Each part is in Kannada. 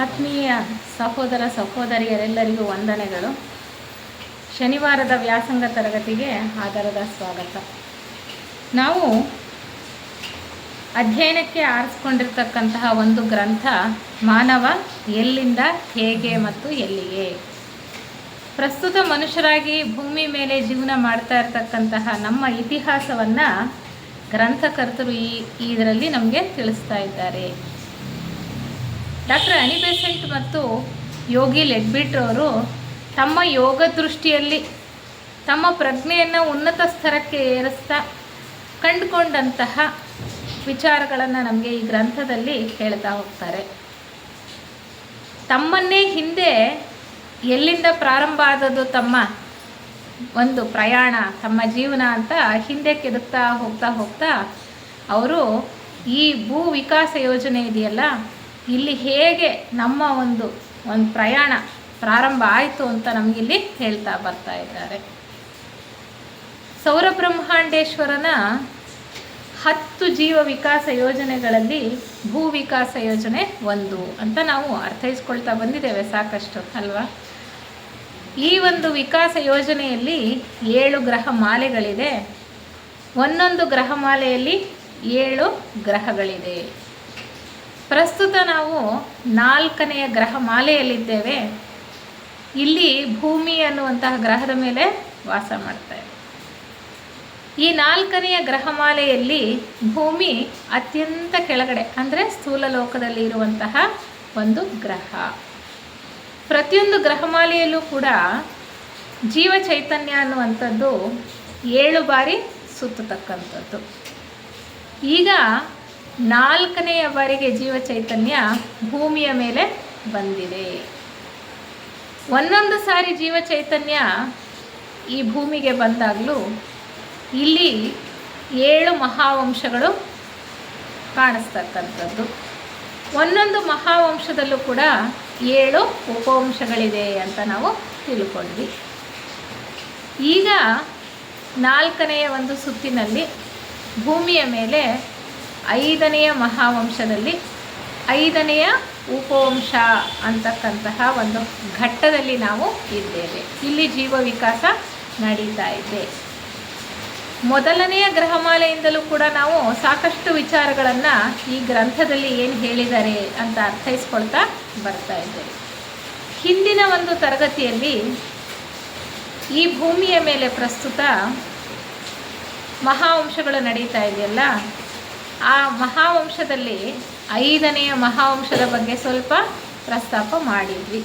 ಆತ್ಮೀಯ ಸಹೋದರ ಸಹೋದರಿಯರೆಲ್ಲರಿಗೂ ವಂದನೆಗಳು. ಶನಿವಾರದ ವ್ಯಾಸಂಗ ತರಗತಿಗೆ ಆಧಾರದ ಸ್ವಾಗತ. ನಾವು ಅಧ್ಯಯನಕ್ಕೆ ಆರಿಸ್ಕೊಂಡಿರ್ತಕ್ಕಂತಹ ಒಂದು ಗ್ರಂಥ ಮಾನವ ಎಲ್ಲಿಂದ ಹೇಗೆ ಮತ್ತು ಎಲ್ಲಿಗೆ. ಪ್ರಸ್ತುತ ಮನುಷ್ಯರಾಗಿ ಭೂಮಿ ಮೇಲೆ ಜೀವನ ಮಾಡ್ತಾ ಇರತಕ್ಕಂತಹ ನಮ್ಮ ಇತಿಹಾಸವನ್ನು ಗ್ರಂಥಕರ್ತರು ಇದರಲ್ಲಿ ನಮಗೆ ತಿಳಿಸ್ತಾ ಇದ್ದಾರೆ. ಡಾಕ್ಟರ್ ಅನಿ ಬೆಸೆಂಟ್ ಮತ್ತು ಯೋಗಿ ಲೆಡ್ಬಿಟ್ ಅವರು ತಮ್ಮ ಯೋಗ ದೃಷ್ಟಿಯಲ್ಲಿ ತಮ್ಮ ಪ್ರಜ್ಞೆಯನ್ನು ಉನ್ನತ ಸ್ತರಕ್ಕೆ ಏರಿಸ್ತಾ ಕಂಡುಕೊಂಡಂತಹ ವಿಚಾರಗಳನ್ನು ನಮಗೆ ಈ ಗ್ರಂಥದಲ್ಲಿ ಹೇಳ್ತಾ ಹೋಗ್ತಾರೆ. ತಮ್ಮನ್ನೇ ಹಿಂದೆ ಎಲ್ಲಿಂದ ಪ್ರಾರಂಭ ಆದದ್ದು ತಮ್ಮ ಒಂದು ಪ್ರಯಾಣ, ತಮ್ಮ ಜೀವನ ಅಂತ ಹಿಂದೆ ಕೆದಕ್ತಾ ಹೋಗ್ತಾ ಅವರು ಈ ಭೂ ವಿಕಾಸ ಯೋಜನೆ ಇದೆಯಲ್ಲ, ಇಲ್ಲಿ ಹೇಗೆ ನಮ್ಮ ಒಂದು ಪ್ರಯಾಣ ಪ್ರಾರಂಭ ಆಯಿತು ಅಂತ ನಮಗಿಲ್ಲಿ ಹೇಳ್ತಾ ಬರ್ತಾ ಇದ್ದಾರೆ. ಸೌರ ಬ್ರಹ್ಮಾಂಡೇಶ್ವರನ 10 ಜೀವ ವಿಕಾಸ ಯೋಜನೆಗಳಲ್ಲಿ ಭೂ ವಿಕಾಸ ಯೋಜನೆ ಒಂದು ಅಂತ ನಾವು ಅರ್ಥೈಸ್ಕೊಳ್ತಾ ಬಂದಿದ್ದೇವೆ ಸಾಕಷ್ಟು ಅಲ್ವಾ. ಈ ಒಂದು ವಿಕಾಸ ಯೋಜನೆಯಲ್ಲಿ 7 ಗ್ರಹ ಮಾಲೆಗಳಿದೆ. ಒಂದೊಂದು ಗ್ರಹ ಮಾಲೆಯಲ್ಲಿ 7 ಗ್ರಹಗಳಿದೆ. ಪ್ರಸ್ತುತ ನಾವು 4ನೆಯ ಗ್ರಹ ಮಾಲೆಯಲ್ಲಿದ್ದೇವೆ. ಇಲ್ಲಿ ಭೂಮಿ ಅನ್ನುವಂತಹ ಗ್ರಹದ ಮೇಲೆ ವಾಸ ಮಾಡ್ತೇವೆ. ಈ 4ನೆಯ ಗ್ರಹಮಾಲೆಯಲ್ಲಿ ಭೂಮಿ ಅತ್ಯಂತ ಕೆಳಗಡೆ ಅಂದರೆ ಸ್ಥೂಲ ಲೋಕದಲ್ಲಿ ಇರುವಂತಹ ಒಂದು ಗ್ರಹ. ಪ್ರತಿಯೊಂದು ಗ್ರಹಮಾಲೆಯಲ್ಲೂ ಕೂಡ ಜೀವ ಚೈತನ್ಯ ಅನ್ನುವಂಥದ್ದು 7 ಬಾರಿ ಸುತ್ತತಕ್ಕಂಥದ್ದು. ಈಗ 4ನೆಯ ಬಾರಿಗೆ ಜೀವ ಚೈತನ್ಯ ಭೂಮಿಯ ಮೇಲೆ ಬಂದಿದೆ. ಒಂದೊಂದು ಸಾರಿ ಜೀವ ಚೈತನ್ಯ ಈ ಭೂಮಿಗೆ ಬಂದಾಗಲೂ ಇಲ್ಲಿ 7 ಮಹಾವಂಶಗಳು ಕಾಣಿಸ್ತಕ್ಕಂಥದ್ದು. ಒಂದೊಂದು ಮಹಾವಂಶದಲ್ಲೂ ಕೂಡ 7 ಉಪವಂಶಗಳಿದೆ ಅಂತ ನಾವು ತಿಳ್ಕೊಂಡ್ವಿ. ಈಗ 4ನೆಯ ಒಂದು ಸುತ್ತಿನಲ್ಲಿ ಭೂಮಿಯ ಮೇಲೆ 5ನೆಯ ಮಹಾವಂಶದಲ್ಲಿ 5ನೆಯ ಉಪವಂಶ ಅಂತಕ್ಕಂತಹ ಒಂದು ಘಟ್ಟದಲ್ಲಿ ನಾವು ಇದ್ದೇವೆ. ಇಲ್ಲಿ ಜೀವ ವಿಕಾಸ ನಡೀತಾ ಇದೆ. ಮೊದಲನೆಯ ಗ್ರಹಮಾಲೆಯಿಂದಲೂ ಕೂಡ ನಾವು ಸಾಕಷ್ಟು ವಿಚಾರಗಳನ್ನು ಈ ಗ್ರಂಥದಲ್ಲಿ ಏನು ಹೇಳಿದ್ದಾರೆ ಅಂತ ಅರ್ಥೈಸ್ಕೊಳ್ತಾ ಬರ್ತಾ ಇದ್ದೇವೆ. ಹಿಂದಿನ ಒಂದು ತರಗತಿಯಲ್ಲಿ ಈ ಭೂಮಿಯ ಮೇಲೆ ಪ್ರಸ್ತುತ ಮಹಾವಂಶಗಳು ನಡೀತಾ ಇದೆಯಲ್ಲ, ಆ ಮಹಾವಂಶದಲ್ಲಿ 5ನೆಯ ಮಹಾವಂಶದ ಬಗ್ಗೆ ಸ್ವಲ್ಪ ಪ್ರಸ್ತಾಪ ಮಾಡಿದ್ವಿ.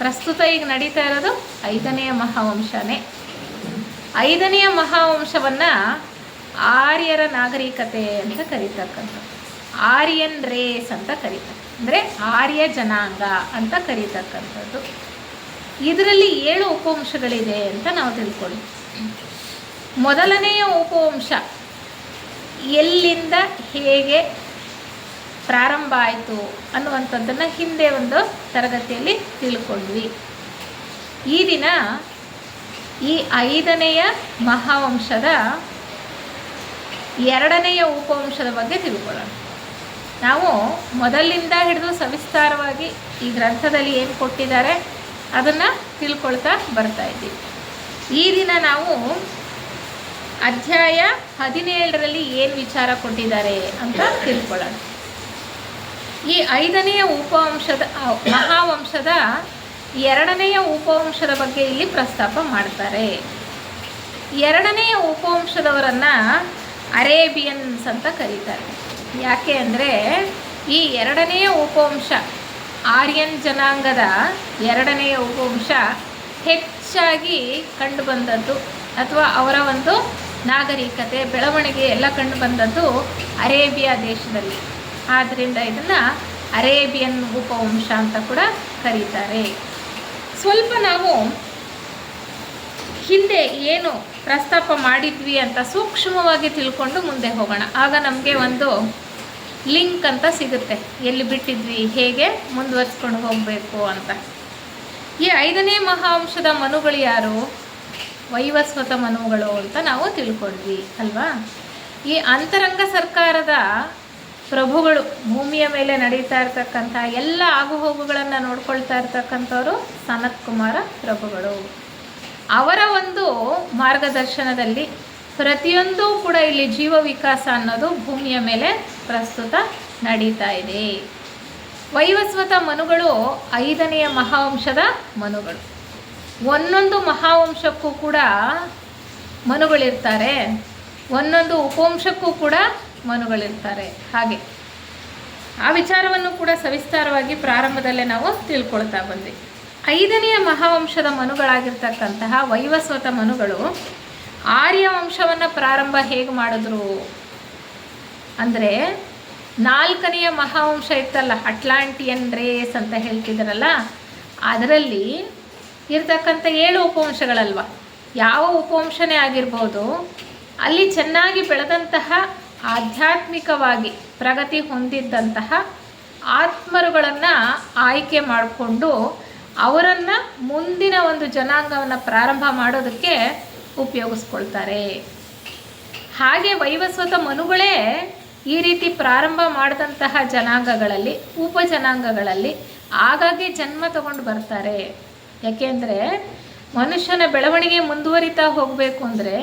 ಪ್ರಸ್ತುತ ಈಗ ನಡೀತಾ ಇರೋದು 5ನೆಯ ಮಹಾವಂಶನೇ. 5ನೆಯ ಮಹಾವಂಶವನ್ನು ಆರ್ಯರ ನಾಗರಿಕತೆ ಅಂತ ಕರೀತಕ್ಕಂಥದ್ದು, ಆರ್ಯನ್ ರೇಸ್ ಅಂತ ಕರೀತಾರೆ, ಅಂದರೆ ಆರ್ಯ ಜನಾಂಗ ಅಂತ ಕರೀತಕ್ಕಂಥದ್ದು. ಇದರಲ್ಲಿ 7 ಉಪವಂಶಗಳಿದೆ ಅಂತ ನಾವು ತಿಳ್ಕೊಳ್ಳಿ. ಮೊದಲನೆಯ ಉಪವಂಶ ಎಲ್ಲಿಂದ ಹೇಗೆ ಪ್ರಾರಂಭ ಆಯಿತು ಅನ್ನುವಂಥದ್ದನ್ನು ಹಿಂದೆ ಒಂದು ತರಗತಿಯಲ್ಲಿ ತಿಳ್ಕೊಂಡ್ವಿ. ಈ ದಿನ ಈ 5ನೆಯ ಮಹಾವಂಶದ 2ನೆಯ ಉಪವಂಶದ ಬಗ್ಗೆ ತಿಳ್ಕೊಳ್ಳೋಣ. ನಾವು ಮೊದಲಿಂದ ಹಿಡಿದು ಸವಿಸ್ತಾರವಾಗಿ ಈ ಗ್ರಂಥದಲ್ಲಿ ಏನು ಕೊಟ್ಟಿದ್ದಾರೆ ಅದನ್ನು ತಿಳ್ಕೊಳ್ತಾ ಬರ್ತಾ ಇದ್ದೀವಿ. ಈ ದಿನ ನಾವು ಅಧ್ಯಾಯ 17ರಲ್ಲಿ ಏನು ವಿಚಾರ ಕೊಟ್ಟಿದ್ದಾರೆ ಅಂತ ತಿಳ್ಕೊಳ್ಳೋಣ. ಈ 5ನೆಯ ಉಪವಂಶದ ಮಹಾವಂಶದ 2ನೆಯ ಉಪವಂಶದ ಬಗ್ಗೆ ಇಲ್ಲಿ ಪ್ರಸ್ತಾಪ ಮಾಡ್ತಾರೆ. 2ನೆಯ ಉಪವಂಶದವರನ್ನು ಅರೇಬಿಯನ್ಸ್ ಅಂತ ಕರೀತಾರೆ. ಯಾಕೆ ಅಂದರೆ ಈ 2ನೆಯ ಉಪವಂಶ ಆರ್ಯನ್ ಜನಾಂಗದ 2ನೆಯ ಉಪವಂಶ ಹೆಚ್ಚಾಗಿ ಕಂಡುಬಂದದ್ದು ಅಥವಾ ಅವರ ಒಂದು ನಾಗರಿಕತೆ ಬೆಳವಣಿಗೆ ಎಲ್ಲ ಕಂಡು ಬಂದದ್ದು ಅರೇಬಿಯಾ ದೇಶದಲ್ಲಿ. ಆದ್ದರಿಂದ ಇದನ್ನು ಅರೇಬಿಯನ್ ಉಪವಂಶ ಅಂತ ಕೂಡ ಕರೀತಾರೆ. ಸ್ವಲ್ಪ ನಾವು ಹಿಂದೆ ಏನು ಪ್ರಸ್ತಾಪ ಮಾಡಿದ್ವಿ ಅಂತ ಸೂಕ್ಷ್ಮವಾಗಿ ತಿಳ್ಕೊಂಡು ಮುಂದೆ ಹೋಗೋಣ. ಆಗ ನಮಗೆ ಒಂದು ಲಿಂಕ್ ಅಂತ ಸಿಗುತ್ತೆ, ಎಲ್ಲಿ ಬಿಟ್ಟಿದ್ವಿ, ಹೇಗೆ ಮುಂದುವರಿಸ್ಕೊಂಡು ಹೋಗಬೇಕು ಅಂತ. ಈ 5ನೇ ಮಹಾವಂಶದ ಮನುಗಳು ಯಾರು? ವೈವಸ್ವತ ಮನುಗಳು ಅಂತ ನಾವು ತಿಳ್ಕೊಂಡ್ವಿ ಅಲ್ವಾ. ಈ ಅಂತರಂಗ ಸರ್ಕಾರದ ಪ್ರಭುಗಳು, ಭೂಮಿಯ ಮೇಲೆ ನಡೀತಾ ಇರ್ತಕ್ಕಂಥ ಎಲ್ಲ ಆಗುಹೋಗುಗಳನ್ನು ನೋಡ್ಕೊಳ್ತಾ ಇರ್ತಕ್ಕಂಥವರು ಸನತ್ ಕುಮಾರ ಪ್ರಭುಗಳು. ಅವರ ಒಂದು ಮಾರ್ಗದರ್ಶನದಲ್ಲಿ ಪ್ರತಿಯೊಂದು ಕೂಡ ಇಲ್ಲಿ ಜೀವ ವಿಕಾಸ ಅನ್ನೋದು ಭೂಮಿಯ ಮೇಲೆ ಪ್ರಸ್ತುತ ನಡೀತಾ ಇದೆ. ವೈವಸ್ವತ ಮನುಗಳು 5ನೆಯ ಮಹಾವಂಶದ ಮನುಗಳು. ಒಂದೊಂದು ಮಹಾವಂಶಕ್ಕೂ ಕೂಡ ಮನುಗಳಿರ್ತಾರೆ, ಒಂದೊಂದು ಉಪವಂಶಕ್ಕೂ ಕೂಡ ಮನುಗಳಿರ್ತಾರೆ. ಹಾಗೆ ಆ ವಿಚಾರವನ್ನು ಕೂಡ ಸವಿಸ್ತಾರವಾಗಿ ಪ್ರಾರಂಭದಲ್ಲೇ ನಾವು ತಿಳ್ಕೊಳ್ತಾ ಬಂದ್ವಿ. 5ನೆಯ ಮಹಾವಂಶದ ಮನುಗಳಾಗಿರ್ತಕ್ಕಂತಹ ವೈವಸ್ವತ ಮನುಗಳು ಆರ್ಯ ವಂಶವನ್ನು ಪ್ರಾರಂಭ ಹೇಗೆ ಮಾಡಿದ್ರು ಅಂದರೆ, 4ನೆಯ ಮಹಾವಂಶ ಇತ್ತಲ್ಲ, ಅಟ್ಲಾಂಟಿಯನ್ ರೇಸ್ ಅಂತ ಹೇಳ್ತಿದ್ದಾರಲ್ಲ, ಅದರಲ್ಲಿ ಇರ್ತಕ್ಕಂಥ 7 ಉಪವಂಶಗಳಲ್ವ, ಯಾವ ಉಪವಂಶನೇ ಆಗಿರ್ಬೋದು, ಅಲ್ಲಿ ಚೆನ್ನಾಗಿ ಬೆಳೆದಂತಹ ಆಧ್ಯಾತ್ಮಿಕವಾಗಿ ಪ್ರಗತಿ ಹೊಂದಿದ್ದಂತಹ ಆತ್ಮರುಗಳನ್ನು ಆಯ್ಕೆ ಮಾಡಿಕೊಂಡು ಅವರನ್ನು ಮುಂದಿನ ಒಂದು ಜನಾಂಗವನ್ನು ಪ್ರಾರಂಭ ಮಾಡೋದಕ್ಕೆ ಉಪಯೋಗಿಸ್ಕೊಳ್ತಾರೆ. ಹಾಗೆ ವೈವಸ್ವತ ಮನುಗಳೇ ಈ ರೀತಿ ಪ್ರಾರಂಭ ಮಾಡಿದಂತಹ ಜನಾಂಗಗಳಲ್ಲಿ, ಉಪಜನಾಂಗಗಳಲ್ಲಿ ಆಗಾಗ್ಗೆ ಜನ್ಮ ತಗೊಂಡು ಬರ್ತಾರೆ. ಯಾಕೆಂದರೆ ಮನುಷ್ಯನ ಬೆಳವಣಿಗೆ ಮುಂದುವರಿತಾ ಹೋಗಬೇಕು ಅಂದರೆ,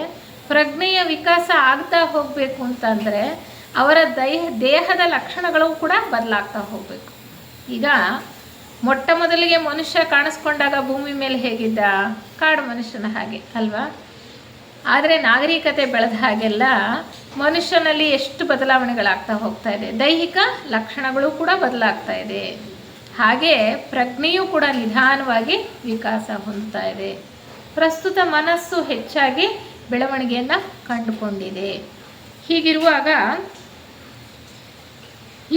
ಪ್ರಜ್ಞೆಯ ವಿಕಾಸ ಆಗ್ತಾ ಹೋಗಬೇಕು ಅಂತಂದರೆ ಅವರ ದೇಹದ ಲಕ್ಷಣಗಳು ಕೂಡ ಬದಲಾಗ್ತಾ ಹೋಗಬೇಕು. ಈಗ ಮೊಟ್ಟ ಮೊದಲಿಗೆ ಮನುಷ್ಯ ಕಾಣಿಸ್ಕೊಂಡಾಗ ಭೂಮಿ ಮೇಲೆ ಹೇಗಿದ್ದ? ಕಾಡು ಮನುಷ್ಯನ ಹಾಗೆ ಅಲ್ವಾ? ಆದರೆ ನಾಗರಿಕತೆ ಬೆಳೆದ ಹಾಗೆಲ್ಲ ಮನುಷ್ಯನಲ್ಲಿ ಎಷ್ಟು ಬದಲಾವಣೆಗಳಾಗ್ತಾ ಹೋಗ್ತಾ ಇದೆ, ದೈಹಿಕ ಲಕ್ಷಣಗಳು ಕೂಡ ಬದಲಾಗ್ತಾ ಇದೆ. ಹಾಗೆ ಪ್ರಜ್ಞೆಯೂ ಕೂಡ ನಿಧಾನವಾಗಿ ವಿಕಾಸ ಹೊಂದ್ತಾ ಇದೆ. ಪ್ರಸ್ತುತ ಮನಸ್ಸು ಹೆಚ್ಚಾಗಿ ಬೆಳವಣಿಗೆಯನ್ನು ಕಂಡುಕೊಂಡಿದೆ. ಹೀಗಿರುವಾಗ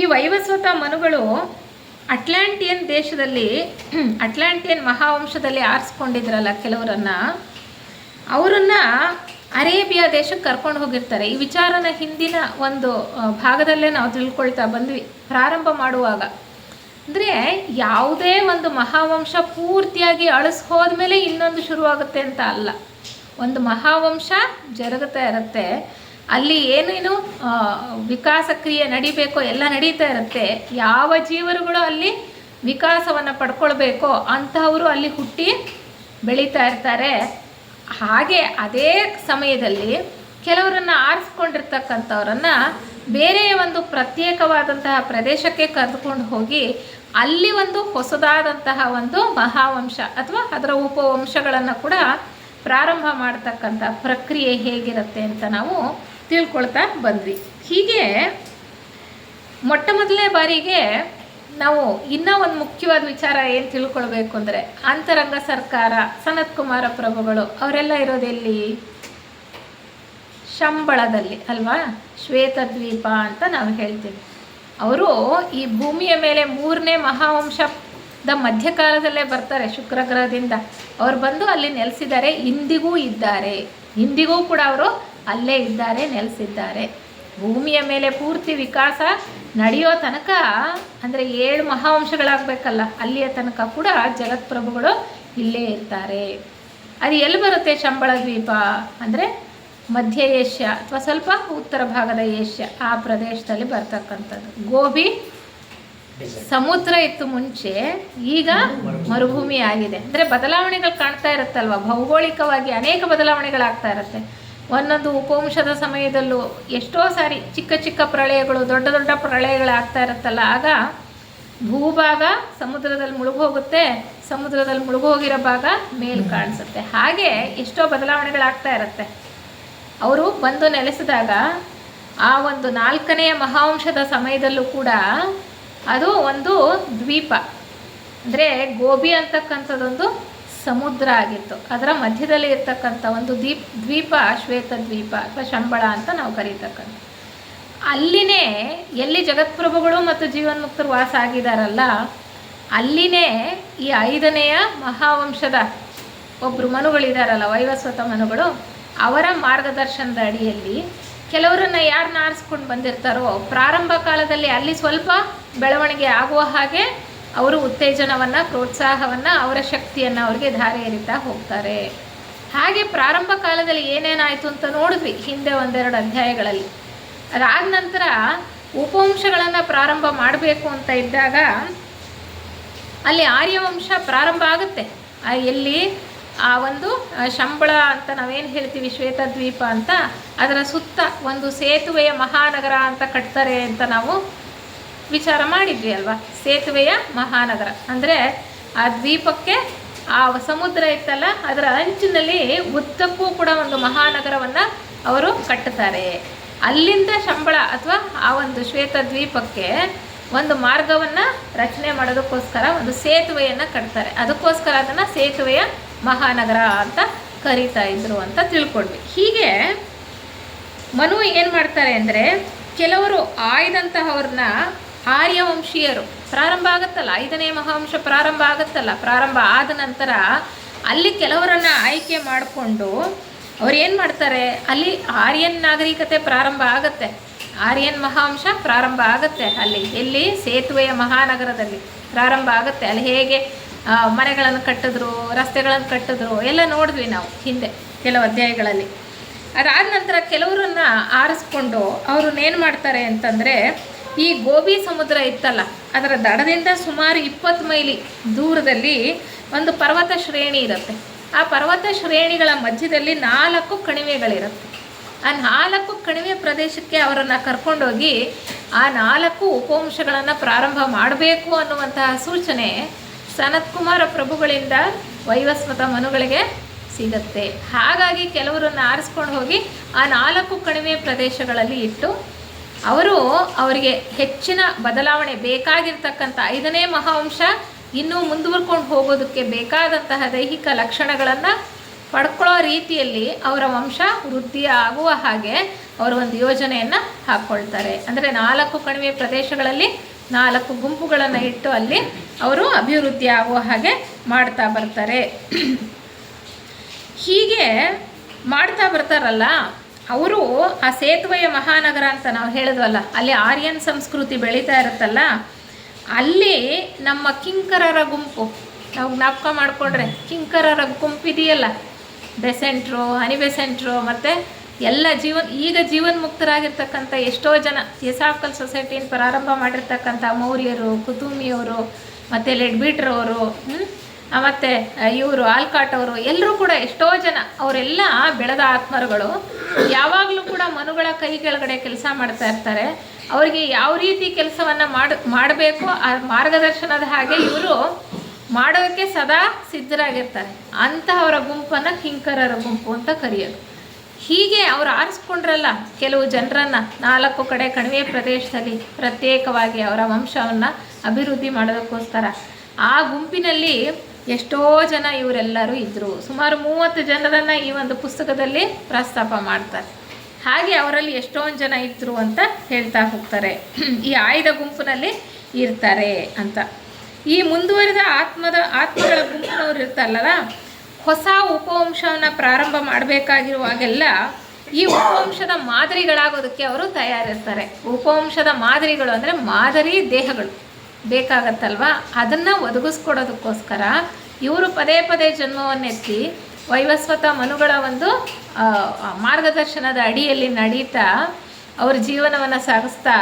ಈ ವೈವಸ್ವತ ಮನುಗಳು ಅಟ್ಲಾಂಟಿಯನ್ ದೇಶದಲ್ಲಿ, ಅಟ್ಲಾಂಟಿಯನ್ ಮಹಾವಂಶದಲ್ಲಿ ಆರಿಸ್ಕೊಂಡಿದ್ರಲ್ಲ ಕೆಲವರನ್ನು, ಅವರನ್ನು ಅರೇಬಿಯಾ ದೇಶಕ್ಕೆ ಕರ್ಕೊಂಡು ಹೋಗಿರ್ತಾರೆ. ಈ ವಿಚಾರನ ಹಿಂದಿನ ಒಂದು ಭಾಗದಲ್ಲೇ ನಾವು ತಿಳ್ಕೊಳ್ತಾ ಬಂದ್ವಿ ಪ್ರಾರಂಭ ಮಾಡುವಾಗ. ಅಂದರೆ ಯಾವುದೇ ಒಂದು ಮಹಾವಂಶ ಪೂರ್ತಿಯಾಗಿ ಅಳಿಸ್ಹೋದ್ಮೇಲೆ ಇನ್ನೊಂದು ಶುರುವಾಗುತ್ತೆ ಅಂತ ಅಲ್ಲ. ಒಂದು ಮಹಾವಂಶ ಜರುಗುತ್ತಾ ಇರುತ್ತೆ, ಅಲ್ಲಿ ಏನೇನು ವಿಕಾಸ ಕ್ರಿಯೆ ನಡಿಬೇಕೋ ಎಲ್ಲ ನಡೀತಾ ಇರುತ್ತೆ. ಯಾವ ಜೀವರುಗಳು ಅಲ್ಲಿ ವಿಕಾಸವನ್ನು ಪಡ್ಕೊಳ್ಬೇಕೋ ಅಂತಹವರು ಅಲ್ಲಿ ಹುಟ್ಟಿ ಬೆಳೀತಾ ಇರ್ತಾರೆ. ಹಾಗೆ ಅದೇ ಸಮಯದಲ್ಲಿ ಕೆಲವರನ್ನು ಆರಿಸ್ಕೊಂಡಿರ್ತಕ್ಕಂಥವ್ರನ್ನು ಬೇರೆ ಒಂದು ಪ್ರತ್ಯೇಕವಾದಂತಹ ಪ್ರದೇಶಕ್ಕೆ ಕರೆದುಕೊಂಡು ಹೋಗಿ ಅಲ್ಲಿ ಒಂದು ಹೊಸದಾದಂತಹ ಒಂದು ಮಹಾವಂಶ ಅಥವಾ ಅದರ ಉಪವಂಶಗಳನ್ನು ಕೂಡ ಪ್ರಾರಂಭ ಮಾಡ್ತಕ್ಕಂಥ ಪ್ರಕ್ರಿಯೆ ಹೇಗಿರುತ್ತೆ ಅಂತ ನಾವು ತಿಳ್ಕೊಳ್ತಾ ಬಂದ್ವಿ. ಹೀಗೆ ಮೊಟ್ಟ ಮೊದಲನೇ ಬಾರಿಗೆ ನಾವು ಇನ್ನೂ ಒಂದು ಮುಖ್ಯವಾದ ವಿಚಾರ ಏನು ತಿಳ್ಕೊಳ್ಬೇಕು ಅಂದರೆ, ಅಂತರಂಗ ಸರ್ಕಾರ, ಸನತ್ ಕುಮಾರ ಪ್ರಭುಗಳು ಅವರೆಲ್ಲ ಇರೋದೆಲ್ಲಿ? ಶಂಬಳದಲ್ಲಿ ಅಲ್ವಾ, ಶ್ವೇತದ್ವೀಪ ಅಂತ ನಾವು ಹೇಳ್ತೀವಿ. ಅವರು ಈ ಭೂಮಿಯ ಮೇಲೆ 3ನೇ ಮಹಾವಂಶದ ಮಧ್ಯಕಾಲದಲ್ಲೇ ಬರ್ತಾರೆ ಶುಕ್ರ ಗ್ರಹದಿಂದ. ಅವ್ರು ಬಂದು ಅಲ್ಲಿ ನೆಲೆಸಿದ್ದಾರೆ, ಇಂದಿಗೂ ಇದ್ದಾರೆ, ಇಂದಿಗೂ ಕೂಡ ಅವರು ಅಲ್ಲೇ ಇದ್ದಾರೆ, ನೆಲೆಸಿದ್ದಾರೆ. ಭೂಮಿಯ ಮೇಲೆ ಪೂರ್ತಿ ವಿಕಾಸ ನಡೆಯೋ ತನಕ, ಅಂದರೆ 7 ಮಹಾವಂಶಗಳಾಗಬೇಕಲ್ಲ, ಅಲ್ಲಿಯ ತನಕ ಕೂಡ ಜಗತ್ಪ್ರಭುಗಳು ಇಲ್ಲೇ ಇರ್ತಾರೆ. ಅದು ಎಲ್ಲಿ ಬರುತ್ತೆ ಶಂಬಳ ದ್ವೀಪ ಅಂದರೆ ಮಧ್ಯ ಏಷ್ಯಾ ಅಥವಾ ಸ್ವಲ್ಪ ಉತ್ತರ ಭಾಗದ ಏಷ್ಯಾ ಆ ಪ್ರದೇಶದಲ್ಲಿ ಬರ್ತಕ್ಕಂಥದ್ದು. ಗೋಬಿ ಸಮುದ್ರ ಇತ್ತು ಮುಂಚೆ, ಈಗ ಮರುಭೂಮಿ ಆಗಿದೆ. ಅಂದರೆ ಬದಲಾವಣೆಗಳು ಕಾಣ್ತಾ ಇರುತ್ತಲ್ವ, ಭೌಗೋಳಿಕವಾಗಿ ಅನೇಕ ಬದಲಾವಣೆಗಳಾಗ್ತಾ ಇರುತ್ತೆ. ಒಂದೊಂದು ಉಪವಂಶದ ಸಮಯದಲ್ಲೂ ಎಷ್ಟೋ ಸಾರಿ ಚಿಕ್ಕ ಚಿಕ್ಕ ಪ್ರಳಯಗಳು, ದೊಡ್ಡ ದೊಡ್ಡ ಪ್ರಳಯಗಳಾಗ್ತಾ ಇರುತ್ತಲ್ಲ, ಆಗ ಭೂಭಾಗ ಸಮುದ್ರದಲ್ಲಿ ಮುಳುಗೋಗುತ್ತೆ, ಸಮುದ್ರದಲ್ಲಿ ಮುಳುಗೋಗಿರೋ ಭಾಗ ಮೇಲ್ ಕಾಣಿಸುತ್ತೆ. ಹಾಗೆ ಎಷ್ಟೋ ಬದಲಾವಣೆಗಳಾಗ್ತಾ ಇರುತ್ತೆ. ಅವರು ಬಂದು ನೆಲೆಸಿದಾಗ ಆ ಒಂದು 4ನೆಯ ಮಹಾವಂಶದ ಸಮಯದಲ್ಲೂ ಕೂಡ ಅದು ಒಂದು ದ್ವೀಪ, ಅಂದರೆ ಗೋಬಿ ಅಂತಕ್ಕಂಥದ್ದೊಂದು ಸಮುದ್ರ ಆಗಿತ್ತು. ಅದರ ಮಧ್ಯದಲ್ಲಿ ಇರ್ತಕ್ಕಂಥ ಒಂದು ದ್ವೀಪ ಶ್ವೇತ ದ್ವೀಪ ಅಥವಾ ಶಂಬಳ ಅಂತ ನಾವು ಕರೀತಕ್ಕಂಥ. ಅಲ್ಲಿನೇ ಎಲ್ಲಿ ಜಗತ್ಪ್ರಭುಗಳು ಮತ್ತು ಜೀವನ್ಮುಕ್ತರು ವಾಸ ಆಗಿದ್ದಾರಲ್ಲ, ಅಲ್ಲಿನೇ ಈ 5ನೆಯ ಮಹಾವಂಶದ ಒಬ್ಬರು ಮನುಗಳಿದಾರಲ್ಲ, ವೈವಸ್ವತ ಮನುಗಳು, ಅವರ ಮಾರ್ಗದರ್ಶನದ ಅಡಿಯಲ್ಲಿ ಕೆಲವರನ್ನು ಯಾರನ್ನ ಆರಿಸ್ಕೊಂಡು ಬಂದಿರ್ತಾರೋ ಪ್ರಾರಂಭ ಕಾಲದಲ್ಲಿ ಅಲ್ಲಿ ಸ್ವಲ್ಪ ಬೆಳವಣಿಗೆ ಆಗುವ ಹಾಗೆ ಅವರು ಉತ್ತೇಜನವನ್ನು, ಪ್ರೋತ್ಸಾಹವನ್ನು, ಅವರ ಶಕ್ತಿಯನ್ನು ಅವರಿಗೆ ಧಾರೆ ಎರಿತಾ ಹೋಗ್ತಾರೆ. ಹಾಗೆ ಪ್ರಾರಂಭ ಕಾಲದಲ್ಲಿ ಏನೇನಾಯಿತು ಅಂತ ನೋಡಿದ್ವಿ ಹಿಂದೆ 1-2 ಅಧ್ಯಾಯಗಳಲ್ಲಿ. ಅದಾದ ನಂತರ ಉಪವಂಶಗಳನ್ನು ಪ್ರಾರಂಭ ಮಾಡಬೇಕು ಅಂತ ಇದ್ದಾಗ ಅಲ್ಲಿ ಆರ್ಯವಂಶ ಪ್ರಾರಂಭ ಆಗುತ್ತೆ. ಎಲ್ಲಿ ಆ ಒಂದು ಶಂಬಳ ಅಂತ ನಾವೇನು ಹೇಳ್ತೀವಿ, ಶ್ವೇತದ್ವೀಪ ಅಂತ, ಅದರ ಸುತ್ತ ಒಂದು ಸೇತುವೆಯ ಮಹಾನಗರ ಅಂತ ಕಟ್ತಾರೆ ಅಂತ ನಾವು ವಿಚಾರ ಮಾಡಿದ್ವಿ ಅಲ್ವಾ. ಸೇತುವೆಯ ಮಹಾನಗರ ಅಂದರೆ ಆ ದ್ವೀಪಕ್ಕೆ ಆ ಸಮುದ್ರ ಇತ್ತಲ್ಲ, ಅದರ ಅಂಚಿನಲ್ಲಿ ಉದ್ದಕ್ಕೂ ಕೂಡ ಒಂದು ಮಹಾನಗರವನ್ನು ಅವರು ಕಟ್ಟುತ್ತಾರೆ. ಅಲ್ಲಿಂದ ಶಂಬಳ ಅಥವಾ ಆ ಒಂದು ಶ್ವೇತದ್ವೀಪಕ್ಕೆ ಒಂದು ಮಾರ್ಗವನ್ನು ರಚನೆ ಮಾಡೋದಕ್ಕೋಸ್ಕರ ಒಂದು ಸೇತುವೆಯನ್ನು ಕಟ್ತಾರೆ. ಅದಕ್ಕೋಸ್ಕರ ಅದನ್ನು ಸೇತುವೆಯ ಮಹಾನಗರ ಅಂತ ಕರೀತಾ ಇದ್ರು ಅಂತ ತಿಳ್ಕೊಂಡ್ವಿ. ಹೀಗೆ ಮನು ಏನು ಮಾಡ್ತಾರೆ ಅಂದರೆ, ಕೆಲವರು ಆಯ್ದಂತಹವ್ರನ್ನ ಆರ್ಯವಂಶೀಯರು ಪ್ರಾರಂಭ ಆಗುತ್ತಲ್ಲ, 5ನೇ ಮಹಾವಂಶ ಪ್ರಾರಂಭ ಆಗುತ್ತಲ್ಲ, ಪ್ರಾರಂಭ ಆದ ನಂತರ ಅಲ್ಲಿ ಕೆಲವರನ್ನು ಆಯ್ಕೆ ಮಾಡಿಕೊಂಡು ಅವ್ರು ಏನು ಮಾಡ್ತಾರೆ, ಅಲ್ಲಿ ಆರ್ಯನ್ ನಾಗರಿಕತೆ ಪ್ರಾರಂಭ ಆಗುತ್ತೆ, ಆರ್ಯನ್ ಮಹಾವಂಶ ಪ್ರಾರಂಭ ಆಗುತ್ತೆ. ಅಲ್ಲಿ ಎಲ್ಲಿ ಸೇತುವೆಯ ಮಹಾನಗರದಲ್ಲಿ ಪ್ರಾರಂಭ ಆಗುತ್ತೆ. ಅಲ್ಲಿ ಹೇಗೆ ಮನೆಗಳನ್ನು ಕಟ್ಟಿದ್ರು, ರಸ್ತೆಗಳನ್ನು ಕಟ್ಟಿದ್ರು ಎಲ್ಲ ನೋಡಿದ್ವಿ ನಾವು ಹಿಂದೆ ಕೆಲವು ಅಧ್ಯಾಯಗಳಲ್ಲಿ. ಅದಾದ ನಂತರ ಕೆಲವರನ್ನು ಆರಿಸ್ಕೊಂಡು ಅವ್ರನ್ನೇನು ಮಾಡ್ತಾರೆ ಅಂತಂದರೆ, ಈ ಗೋಬಿ ಸಮುದ್ರ ಇತ್ತಲ್ಲ, ಅದರ ದಡದಿಂದ ಸುಮಾರು 20 ಮೈಲಿ ದೂರದಲ್ಲಿ ಒಂದು ಪರ್ವತ ಶ್ರೇಣಿ ಇರುತ್ತೆ. ಆ ಪರ್ವತ ಶ್ರೇಣಿಗಳ ಮಧ್ಯದಲ್ಲಿ 4 ಕಣಿವೆಗಳಿರುತ್ತೆ. ಆ 4 ಕಣಿವೆ ಪ್ರದೇಶಕ್ಕೆ ಅವರನ್ನು ಕರ್ಕೊಂಡೋಗಿ ಆ 4 ಉಪವಂಶಗಳನ್ನು ಪ್ರಾರಂಭ ಮಾಡಬೇಕು ಅನ್ನುವಂತಹ ಸೂಚನೆ ಸನತ್ಕುಮಾರ ಪ್ರಭುಗಳಿಂದ ವೈವಸ್ವತ ಮನುಗಳಿಗೆ ಸಿಗುತ್ತೆ. ಹಾಗಾಗಿ ಕೆಲವರನ್ನು ಆರಿಸ್ಕೊಂಡು ಹೋಗಿ ಆ 4 ಕಣಿವೆ ಪ್ರದೇಶಗಳಲ್ಲಿ ಇಟ್ಟು ಅವರಿಗೆ ಹೆಚ್ಚಿನ ಬದಲಾವಣೆ ಬೇಕಾಗಿರ್ತಕ್ಕಂಥ 5ನೇ ಮಹಾವಂಶ ಇನ್ನೂ ಮುಂದುವರ್ಕೊಂಡು ಹೋಗೋದಕ್ಕೆ ಬೇಕಾದಂತಹ ದೈಹಿಕ ಲಕ್ಷಣಗಳನ್ನು ಪಡ್ಕೊಳ್ಳೋ ರೀತಿಯಲ್ಲಿ ಅವರ ವಂಶ ವೃದ್ಧಿ ಆಗುವ ಹಾಗೆ ಅವರು ಒಂದು ಯೋಜನೆಯನ್ನು ಹಾಕ್ಕೊಳ್ತಾರೆ. ಅಂದರೆ 4 ಕಣಿವೆ ಪ್ರದೇಶಗಳಲ್ಲಿ 4 ಗುಂಪುಗಳನ್ನು ಇಟ್ಟು ಅಲ್ಲಿ ಅವರು ಅಭಿವೃದ್ಧಿ ಆಗುವ ಹಾಗೆ ಮಾಡ್ತಾ ಬರ್ತಾರೆ. ಹೀಗೆ ಮಾಡ್ತಾ ಬರ್ತಾರಲ್ಲ, ಅವರು ಆ ಸೇತುವೆಯ ಮಹಾನಗರ ಅಂತ ನಾವು ಹೇಳಿದ್ವಲ್ಲ, ಅಲ್ಲಿ ಆರ್ಯನ್ ಸಂಸ್ಕೃತಿ ಬೆಳೀತಾ ಇರುತ್ತಲ್ಲ, ಅಲ್ಲಿ ನಮ್ಮ ಕಿಂಕರರ ಗುಂಪು ನಾವು ಜ್ಞಾಪಕ ಮಾಡಿಕೊಂಡ್ರೆ, ಕಿಂಕರರ ಗುಂಪಿದೆಯಲ್ಲ, ಬೆಸೆಂಟ್ರು, ಅನಿಬೆಸೆಂಟ್ರು ಮತ್ತು ಎಲ್ಲ ಈಗ ಜೀವನ್ಮುಕ್ತರಾಗಿರ್ತಕ್ಕಂಥ ಎಷ್ಟೋ ಜನ ಥಿಯೋಸಾಫಿಕಲ್ ಸೊಸೈಟಿಯನ್ನು ಪ್ರಾರಂಭ ಮಾಡಿರ್ತಕ್ಕಂಥ ಮೌರ್ಯರು, ಕುತುಮಿಯವರು ಮತ್ತು ಲೆಡ್ಬೀಟ್ರವರು, ಮತ್ತು ಇವರು ಆಲ್ಕಾಟ್ ಅವರು, ಎಲ್ಲರೂ ಕೂಡ ಎಷ್ಟೋ ಜನ ಅವರೆಲ್ಲ ಬೆಳೆದ ಆತ್ಮರುಗಳು ಯಾವಾಗಲೂ ಕೂಡ ಮನುಗಳ ಕೈ ಕೆಳಗಡೆ ಕೆಲಸ ಮಾಡ್ತಾ ಇರ್ತಾರೆ. ಅವರಿಗೆ ಯಾವ ರೀತಿ ಕೆಲಸವನ್ನು ಮಾಡಬೇಕು ಆ ಮಾರ್ಗದರ್ಶನದ ಹಾಗೆ ಇವರು ಮಾಡೋದಕ್ಕೆ ಸದಾ ಸಿದ್ಧರಾಗಿರ್ತಾರೆ. ಅಂತಹವರ ಗುಂಪನ್ನು ಕಿಂಕರರ ಗುಂಪು ಅಂತ ಕರೆಯೋದು. ಹೀಗೆ ಅವರು ಆರಿಸ್ಕೊಂಡ್ರಲ್ಲ ಕೆಲವು ಜನರನ್ನು 4 ಕಡೆ ಕಣಿವೆ ಪ್ರದೇಶದಲ್ಲಿ ಪ್ರತ್ಯೇಕವಾಗಿ ಅವರ ವಂಶವನ್ನು ಅಭಿವೃದ್ಧಿ ಮಾಡೋದಕ್ಕೋಸ್ಕರ, ಆ ಗುಂಪಿನಲ್ಲಿ ಎಷ್ಟೋ ಜನ ಇವರೆಲ್ಲರೂ ಇದ್ದರು. ಸುಮಾರು 30 ಜನರನ್ನು ಈ ಒಂದು ಪುಸ್ತಕದಲ್ಲಿ ಪ್ರಸ್ತಾಪ ಮಾಡ್ತಾರೆ. ಹಾಗೆ ಅವರಲ್ಲಿ ಎಷ್ಟೊಂದು ಜನ ಇದ್ದರು ಅಂತ ಹೇಳ್ತಾ ಹೋಗ್ತಾರೆ. ಈ ಆಯ್ದ ಗುಂಪಿನಲ್ಲಿ ಇರ್ತಾರೆ ಅಂತ. ಈ ಮುಂದುವರಿದ ಆತ್ಮಗಳ ಗುಂಪಿನವ್ರು ಇರ್ತಾರಲ್ಲ, ಹೊಸ ಉಪವಂಶವನ್ನು ಪ್ರಾರಂಭ ಮಾಡಬೇಕಾಗಿರುವಾಗೆಲ್ಲ ಈ ಉಪವಂಶದ ಮಾದರಿಗಳಾಗೋದಕ್ಕೆ ಅವರು ತಯಾರಿರ್ತಾರೆ. ಉಪವಂಶದ ಮಾದರಿಗಳು ಅಂದರೆ ಮಾದರಿ ದೇಹಗಳು ಬೇಕಾಗತ್ತಲ್ವ, ಅದನ್ನು ಒದಗಿಸ್ಕೊಡೋದಕ್ಕೋಸ್ಕರ ಇವರು ಪದೇ ಪದೇ ಜನ್ಮವನ್ನೆತ್ತಿ ವೈವಸ್ವತ ಮನುಗಳ ಒಂದು ಮಾರ್ಗದರ್ಶನದ ಅಡಿಯಲ್ಲಿ ನಡೀತಾ ಅವ್ರ ಜೀವನವನ್ನು ಸಾಗಿಸ್ತಾ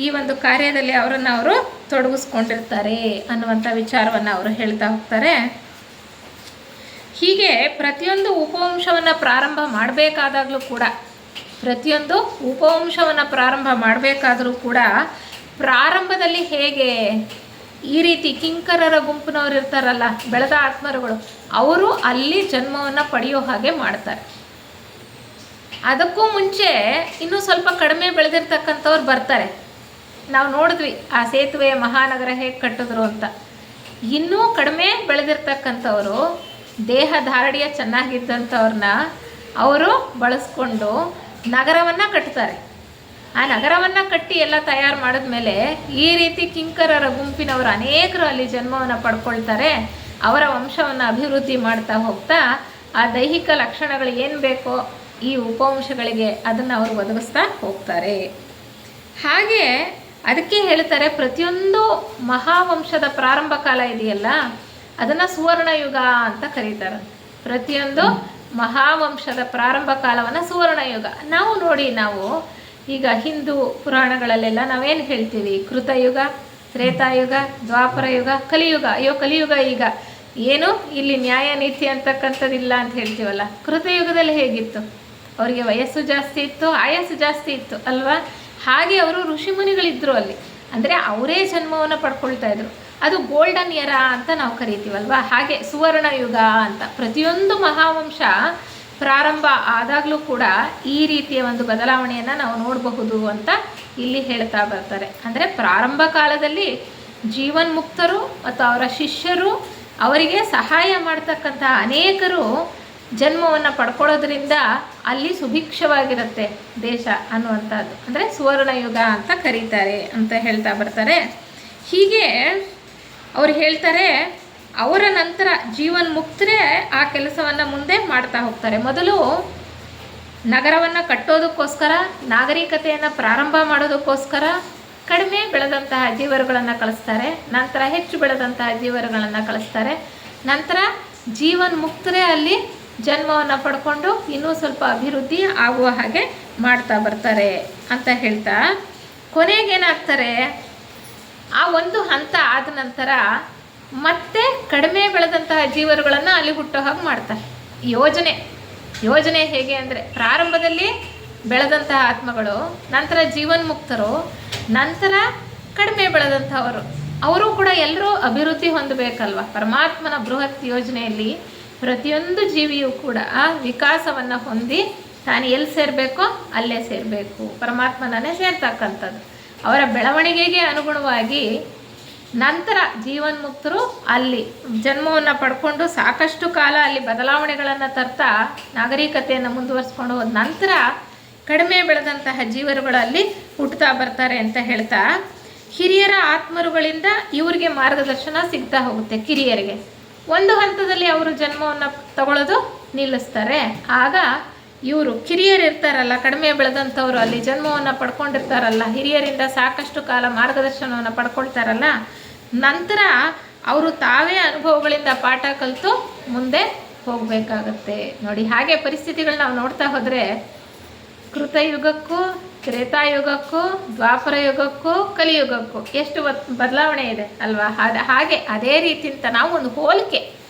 ಈ ಒಂದು ಕಾರ್ಯದಲ್ಲಿ ಅವರು ತೊಡಗಿಸ್ಕೊಂಡಿರ್ತಾರೆ ಅನ್ನುವಂಥ ವಿಚಾರವನ್ನು ಅವರು ಹೇಳ್ತಾ ಹೋಗ್ತಾರೆ. ಹೀಗೆ ಪ್ರತಿಯೊಂದು ಉಪವಂಶವನ್ನು ಪ್ರಾರಂಭ ಮಾಡಬೇಕಾದಾಗಲೂ ಕೂಡ, ಪ್ರತಿಯೊಂದು ಉಪವಂಶವನ್ನು ಪ್ರಾರಂಭ ಮಾಡಬೇಕಾದರೂ ಕೂಡ ಪ್ರಾರಂಭದಲ್ಲಿ ಹೇಗೆ ಈ ರೀತಿ ಕಿಂಕರರ ಗುಂಪಿನವರು ಇರ್ತಾರಲ್ಲ, ಬೆಳೆದ ಆತ್ಮರುಗಳು, ಅವರು ಅಲ್ಲಿ ಜನ್ಮವನ್ನು ಪಡೆಯೋ ಹಾಗೆ ಮಾಡ್ತಾರೆ. ಅದಕ್ಕೂ ಮುಂಚೆ ಇನ್ನೂ ಸ್ವಲ್ಪ ಕಡಿಮೆ ಬೆಳೆದಿರ್ತಕ್ಕಂಥವ್ರು ಬರ್ತಾರೆ. ನಾವು ನೋಡಿದ್ವಿ ಆ ಸೇತುವೆಯ ಮಹಾನಗರ ಹೇಗೆ ಕಟ್ಟಿದ್ರು ಅಂತ. ಇನ್ನೂ ಕಡಿಮೆ ಬೆಳೆದಿರ್ತಕ್ಕಂಥವರು, ದೇಹ ಧಾರಡಿಯ ಚೆನ್ನಾಗಿದ್ದಂಥವ್ರನ್ನ ಅವರು ಬಳಸ್ಕೊಂಡು ನಗರವನ್ನು ಕಟ್ತಾರೆ. ಆ ನಗರವನ್ನು ಕಟ್ಟಿ ಎಲ್ಲ ತಯಾರು ಮಾಡಿದ್ಮೇಲೆ ಈ ರೀತಿ ಕಿಂಕರರ ಗುಂಪಿನವರು ಅನೇಕರು ಅಲ್ಲಿ ಜನ್ಮವನ್ನು ಪಡ್ಕೊಳ್ತಾರೆ. ಅವರ ವಂಶವನ್ನು ಅಭಿವೃದ್ಧಿ ಮಾಡ್ತಾ ಹೋಗ್ತಾ ಆ ದೈಹಿಕ ಲಕ್ಷಣಗಳು ಏನು ಬೇಕೋ ಈ ಉಪವಂಶಗಳಿಗೆ ಅದನ್ನು ಅವರು ಒದಗಿಸ್ತಾ ಹೋಗ್ತಾರೆ. ಹಾಗೆ ಅದಕ್ಕೆ ಹೇಳ್ತಾರೆ, ಪ್ರತಿಯೊಂದು ಮಹಾವಂಶದ ಪ್ರಾರಂಭ ಕಾಲ ಇದೆಯಲ್ಲ ಅದನ್ನು ಸುವರ್ಣಯುಗ ಅಂತ ಕರೀತಾರೆ. ಪ್ರತಿಯೊಂದು ಮಹಾವಂಶದ ಪ್ರಾರಂಭ ಕಾಲವನ್ನು ಸುವರ್ಣಯುಗ. ನಾವು ಈಗ ಹಿಂದೂ ಪುರಾಣಗಳಲ್ಲೆಲ್ಲ ನಾವೇನು ಹೇಳ್ತೀವಿ, ಕೃತಯುಗ, ತ್ರೇತಾಯುಗ, ದ್ವಾಪರ ಯುಗ, ಕಲಿಯುಗ. ಅಯ್ಯೋ ಕಲಿಯುಗ ಈಗ ಏನು ಇಲ್ಲಿ ನ್ಯಾಯ ನೀತಿ ಅಂತಕ್ಕಂಥದ್ದಿಲ್ಲ ಅಂತ ಹೇಳ್ತೀವಲ್ಲ. ಕೃತಯುಗದಲ್ಲಿ ಹೇಗಿತ್ತು? ಅವರಿಗೆ ವಯಸ್ಸು ಜಾಸ್ತಿ ಇತ್ತು, ಆಯಸ್ಸು ಜಾಸ್ತಿ ಇತ್ತು ಅಲ್ವಾ? ಹಾಗೆ ಅವರು ಋಷಿಮುನಿಗಳಿದ್ದರು ಅಲ್ಲಿ, ಅಂದರೆ ಅವರೇ ಜನ್ಮವನ್ನು ಪಡ್ಕೊಳ್ತಾ ಇದ್ರು. ಅದು ಗೋಲ್ಡನ್ ಎರ ಅಂತ ನಾವು ಕರಿತೀವಲ್ವ. ಹಾಗೆ ಸುವರ್ಣ ಯುಗ ಅಂತ ಪ್ರತಿಯೊಂದು ಮಹಾವಂಶ ಪ್ರಾರಂಭ ಆದಾಗಲೂ ಕೂಡ ಈ ರೀತಿಯ ಒಂದು ಬದಲಾವಣೆಯನ್ನು ನಾವು ನೋಡಬಹುದು ಅಂತ ಇಲ್ಲಿ ಹೇಳ್ತಾ ಬರ್ತಾರೆ. ಅಂದರೆ ಪ್ರಾರಂಭ ಕಾಲದಲ್ಲಿ ಜೀವನ್ಮುಕ್ತರು ಮತ್ತು ಅವರ ಶಿಷ್ಯರು, ಅವರಿಗೆ ಸಹಾಯ ಮಾಡ್ತಕ್ಕಂಥ ಅನೇಕರು ಜನ್ಮವನ್ನು ಪಡ್ಕೊಳ್ಳೋದ್ರಿಂದ ಅಲ್ಲಿ ಸುಭಿಕ್ಷವಾಗಿರುತ್ತೆ ದೇಶ ಅನ್ನುವಂಥದ್ದು. ಅಂದರೆ ಸುವರ್ಣ ಯುಗ ಅಂತ ಕರೀತಾರೆ ಅಂತ ಹೇಳ್ತಾ ಬರ್ತಾರೆ. ಹೀಗೆ ಅವ್ರು ಹೇಳ್ತಾರೆ, ಅವರ ನಂತರ ಜೀವನ್ಮುಕ್ತರೇ ಆ ಕೆಲಸವನ್ನು ಮುಂದೆ ಮಾಡ್ತಾ ಹೋಗ್ತಾರೆ. ಮೊದಲು ನಗರವನ್ನು ಕಟ್ಟೋದಕ್ಕೋಸ್ಕರ, ನಾಗರಿಕತೆಯನ್ನು ಪ್ರಾರಂಭ ಮಾಡೋದಕ್ಕೋಸ್ಕರ ಕಡಿಮೆ ಬೆಳೆದಂತಹ ಜೀವರುಗಳನ್ನು ಕಳಿಸ್ತಾರೆ. ನಂತರ ಹೆಚ್ಚು ಬೆಳೆದಂತಹ ಜೀವರುಗಳನ್ನು ಕಳಿಸ್ತಾರೆ. ನಂತರ ಜೀವನ್ಮುಕ್ತರೇ ಅಲ್ಲಿ ಜನ್ಮವನ್ನು ಪಡ್ಕೊಂಡು ಇನ್ನೂ ಸ್ವಲ್ಪ ಅಭಿವೃದ್ಧಿ ಆಗುವ ಹಾಗೆ ಮಾಡ್ತಾ ಬರ್ತಾರೆ ಅಂತ ಹೇಳ್ತಾ, ಕೊನೆಗೇನಾಗ್ತಾರೆ, ಆ ಒಂದು ಹಂತ ಆದ ನಂತರ ಮತ್ತೆ ಕಡಿಮೆ ಬೆಳೆದಂತಹ ಜೀವರುಗಳನ್ನು ಅಲ್ಲಿ ಹುಟ್ಟೋ ಹಾಗೆ ಮಾಡ್ತಾರೆ. ಯೋಜನೆ ಹೇಗೆ ಅಂದರೆ, ಪ್ರಾರಂಭದಲ್ಲಿ ಬೆಳೆದಂತಹ ಆತ್ಮಗಳು, ನಂತರ ಜೀವನ್ಮುಕ್ತರು, ನಂತರ ಕಡಿಮೆ ಬೆಳೆದಂಥವರು, ಅವರು ಕೂಡ ಎಲ್ಲರೂ ಅಭಿವೃದ್ಧಿ ಹೊಂದಬೇಕಲ್ವ. ಪರಮಾತ್ಮನ ಬೃಹತ್ ಯೋಜನೆಯಲ್ಲಿ ಪ್ರತಿಯೊಂದು ಜೀವಿಯೂ ಕೂಡ ವಿಕಾಸವನ್ನು ಹೊಂದಿ ತಾನು ಎಲ್ಲಿ ಸೇರಬೇಕೋ ಅಲ್ಲೇ ಸೇರಬೇಕು, ಪರಮಾತ್ಮನೇ ಸೇರ್ತಕ್ಕಂಥದ್ದು. ಅವರ ಬೆಳವಣಿಗೆಗೆ ಅನುಗುಣವಾಗಿ ನಂತರ ಜೀವನ್ಮುಕ್ತರು ಅಲ್ಲಿ ಜನ್ಮವನ್ನು ಪಡ್ಕೊಂಡು ಸಾಕಷ್ಟು ಕಾಲ ಅಲ್ಲಿ ಬದಲಾವಣೆಗಳನ್ನು ತರ್ತಾ ನಾಗರಿಕತೆಯನ್ನು ಮುಂದುವರಿಸ್ಕೊಂಡು ಹೋದ ನಂತರ ಕಡಿಮೆ ಬೆಳೆದಂತಹ ಜೀವರುಗಳಲ್ಲಿ ಹುಟ್ಟುತ್ತಾ ಬರ್ತಾರೆ ಅಂತ ಹೇಳ್ತಾ, ಹಿರಿಯರ ಆತ್ಮರುಗಳಿಂದ ಇವರಿಗೆ ಮಾರ್ಗದರ್ಶನ ಸಿಗ್ತಾ ಹೋಗುತ್ತೆ. ಕಿರಿಯರಿಗೆ ಒಂದು ಹಂತದಲ್ಲಿ ಅವರು ಜನ್ಮವನ್ನು ತಗೊಳ್ಳೋದು ನಿಲ್ಲಿಸ್ತಾರೆ. ಆಗ ಇವರು ಕಿರಿಯರು ಇರ್ತಾರಲ್ಲ, ಕಡಿಮೆ ಬೆಳೆದಂಥವ್ರು ಅಲ್ಲಿ ಜನ್ಮವನ್ನು ಪಡ್ಕೊಂಡಿರ್ತಾರಲ್ಲ, ಹಿರಿಯರಿಂದ ಸಾಕಷ್ಟು ಕಾಲ ಮಾರ್ಗದರ್ಶನವನ್ನು ಪಡ್ಕೊಳ್ತಾರಲ್ಲ, ನಂತರ ಅವರು ತಾವೇ ಅನುಭವಗಳಿಂದ ಪಾಠ ಕಲಿತು ಮುಂದೆ ಹೋಗಬೇಕಾಗತ್ತೆ. ನೋಡಿ, ಹಾಗೆ ಪರಿಸ್ಥಿತಿಗಳು ನಾವು ನೋಡ್ತಾ ಹೋದರೆ ಕೃತಯುಗಕ್ಕೂ, ತ್ರೇತಾಯುಗಕ್ಕೂ, ದ್ವಾಪರ ಯುಗಕ್ಕೂ, ಕಲಿಯುಗಕ್ಕೂ ಎಷ್ಟು ಬದಲಾವಣೆ ಇದೆ ಅಲ್ವಾ? ಹಾಗೆ ಅದೇ ರೀತಿ ಅಂತ ನಾವು ಒಂದು ಹೋಲಿಕೆ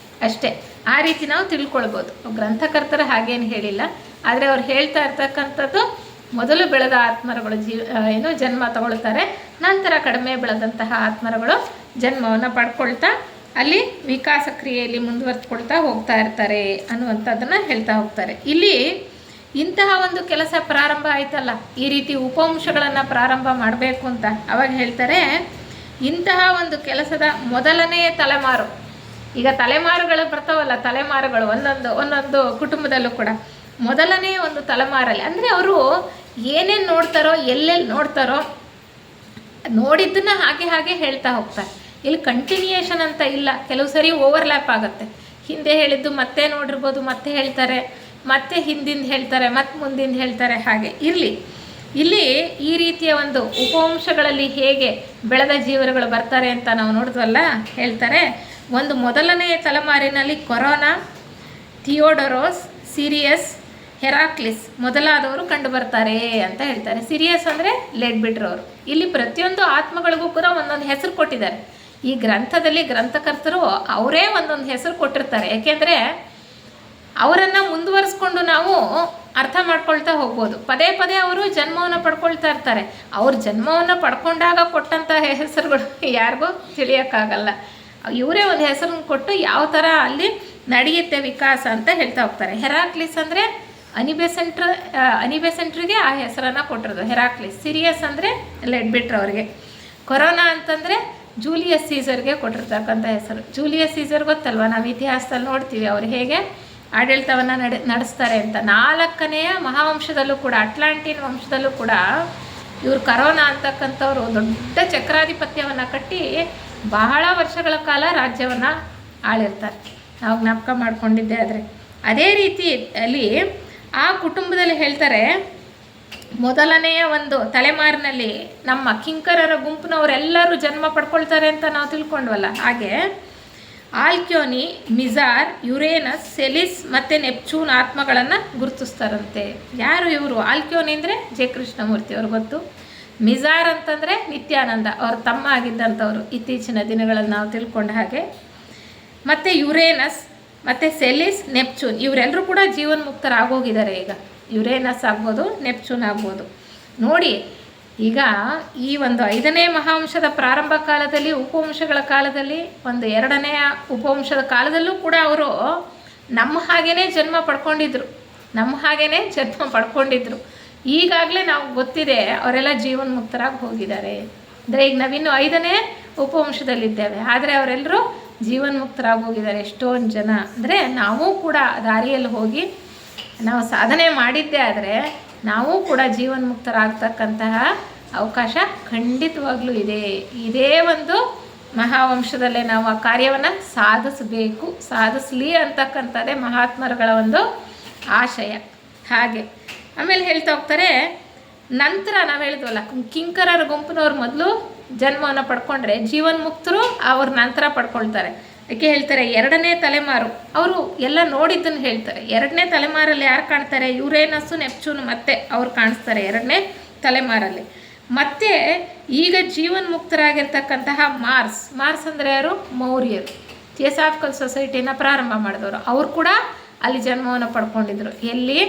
ಅಷ್ಟೇ, ಆ ರೀತಿ ನಾವು ತಿಳ್ಕೊಳ್ಬೋದು. ಗ್ರಂಥಕರ್ತರು ಹಾಗೇನು ಹೇಳಿಲ್ಲ, ಆದರೆ ಅವ್ರು ಹೇಳ್ತಾ ಇರ್ತಕ್ಕಂಥದ್ದು ಮೊದಲು ಬೆಳೆದ ಆತ್ಮರುಗಳು ಜನ್ಮ ತಗೊಳ್ತಾರೆ, ನಂತರ ಕಡಿಮೆ ಬೆಳೆದಂತಹ ಆತ್ಮರುಗಳು ಜನ್ಮವನ್ನು ಪಡ್ಕೊಳ್ತಾ ಅಲ್ಲಿ ವಿಕಾಸ ಕ್ರಿಯೆಯಲ್ಲಿ ಮುಂದುವರೆದುಕೊಳ್ತಾ ಹೋಗ್ತಾ ಇರ್ತಾರೆ ಅನ್ನುವಂಥದ್ದನ್ನು ಹೇಳ್ತಾ ಹೋಗ್ತಾರೆ. ಇಲ್ಲಿ ಇಂತಹ ಒಂದು ಕೆಲಸ ಪ್ರಾರಂಭ ಆಯ್ತಲ್ಲ, ಈ ರೀತಿ ಉಪವಂಶಗಳನ್ನು ಪ್ರಾರಂಭ ಮಾಡಬೇಕು ಅಂತ ಅವಾಗ ಹೇಳ್ತಾರೆ, ಇಂತಹ ಒಂದು ಕೆಲಸದ ಮೊದಲನೆಯ ತಲೆಮಾರು, ಈಗ ತಲೆಮಾರುಗಳು ಬರ್ತಾವಲ್ಲ, ತಲೆಮಾರುಗಳು ಒಂದೊಂದು ಕುಟುಂಬದಲ್ಲೂ ಕೂಡ ಮೊದಲನೇ ಒಂದು ತಲೆಮಾರಲ್ಲಿ, ಅಂದರೆ ಅವರು ಏನೇನು ನೋಡ್ತಾರೋ, ಎಲ್ಲೆಲ್ಲಿ ನೋಡ್ತಾರೋ ನೋಡಿದ್ದನ್ನು ಹಾಗೆ ಹೇಳ್ತಾ ಹೋಗ್ತಾರೆ. ಇಲ್ಲಿ ಕಂಟಿನ್ಯೂಯೇಷನ್ ಅಂತ ಇಲ್ಲ, ಕೆಲವು ಸರಿ ಓವರ್ಲ್ಯಾಪ್ ಆಗುತ್ತೆ. ಹಿಂದೆ ಹೇಳಿದ್ದು ಮತ್ತೆ ನೋಡಿರ್ಬೋದು, ಮತ್ತೆ ಹೇಳ್ತಾರೆ, ಮತ್ತೆ ಹಿಂದಿಂದ ಹೇಳ್ತಾರೆ, ಮತ್ತೆ ಮುಂದಿಂದ ಹೇಳ್ತಾರೆ. ಹಾಗೆ ಇಲ್ಲಿ ಈ ರೀತಿಯ ಒಂದು ಉಪವಂಶಗಳಲ್ಲಿ ಹೇಗೆ ಬೆಳೆದ ಜೀವರುಗಳು ಬರ್ತಾರೆ ಅಂತ ನಾವು ನೋಡಿದ್ವಲ್ಲ, ಹೇಳ್ತಾರೆ, ಒಂದು ಮೊದಲನೆಯ ತಲೆಮಾರಿನಲ್ಲಿ ಕೊರೋನಾ, ಥಿಯೋಡೋರೋಸ್, ಸಿರಿಯಸ್, ಹೆರಾಕ್ಲಿಸ್ ಮೊದಲಾದವರು ಕಂಡು ಬರ್ತಾರೆ ಅಂತ ಹೇಳ್ತಾರೆ. ಸಿರಿಯಸ್ ಅಂದರೆ ಲೆಡ್ ಬಿಟ್ರವರು. ಇಲ್ಲಿ ಪ್ರತಿಯೊಂದು ಆತ್ಮಗಳಿಗೂ ಕೂಡ ಒಂದೊಂದು ಹೆಸರು ಕೊಟ್ಟಿದ್ದಾರೆ. ಈ ಗ್ರಂಥದಲ್ಲಿ ಗ್ರಂಥಕರ್ತರು ಅವರೇ ಒಂದೊಂದು ಹೆಸರು ಕೊಟ್ಟಿರ್ತಾರೆ. ಯಾಕೆಂದರೆ ಅವರನ್ನು ಮುಂದುವರಿಸ್ಕೊಂಡು ನಾವು ಅರ್ಥ ಮಾಡ್ಕೊಳ್ತಾ ಹೋಗ್ಬೋದು. ಪದೇ ಅವರು ಜನ್ಮವನ್ನು ಪಡ್ಕೊಳ್ತಾ ಇರ್ತಾರೆ. ಅವ್ರ ಜನ್ಮವನ್ನು ಪಡ್ಕೊಂಡಾಗ ಕೊಟ್ಟಂತಹ ಹೆಸರುಗಳು ಯಾರಿಗೂ ತಿಳಿಯೋಕ್ಕಾಗಲ್ಲ. ಇವರೇ ಒಂದು ಹೆಸರನ್ನು ಕೊಟ್ಟು ಯಾವ ಥರ ಅಲ್ಲಿ ನಡೆಯುತ್ತೆ ವಿಕಾಸ ಅಂತ ಹೇಳ್ತಾ ಹೋಗ್ತಾರೆ. ಹೆರಾಕ್ಲಿಸ್ ಅಂದರೆ ಅನಿಬೆಸೆಂಟ್ರಿಗೆ ಆ ಹೆಸರನ್ನು ಕೊಟ್ಟಿರೋದು ಹೆರಾಕ್ಲಿಸ್. ಸಿರಿಯಸ್ ಅಂದರೆ ಲೆಡ್ ಬಿಟ್ರ್ ಅವರಿಗೆ. ಕೊರೋನಾ ಅಂತಂದರೆ ಜೂಲಿಯಸ್ ಸೀಸರ್ಗೆ ಕೊಟ್ಟಿರ್ತಕ್ಕಂಥ ಹೆಸರು. ಜೂಲಿಯಸ್ ಸೀಸರ್ ಗೊತ್ತಲ್ವ, ನಾವು ಇತಿಹಾಸದಲ್ಲಿ ನೋಡ್ತೀವಿ ಅವರು ಹೇಗೆ ಆಡಳಿತವನ್ನು ನಡೆಸ್ತಾರೆ ಅಂತ. 4ನೆಯ ಮಹಾವಂಶದಲ್ಲೂ ಕೂಡ, ಅಟ್ಲಾಂಟಿನ್ ವಂಶದಲ್ಲೂ ಕೂಡ ಇವರು ಕರೋನಾ ಅಂತಕ್ಕಂಥವ್ರು ದೊಡ್ಡ ಚಕ್ರಾಧಿಪತ್ಯವನ್ನು ಕಟ್ಟಿ ಬಹಳ ವರ್ಷಗಳ ಕಾಲ ರಾಜ್ಯವನ್ನು ಆಳಿರ್ತಾರೆ. ನಾವು ಜ್ಞಾಪಕ ಮಾಡಿಕೊಂಡಿದ್ದೆ. ಆದರೆ ಅದೇ ರೀತಿ ಅಲ್ಲಿ ಆ ಕುಟುಂಬದಲ್ಲಿ ಹೇಳ್ತಾರೆ, ಮೊದಲನೆಯ ಒಂದು ತಲೆಮಾರಿನಲ್ಲಿ ನಮ್ಮ ಕಿಂಕರರ ಗುಂಪಿನವರೆಲ್ಲರೂ ಜನ್ಮ ಪಡ್ಕೊಳ್ತಾರೆ ಅಂತ ನಾವು ತಿಳ್ಕೊಂಡ್ವಲ್ಲ, ಹಾಗೆ ಆಲ್ಕ್ಯೋನಿ, ಮಿಜಾರ್, ಯುರೇನಸ್, ಸೆಲಿಸ್ ಮತ್ತು ನೆಪ್ಚೂನ್ ಆತ್ಮಗಳನ್ನು ಗುರುತಿಸ್ತಾರಂತೆ. ಯಾರು ಇವರು? ಆಲ್ಕ್ಯೋನಿ ಅಂದರೆ ಜೆ ಕೃಷ್ಣಮೂರ್ತಿ ಅವ್ರು ಗೊತ್ತು. ಮಿಜಾರ್ ಅಂತಂದರೆ ನಿತ್ಯಾನಂದ ಅವ್ರ ತಮ್ಮ ಆಗಿದ್ದಂಥವ್ರು, ಇತ್ತೀಚಿನ ದಿನಗಳಲ್ಲಿ ನಾವು ತಿಳ್ಕೊಂಡ ಹಾಗೆ. ಮತ್ತು ಯುರೇನಸ್ ಮತ್ತು ಸೆಲಿಸ್, ನೆಪ್ಚೂನ್ ಇವರೆಲ್ಲರೂ ಕೂಡ ಜೀವನ್ಮುಕ್ತರಾಗೋಗಿದ್ದಾರೆ. ಈಗ ಯುರೇನಸ್ ಆಗ್ಬೋದು, ನೆಪ್ಚೂನ್ ಆಗ್ಬೋದು. ನೋಡಿ, ಈಗ ಈ ಒಂದು 5ನೇ ಮಹಾವಂಶದ ಪ್ರಾರಂಭ ಕಾಲದಲ್ಲಿ, ಉಪವಂಶಗಳ ಕಾಲದಲ್ಲಿ, ಒಂದು 2ನೇ ಉಪವಂಶದ ಕಾಲದಲ್ಲೂ ಕೂಡ ಅವರು ನಮ್ಮ ಹಾಗೇ ಜನ್ಮ ಪಡ್ಕೊಂಡಿದ್ರು. ಈಗಾಗಲೇ ನಾವು ಗೊತ್ತಿದೆ ಅವರೆಲ್ಲ ಜೀವನ್ಮುಕ್ತರಾಗಿ ಹೋಗಿದ್ದಾರೆ. ಅಂದರೆ ಈಗ ನಾವಿನ್ನು 5ನೇ ಉಪವಂಶದಲ್ಲಿದ್ದೇವೆ, ಆದರೆ ಅವರೆಲ್ಲರೂ ಜೀವನ್ಮುಕ್ತರಾಗಿ ಹೋಗಿದ್ದಾರೆ ಎಷ್ಟೊಂದು ಜನ. ಅಂದರೆ ನಾವು ಕೂಡ ದಾರಿಯಲ್ಲಿ ಹೋಗಿ ನಾವು ಸಾಧನೆ ಮಾಡಿದ್ದೇ ಆದರೆ ನಾವು ಕೂಡ ಜೀವನ್ಮುಕ್ತರಾಗ್ತಕ್ಕಂತಹ ಅವಕಾಶ ಖಂಡಿತವಾಗ್ಲೂ ಇದೆ. ಇದೇ ಒಂದು ಮಹಾವಂಶದಲ್ಲೇ ನಾವು ಆ ಕಾರ್ಯವನ್ನು ಸಾಧಿಸಲಿ ಅಂತಕ್ಕಂಥದ್ದೇ ಮಹಾತ್ಮರುಗಳ ಒಂದು ಆಶಯ. ಹಾಗೆ ಆಮೇಲೆ ಹೇಳ್ತಾ ಹೋಗ್ತಾರೆ, ನಂತರ ನಾವು ಹೇಳಿದ್ವಲ್ಲ, ಕಿಂಕರರ ಗುಂಪಿನವ್ರು ಮೊದಲು ಜನ್ಮವನ್ನು ಪಡ್ಕೊಂಡ್ರೆ ಜೀವನ್ಮುಕ್ತರು ಅವ್ರ ನಂತರ ಪಡ್ಕೊಳ್ತಾರೆ. ಅದಕ್ಕೆ ಹೇಳ್ತಾರೆ 2ನೇ ತಲೆಮಾರು. ಅವರು ಎಲ್ಲ ನೋಡಿದ್ದನ್ನು ಹೇಳ್ತಾರೆ. 2ನೇ ತಲೆಮಾರಲ್ಲಿ ಯಾರು ಕಾಣ್ತಾರೆ? ಯುರೇನಸ್ಸು, ನೆಪ್ಚೂನ್ ಮತ್ತೆ ಅವ್ರು ಕಾಣಿಸ್ತಾರೆ 2ನೇ ತಲೆಮಾರಲ್ಲಿ. ಮತ್ತು ಈಗ ಜೀವನ್ಮುಕ್ತರಾಗಿರ್ತಕ್ಕಂತಹ ಮಾರ್ಸ್ ಅಂದರೆ ಯಾರು? ಮೌರ್ಯರು. ಥಿಯೋಸಾಫಿಕಲ್ ಸೊಸೈಟಿನ ಪ್ರಾರಂಭ ಮಾಡಿದವರು. ಅವ್ರು ಕೂಡ ಅಲ್ಲಿ ಜನ್ಮವನ್ನು ಪಡ್ಕೊಂಡಿದ್ರು. ಎಲ್ಲಿ?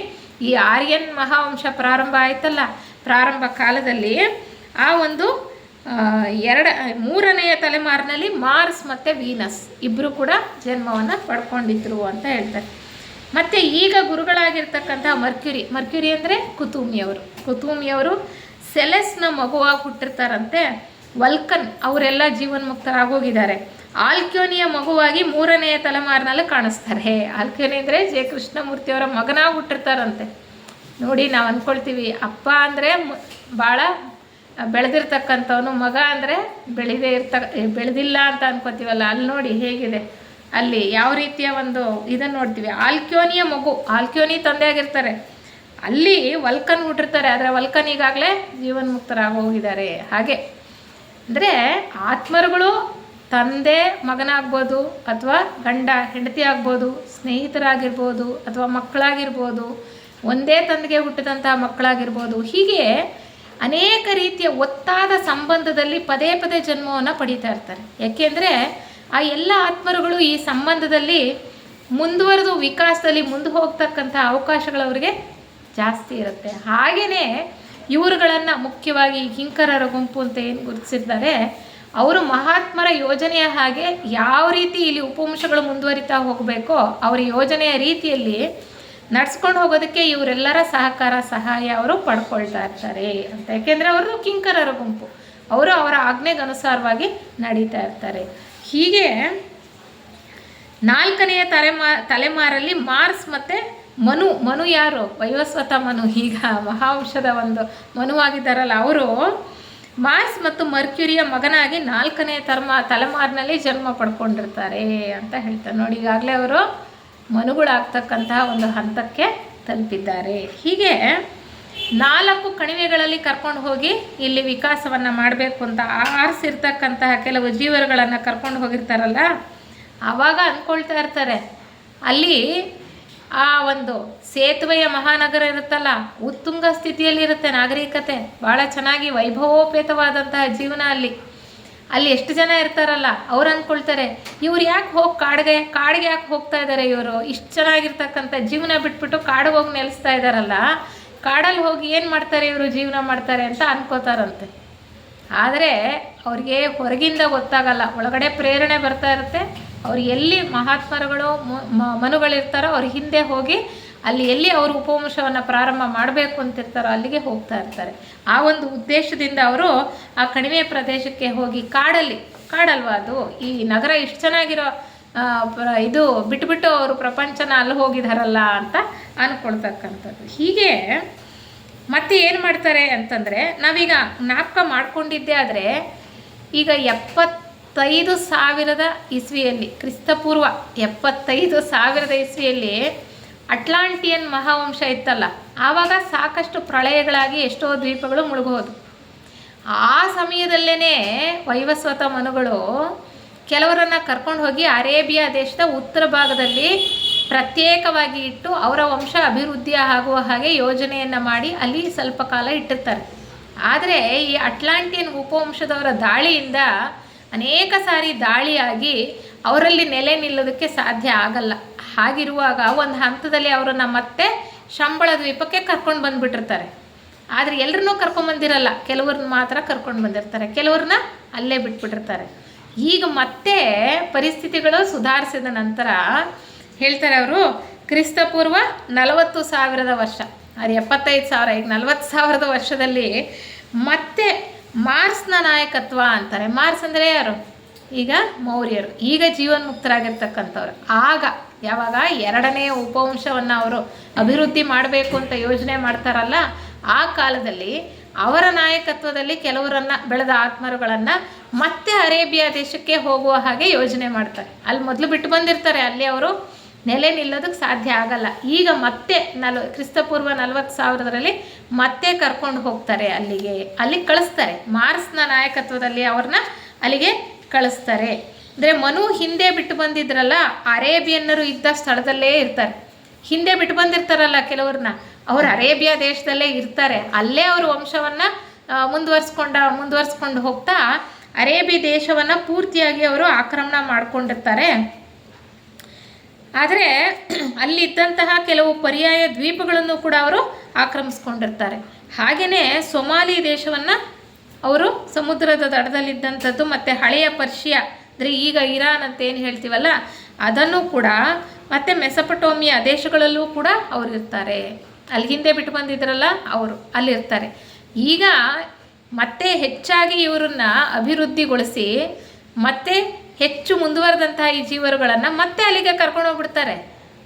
ಈ ಆರ್ಯನ್ ಮಹಾವಂಶ ಪ್ರಾರಂಭ ಆಯ್ತಲ್ಲ, ಪ್ರಾರಂಭ ಕಾಲದಲ್ಲಿ ಆ ಒಂದು 3ನೇ ತಲೆಮಾರಿನಲ್ಲಿ ಮಾರ್ಸ್ ಮತ್ತು ವೀನಸ್ ಇಬ್ಬರು ಕೂಡ ಜನ್ಮವನ್ನು ಪಡ್ಕೊಂಡಿದ್ರು ಅಂತ ಹೇಳ್ತಾರೆ. ಮತ್ತು ಈಗ ಗುರುಗಳಾಗಿರ್ತಕ್ಕಂಥ ಮರ್ಕ್ಯುರಿ ಅಂದರೆ ಕುತೂಮಿಯವರು ಸೆಲೆಸ್ನ ಮಗುವಾಗಿ ಹುಟ್ಟಿರ್ತಾರಂತೆ. ವಲ್ಕನ್ ಅವರೆಲ್ಲ ಜೀವನ್ಮುಕ್ತರಾಗೋಗಿದ್ದಾರೆ. ಆಲ್ಕ್ಯೋನಿಯ ಮಗುವಾಗಿ 3ನೇ ತಲೆಮಾರಿನಲ್ಲಿ ಕಾಣಿಸ್ತಾರೆ. ಆಲ್ಕ್ಯೋನಿ ಅಂದರೆ ಜೆ ಕೃಷ್ಣಮೂರ್ತಿಯವರ ಮಗನಾಗಿ ಹುಟ್ಟಿರ್ತಾರಂತೆ. ನೋಡಿ, ನಾವು ಅಂದ್ಕೊಳ್ತೀವಿ ಅಪ್ಪ ಅಂದರೆ ಭಾಳ ಬೆಳೆದಿರ್ತಕ್ಕಂಥವನು, ಮಗ ಅಂದರೆ ಬೆಳೆದಿಲ್ಲ ಅಂತ ಅನ್ಕೋತೀವಲ್ಲ. ಅಲ್ಲಿ ನೋಡಿ ಹೇಗಿದೆ, ಅಲ್ಲಿ ಯಾವ ರೀತಿಯ ಒಂದು ಇದನ್ನು ನೋಡ್ತೀವಿ. ಆಲ್ಕ್ಯೋನಿಯ ಮಗು, ಆಲ್ಕ್ಯೋನಿ ತಂದೆ ಆಗಿರ್ತಾರೆ. ಅಲ್ಲಿ ವಲ್ಕನ್ ಹುಟ್ಟಿರ್ತಾರೆ, ಆದರೆ ವಲ್ಕನ್ ಈಗಾಗಲೇ ಜೀವನ್ಮುಕ್ತರಾಗೋಗಿದ್ದಾರೆ. ಹಾಗೆ ಅಂದರೆ ಆತ್ಮರುಗಳು ತಂದೆ ಮಗನಾಗ್ಬೋದು, ಅಥವಾ ಗಂಡ ಹೆಂಡತಿ ಆಗ್ಬೋದು, ಸ್ನೇಹಿತರಾಗಿರ್ಬೋದು, ಅಥವಾ ಮಕ್ಕಳಾಗಿರ್ಬೋದು, ಒಂದೇ ತಂದೆಗೆ ಹುಟ್ಟಿದಂಥ ಮಕ್ಕಳಾಗಿರ್ಬೋದು. ಹೀಗೆ ಅನೇಕ ರೀತಿಯ ಒತ್ತಾದ ಸಂಬಂಧದಲ್ಲಿ ಪದೇ ಜನ್ಮವನ್ನು ಪಡೀತಾ ಇರ್ತಾರೆ. ಯಾಕೆಂದರೆ ಆ ಎಲ್ಲ ಆತ್ಮರುಗಳು ಈ ಸಂಬಂಧದಲ್ಲಿ ಮುಂದುವರೆದು ವಿಕಾಸದಲ್ಲಿ ಮುಂದೆ ಹೋಗ್ತಕ್ಕಂಥ ಅವಕಾಶಗಳು ಅವರಿಗೆ ಜಾಸ್ತಿ ಇರುತ್ತೆ. ಹಾಗೆಯೇ ಇವರುಗಳನ್ನು ಮುಖ್ಯವಾಗಿ ಕಿಂಕರರ ಗುಂಪು ಅಂತ ಏನು ಗುರುತಿಸಿದ್ದಾರೆ, ಅವರು ಮಹಾತ್ಮರ ಯೋಜನೆಯ ಹಾಗೆ ಯಾವ ರೀತಿ ಇಲ್ಲಿ ಉಪವಂಶಗಳು ಮುಂದುವರಿತಾ ಹೋಗಬೇಕೋ ಅವರ ಯೋಜನೆಯ ರೀತಿಯಲ್ಲಿ ನಡ್ಸ್ಕೊಂಡು ಹೋಗೋದಕ್ಕೆ ಇವರೆಲ್ಲರ ಸಹಾಯ ಅವರು ಪಡ್ಕೊಳ್ತಾ ಇರ್ತಾರೆ ಅಂತ. ಯಾಕೆಂದರೆ ಅವರು ಕಿಂಕರರ ಗುಂಪು, ಅವರು ಅವರ ಆಜ್ಞೆಗನುಸಾರವಾಗಿ ನಡೀತಾ ಇರ್ತಾರೆ. ಹೀಗೆ 4ನೇ ತಲೆಮಾರಲ್ಲಿ ಮಾರ್ಸ್ ಮತ್ತು ಮನು ಯಾರು? ವೈವಸ್ವತ ಮನು. ಈಗ ಮಹಾವಂಶದ ಒಂದು ಮನುವಾಗಿದ್ದಾರಲ್ಲ ಅವರು ಮಾರ್ಸ್ ಮತ್ತು ಮರ್ಕ್ಯುರಿಯ ಮಗನಾಗಿ 4ನೇ ತಲೆಮಾರಿನಲ್ಲಿ ಜನ್ಮ ಪಡ್ಕೊಂಡಿರ್ತಾರೆ ಅಂತ ಹೇಳ್ತಾರೆ. ನೋಡಿ, ಈಗಾಗಲೇ ಅವರು ಮನುಗಳಾಗ್ತಕ್ಕಂತಹ ಒಂದು ಹಂತಕ್ಕೆ ತಲುಪಿದ್ದಾರೆ. ಹೀಗೆ 4 ಕಣಿವೆಗಳಲ್ಲಿ ಕರ್ಕೊಂಡು ಹೋಗಿ ಇಲ್ಲಿ ವಿಕಾಸವನ್ನು ಮಾಡಬೇಕು ಅಂತ ಆರಿಸಿರ್ತಕ್ಕಂತಹ ಕೆಲವು ಜೀವರುಗಳನ್ನು ಕರ್ಕೊಂಡು ಹೋಗಿರ್ತಾರಲ್ಲ, ಆವಾಗ ಅಂದ್ಕೊಳ್ತಾ ಇರ್ತಾರೆ ಅಲ್ಲಿ ಆ ಒಂದು ಸೇತುವೆಯ ಮಹಾನಗರ ಇರುತ್ತಲ್ಲ, ಉತ್ತುಂಗ ಸ್ಥಿತಿಯಲ್ಲಿರುತ್ತೆ ನಾಗರಿಕತೆ, ಭಾಳ ಚೆನ್ನಾಗಿ ವೈಭವೋಪೇತವಾದಂತಹ ಜೀವನ ಅಲ್ಲಿ ಎಷ್ಟು ಜನ ಇರ್ತಾರಲ್ಲ, ಅವ್ರು ಅಂದ್ಕೊಳ್ತಾರೆ ಇವ್ರು ಯಾಕೆ ಹೋಗಿ ಕಾಡಿಗೆ ಯಾಕೆ ಹೋಗ್ತಾ ಇದ್ದಾರೆ, ಇವರು ಇಷ್ಟು ಚೆನ್ನಾಗಿರ್ತಕ್ಕಂಥ ಜೀವನ ಬಿಟ್ಬಿಟ್ಟು ಕಾಡಿಗೆ ಹೋಗಿ ನೆಲೆಸ್ತಾ ಇದ್ದಾರಲ್ಲ, ಕಾಡಲ್ಲಿ ಹೋಗಿ ಏನು ಮಾಡ್ತಾರೆ ಇವರು, ಜೀವನ ಮಾಡ್ತಾರೆ ಅಂತ ಅನ್ಕೋತಾರಂತೆ. ಆದರೆ ಅವ್ರಿಗೆ ಹೊರಗಿಂದ ಗೊತ್ತಾಗಲ್ಲ, ಒಳಗಡೆ ಪ್ರೇರಣೆ ಬರ್ತಾ ಇರುತ್ತೆ. ಅವ್ರು ಎಲ್ಲಿ ಮಹಾತ್ಮರುಗಳು ಮನುಗಳಿರ್ತಾರೋ ಅವ್ರ ಹಿಂದೆ ಹೋಗಿ ಅಲ್ಲಿ ಎಲ್ಲಿ ಅವರು ಉಪವಂಶವನ್ನು ಪ್ರಾರಂಭ ಮಾಡಬೇಕು ಅಂತಿರ್ತಾರೋ ಅಲ್ಲಿಗೆ ಹೋಗ್ತಾ ಇರ್ತಾರೆ. ಆ ಒಂದು ಉದ್ದೇಶದಿಂದ ಅವರು ಆ ಕಣಿವೆ ಪ್ರದೇಶಕ್ಕೆ ಹೋಗಿ ಕಾಡಲ್ವಾ ಅದು, ಈ ನಗರ ಇಷ್ಟು ಚೆನ್ನಾಗಿರೋ ಇದು ಬಿಟ್ಬಿಟ್ಟು ಅವರು ಪ್ರಪಂಚನ ಅಲ್ಲಿ ಹೋಗಿದಾರಲ್ಲ ಅಂತ ಅಂದ್ಕೊಳ್ತಕ್ಕಂಥದ್ದು. ಹೀಗೆ ಮತ್ತೆ ಏನು ಮಾಡ್ತಾರೆ ಅಂತಂದರೆ, ನಾವೀಗ ಜ್ಞಾಪಕ ಮಾಡ್ಕೊಂಡಿದ್ದೇ ಆದರೆ ಈಗ 75,000 ಇಸ್ವಿಯಲ್ಲಿ, ಕ್ರಿಸ್ತಪೂರ್ವ 75,000 ಇಸ್ವಿಯಲ್ಲಿ ಅಟ್ಲಾಂಟಿಯನ್ ಮಹಾವಂಶ ಇತ್ತಲ್ಲ, ಆವಾಗ ಸಾಕಷ್ಟು ಪ್ರಳಯಗಳಾಗಿ ಎಷ್ಟೋ ದ್ವೀಪಗಳು ಮುಳುಗೋದು. ಆ ಸಮಯದಲ್ಲೇ ವೈವಸ್ವತ ಮನುಗಳು ಕೆಲವರನ್ನು ಕರ್ಕೊಂಡು ಹೋಗಿ ಅರೇಬಿಯಾ ದೇಶದ ಉತ್ತರ ಭಾಗದಲ್ಲಿ ಪ್ರತ್ಯೇಕವಾಗಿ ಇಟ್ಟು ಅವರ ವಂಶ ಅಭಿವೃದ್ಧಿ ಆಗುವ ಹಾಗೆ ಯೋಜನೆಯನ್ನು ಮಾಡಿ ಅಲ್ಲಿ ಸ್ವಲ್ಪ ಕಾಲ ಇಟ್ಟಿರ್ತಾರೆ. ಆದರೆ ಈ ಅಟ್ಲಾಂಟಿಯನ್ ಉಪವಂಶದವರ ದಾಳಿಯಿಂದ ಅನೇಕ ಸಾರಿ ದಾಳಿಯಾಗಿ ಅವರಲ್ಲಿ ನೆಲೆ ನಿಲ್ಲೋದಕ್ಕೆ ಸಾಧ್ಯ ಆಗಲ್ಲ. ಹಾಗಿರುವಾಗ ಒಂದು ಹಂತದಲ್ಲಿ ಅವರನ್ನು ಮತ್ತೆ ಶಂಬಳ ದ್ವೀಪಕ್ಕೆ ಕರ್ಕೊಂಡು ಬಂದುಬಿಟ್ಟಿರ್ತಾರೆ. ಆದರೆ ಎಲ್ಲರನ್ನೂ ಕರ್ಕೊಂಡ್ಬಂದಿರಲ್ಲ, ಕೆಲವ್ರನ್ನ ಮಾತ್ರ ಕರ್ಕೊಂಡು ಬಂದಿರ್ತಾರೆ, ಕೆಲವ್ರನ್ನ ಅಲ್ಲೇ ಬಿಟ್ಬಿಟ್ಟಿರ್ತಾರೆ. ಈಗ ಮತ್ತೆ ಪರಿಸ್ಥಿತಿಗಳು ಸುಧಾರಿಸಿದ ನಂತರ ಹೇಳ್ತಾರೆ ಅವರು, ಕ್ರಿಸ್ತಪೂರ್ವ 40,000 ವರ್ಷ, ಅದು 75,000, ಈಗ 40,000 ವರ್ಷದಲ್ಲಿ ಮತ್ತೆ ಮಾರ್ಸ್ನ ನಾಯಕತ್ವ ಅಂತಾರೆ. ಮಾರ್ಸ್ ಅಂದರೆ ಯಾರು? ಈಗ ಮೌರ್ಯರು, ಈಗ ಜೀವನ್ಮುಕ್ತರಾಗಿರ್ತಕ್ಕಂಥವ್ರು. ಆಗ ಯಾವಾಗ 2ನೇ ಉಪವಂಶವನ್ನು ಅವರು ಅಭಿವೃದ್ಧಿ ಮಾಡಬೇಕು ಅಂತ ಯೋಜನೆ ಮಾಡ್ತಾರಲ್ಲ, ಆ ಕಾಲದಲ್ಲಿ ಅವರ ನಾಯಕತ್ವದಲ್ಲಿ ಕೆಲವರನ್ನು, ಬೆಳೆದ ಆತ್ಮರುಗಳನ್ನು ಮತ್ತೆ ಅರೇಬಿಯಾ ದೇಶಕ್ಕೆ ಹೋಗುವ ಹಾಗೆ ಯೋಜನೆ ಮಾಡ್ತಾರೆ. ಅಲ್ಲಿ ಮೊದಲು ಬಿಟ್ಟು ಬಂದಿರ್ತಾರೆ, ಅಲ್ಲಿ ಅವರು ನೆಲೆ ನಿಲ್ಲೋದಕ್ಕೆ ಸಾಧ್ಯ ಆಗಲ್ಲ. ಈಗ ಮತ್ತೆ ಕ್ರಿಸ್ತಪೂರ್ವ 40,000ರಲ್ಲಿ ಮತ್ತೆ ಕರ್ಕೊಂಡು ಹೋಗ್ತಾರೆ, ಅಲ್ಲಿ ಕಳಿಸ್ತಾರೆ. ಮಾರ್ಸ್ನ ನಾಯಕತ್ವದಲ್ಲಿ ಅವ್ರನ್ನ ಅಲ್ಲಿಗೆ ಕಳಿಸ್ತಾರೆ. ಅಂದರೆ ಮನು ಹಿಂದೆ ಬಿಟ್ಟು ಬಂದಿದ್ರಲ್ಲ, ಅರೇಬಿಯನ್ನರು ಇದ್ದ ಸ್ಥಳದಲ್ಲೇ ಇರ್ತಾರೆ. ಹಿಂದೆ ಬಿಟ್ಟು ಬಂದಿರ್ತಾರಲ್ಲ ಕೆಲವ್ರನ್ನ, ಅವರು ಅರೇಬಿಯಾ ದೇಶದಲ್ಲೇ ಇರ್ತಾರೆ. ಅಲ್ಲೇ ಅವರು ವಂಶವನ್ನು ಮುಂದುವರ್ಸ್ಕೊಂಡು ಹೋಗ್ತಾ ಅರೇಬಿಯಾ ದೇಶವನ್ನು ಪೂರ್ತಿಯಾಗಿ ಅವರು ಆಕ್ರಮಣ ಮಾಡಿಕೊಂಡಿರ್ತಾರೆ. ಆದರೆ ಅಲ್ಲಿದ್ದಂತಹ ಕೆಲವು ಪರ್ಯಾಯ ದ್ವೀಪಗಳನ್ನು ಕೂಡ ಅವರು ಆಕ್ರಮಿಸ್ಕೊಂಡಿರ್ತಾರೆ. ಹಾಗೆಯೇ ಸೊಮಾಲಿ ದೇಶವನ್ನು ಅವರು ಸಮುದ್ರದ ದಡದಲ್ಲಿದ್ದಂಥದ್ದು, ಮತ್ತು ಹಳೆಯ ಪರ್ಷಿಯಾ ಅಂದರೆ ಈಗ ಇರಾನ್ ಅಂತ ಏನು ಹೇಳ್ತೀವಲ್ಲ ಅದನ್ನು ಕೂಡ, ಮತ್ತು ಮೆಸೊಪಟೋಮಿಯಾ ದೇಶಗಳಲ್ಲೂ ಕೂಡ ಅವರು ಇರ್ತಾರೆ. ಅಲ್ಲಿ ಹಿಂದೆ ಬಿಟ್ಟು ಬಂದಿದ್ರಲ್ಲ ಅವರು ಅಲ್ಲಿರ್ತಾರೆ. ಈಗ ಮತ್ತೆ ಹೆಚ್ಚಾಗಿ ಇವರನ್ನ ಅಭಿವೃದ್ಧಿಗೊಳಿಸಿ ಮತ್ತೆ ಹೆಚ್ಚು ಮುಂದುವರೆದಂತಹ ಈ ಜೀವರುಗಳನ್ನು ಮತ್ತೆ ಅಲ್ಲಿಗೆ ಕರ್ಕೊಂಡು ಹೋಗ್ಬಿಡ್ತಾರೆ.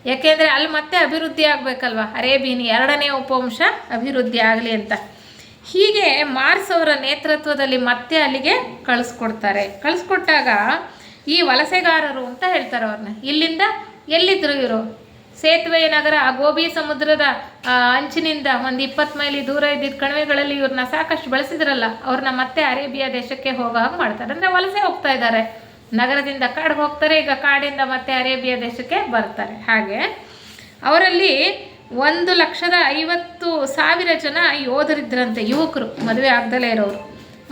ಯಾಕೆಂದರೆ ಅಲ್ಲಿ ಮತ್ತೆ ಅಭಿವೃದ್ಧಿ ಆಗಬೇಕಲ್ವ, ಅರೇಬಿಯನ್ 2ನೇ ಉಪವಂಶ ಅಭಿವೃದ್ಧಿ ಆಗಲಿ ಅಂತ. ಹೀಗೆ ಮಾರ್ಸ್ ಅವರ ನೇತೃತ್ವದಲ್ಲಿ ಮತ್ತೆ ಅಲ್ಲಿಗೆ ಕಳಿಸ್ಕೊಟ್ಟಾಗ ಈ ವಲಸೆಗಾರರು ಅಂತ ಹೇಳ್ತಾರೆ ಅವ್ರನ್ನ. ಇಲ್ಲಿಂದ ಎಲ್ಲಿದ್ದರು ಇವರು? ಸೇತುವೆ ನಗರ, ಗೋಬಿ ಸಮುದ್ರದ ಅಂಚಿನಿಂದ ಒಂದು 20 ಮೈಲಿ ದೂರ ಇದ್ದಿದ್ದ ಕಣಿವೆಗಳಲ್ಲಿ ಇವ್ರನ್ನ ಸಾಕಷ್ಟು ಬೆಳೆಸಿದ್ರಲ್ಲ, ಅವ್ರನ್ನ ಮತ್ತೆ ಅರೇಬಿಯಾ ದೇಶಕ್ಕೆ ಹೋಗೋ ಹಾಗೆ ಮಾಡ್ತಾರೆ. ಅಂದರೆ ವಲಸೆ ಹೋಗ್ತಾ ಇದ್ದಾರೆ, ನಗರದಿಂದ ಕಾಡಿಗೆ ಹೋಗ್ತಾರೆ, ಈಗ ಕಾಡಿಂದ ಮತ್ತೆ ಅರೇಬಿಯಾ ದೇಶಕ್ಕೆ ಬರ್ತಾರೆ. ಹಾಗೆ ಅವರಲ್ಲಿ 1,50,000 ಜನ ಯೋಧರಿದ್ರಂತೆ, ಯುವಕರು, ಮದುವೆ ಆಗದಲೇ ಇರೋರು.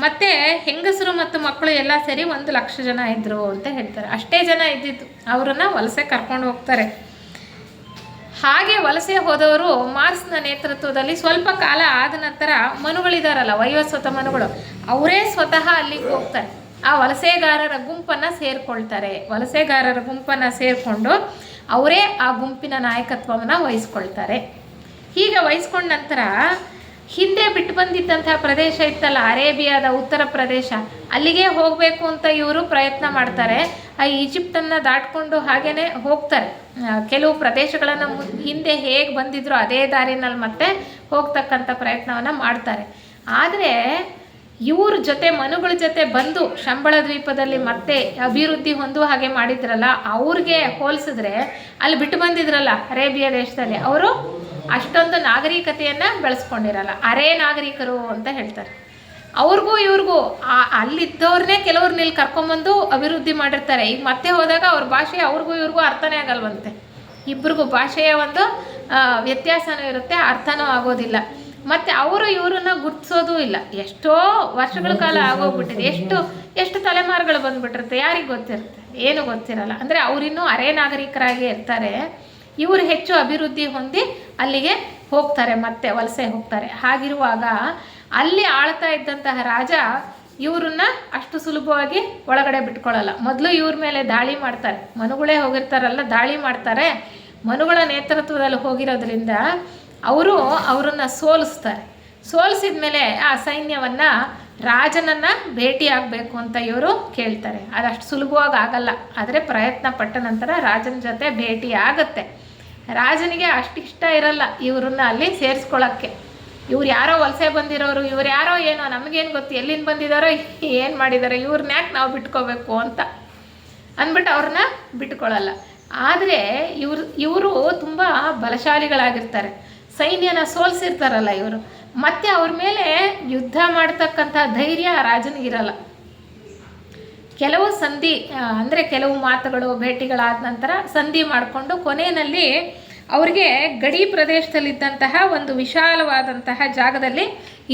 ಮತ್ತು ಹೆಂಗಸರು ಮತ್ತು ಮಕ್ಕಳು ಎಲ್ಲ ಸೇರಿ 1,00,000 ಜನ ಇದ್ದರು ಅಂತ ಹೇಳ್ತಾರೆ. ಅಷ್ಟೇ ಜನ ಇದ್ದಿದ್ದು, ಅವರನ್ನು ವಲಸೆ ಕರ್ಕೊಂಡು ಹೋಗ್ತಾರೆ. ಹಾಗೆ ವಲಸೆ ಹೋದವರು ಮಾರ್ಸ್ನ ನೇತೃತ್ವದಲ್ಲಿ ಸ್ವಲ್ಪ ಕಾಲ ಆದ ನಂತರ ಮನುಗಳಿದಾರಲ್ಲ, ವೈವಸ್ವತ ಮನುಗಳು, ಅವರೇ ಸ್ವತಃ ಅಲ್ಲಿಗೆ ಹೋಗ್ತಾರೆ. ಆ ವಲಸೆಗಾರರ ಗುಂಪನ್ನು ಸೇರಿಕೊಂಡು ಅವರೇ ಆ ಗುಂಪಿನ ನಾಯಕತ್ವವನ್ನು ವಹಿಸ್ಕೊಳ್ತಾರೆ. ಹೀಗೆ ವಹಿಸ್ಕೊಂಡ ನಂತರ ಹಿಂದೆ ಬಿಟ್ಟು ಬಂದಿದ್ದಂತಹ ಪ್ರದೇಶ ಇತ್ತಲ್ಲ, ಅರೇಬಿಯಾದ ಉತ್ತರ ಪ್ರದೇಶ, ಅಲ್ಲಿಗೆ ಹೋಗಬೇಕು ಅಂತ ಇವರು ಪ್ರಯತ್ನ ಮಾಡ್ತಾರೆ. ಆ ಈಜಿಪ್ಟನ್ನು ದಾಟ್ಕೊಂಡು ಹಾಗೇ ಹೋಗ್ತಾರೆ. ಕೆಲವು ಪ್ರದೇಶಗಳನ್ನು ಹಿಂದೆ ಹೇಗೆ ಬಂದಿದ್ರು ಅದೇ ದಾರಿನಲ್ಲಿ ಮತ್ತೆ ಹೋಗ್ತಕ್ಕಂಥ ಪ್ರಯತ್ನವನ್ನು ಮಾಡ್ತಾರೆ. ಆದರೆ ಇವ್ರ ಜೊತೆ, ಮನುಗಳ ಜೊತೆ ಬಂದು ಶಂಬಳ ದ್ವೀಪದಲ್ಲಿ ಮತ್ತೆ ಅಭಿವೃದ್ಧಿ ಹೊಂದುವ ಹಾಗೆ ಮಾಡಿದ್ರಲ್ಲ, ಅವ್ರಿಗೆ ಹೋಲಿಸಿದ್ರೆ ಅಲ್ಲಿ ಬಿಟ್ಟು ಬಂದಿದ್ರಲ್ಲ ಅರೇಬಿಯಾ ದೇಶದಲ್ಲಿ, ಅವರು ಅಷ್ಟೊಂದು ನಾಗರಿಕತೆಯನ್ನು ಬೆಳೆಸ್ಕೊಂಡಿರಲ್ಲ, ಅರೆ ನಾಗರಿಕರು ಅಂತ ಹೇಳ್ತಾರೆ. ಅವ್ರಿಗೂ ಇವ್ರಿಗೂ ಅಲ್ಲಿದ್ದವ್ರನ್ನೇ ಕೆಲವ್ರನ್ನ ಇಲ್ಲಿ ಕರ್ಕೊಂಬಂದು ಅಭಿವೃದ್ಧಿ ಮಾಡಿರ್ತಾರೆ. ಈಗ ಮತ್ತೆ ಹೋದಾಗ ಅವ್ರ ಭಾಷೆ ಅವ್ರಿಗೂ ಇವ್ರಿಗೂ ಅರ್ಥನೇ ಆಗಲ್ವಂತೆ. ಇಬ್ಬರಿಗೂ ಭಾಷೆಯ ಒಂದು ವ್ಯತ್ಯಾಸನೂ ಇರುತ್ತೆ, ಅರ್ಥನೂ ಆಗೋದಿಲ್ಲ. ಮತ್ತು ಅವರು ಇವರನ್ನು ಗುರ್ತಿಸೋದೂ ಇಲ್ಲ. ಎಷ್ಟೋ ವರ್ಷಗಳ ಕಾಲ ಆಗೋಗ್ಬಿಟ್ಟಿದೆ, ಎಷ್ಟು ತಲೆಮಾರುಗಳು ಬಂದುಬಿಟ್ಟಿರುತ್ತೆ, ಯಾರಿಗೆ ಗೊತ್ತಿರುತ್ತೆ? ಏನು ಗೊತ್ತಿರಲ್ಲ. ಅಂದರೆ ಅವರಿನ್ನೂ ಅರೆ ನಾಗರಿಕರಾಗಿ ಇರ್ತಾರೆ. ಇವರು ಹೆಚ್ಚು ಅಭಿವೃದ್ಧಿ ಹೊಂದಿ ಅಲ್ಲಿಗೆ ಹೋಗ್ತಾರೆ, ಮತ್ತೆ ವಲಸೆ ಹೋಗ್ತಾರೆ. ಹಾಗಿರುವಾಗ ಅಲ್ಲಿ ಆಳ್ತಾ ಇದ್ದಂತಹ ರಾಜ ಇವರನ್ನ ಅಷ್ಟು ಸುಲಭವಾಗಿ ಒಳಗಡೆ ಬಿಟ್ಕೊಳ್ಳಲ್ಲ. ಮೊದಲು ಇವ್ರ ಮೇಲೆ ದಾಳಿ ಮಾಡ್ತಾರೆ, ಮನುಗಳೇ ಹೋಗಿರ್ತಾರಲ್ಲ, ದಾಳಿ ಮಾಡ್ತಾರೆ. ಮನುಗಳ ನೇತೃತ್ವದಲ್ಲಿ ಹೋಗಿರೋದ್ರಿಂದ ಅವರನ್ನು ಸೋಲಿಸಿದ ಮೇಲೆ ಆ ಸೈನ್ಯವನ್ನು ರಾಜನನ್ನು ಭೇಟಿಯಾಗಬೇಕು ಅಂತ ಇವರು ಕೇಳ್ತಾರೆ. ಅದಷ್ಟು ಸುಲಭವಾಗಿ ಆಗಲ್ಲ, ಆದರೆ ಪ್ರಯತ್ನ ಪಟ್ಟ ನಂತರ ರಾಜನ ಜೊತೆ ಭೇಟಿ ಆಗುತ್ತೆ. ರಾಜನಿಗೆ ಅಷ್ಟಿಷ್ಟ ಇರಲ್ಲ ಇವ್ರನ್ನ ಅಲ್ಲಿ ಸೇರಿಸ್ಕೊಳ್ಳೋಕ್ಕೆ. ಇವ್ರು ಯಾರೋ ವಲಸೆ ಬಂದಿರೋರು, ಇವ್ರು ಯಾರೋ ಏನೋ, ನಮಗೇನು ಗೊತ್ತು ಎಲ್ಲಿಂದ ಬಂದಿದ್ದಾರೋ, ಏನು ಮಾಡಿದ್ದಾರೆ, ಇವ್ರನ್ನ ಯಾಕೆ ನಾವು ಬಿಟ್ಕೋಬೇಕು ಅಂತ ಅಂದ್ಬಿಟ್ಟು ಅವ್ರನ್ನ ಬಿಟ್ಕೊಳ್ಳಲ್ಲ. ಆದರೆ ಇವರು ತುಂಬ ಬಲಶಾಲಿಗಳಾಗಿರ್ತಾರೆ. ಸೈನ್ಯನ ಸೋಲಿಸಿರ್ತಾರಲ್ಲ ಇವರು, ಮತ್ತೆ ಅವ್ರ ಮೇಲೆ ಯುದ್ಧ ಮಾಡ್ತಕ್ಕಂಥ ಧೈರ್ಯ ರಾಜನಿಗಿರಲ್ಲ. ಕೆಲವು ಸಂಧಿ ಅಂದರೆ ಕೆಲವು ಮಾತುಗಳು ಭೇಟಿಗಳಾದ ನಂತರ ಸಂಧಿ ಮಾಡಿಕೊಂಡು ಕೊನೆಯಲ್ಲಿ ಅವ್ರಿಗೆ ಗಡಿ ಪ್ರದೇಶದಲ್ಲಿದ್ದಂತಹ ಒಂದು ವಿಶಾಲವಾದಂತಹ ಜಾಗದಲ್ಲಿ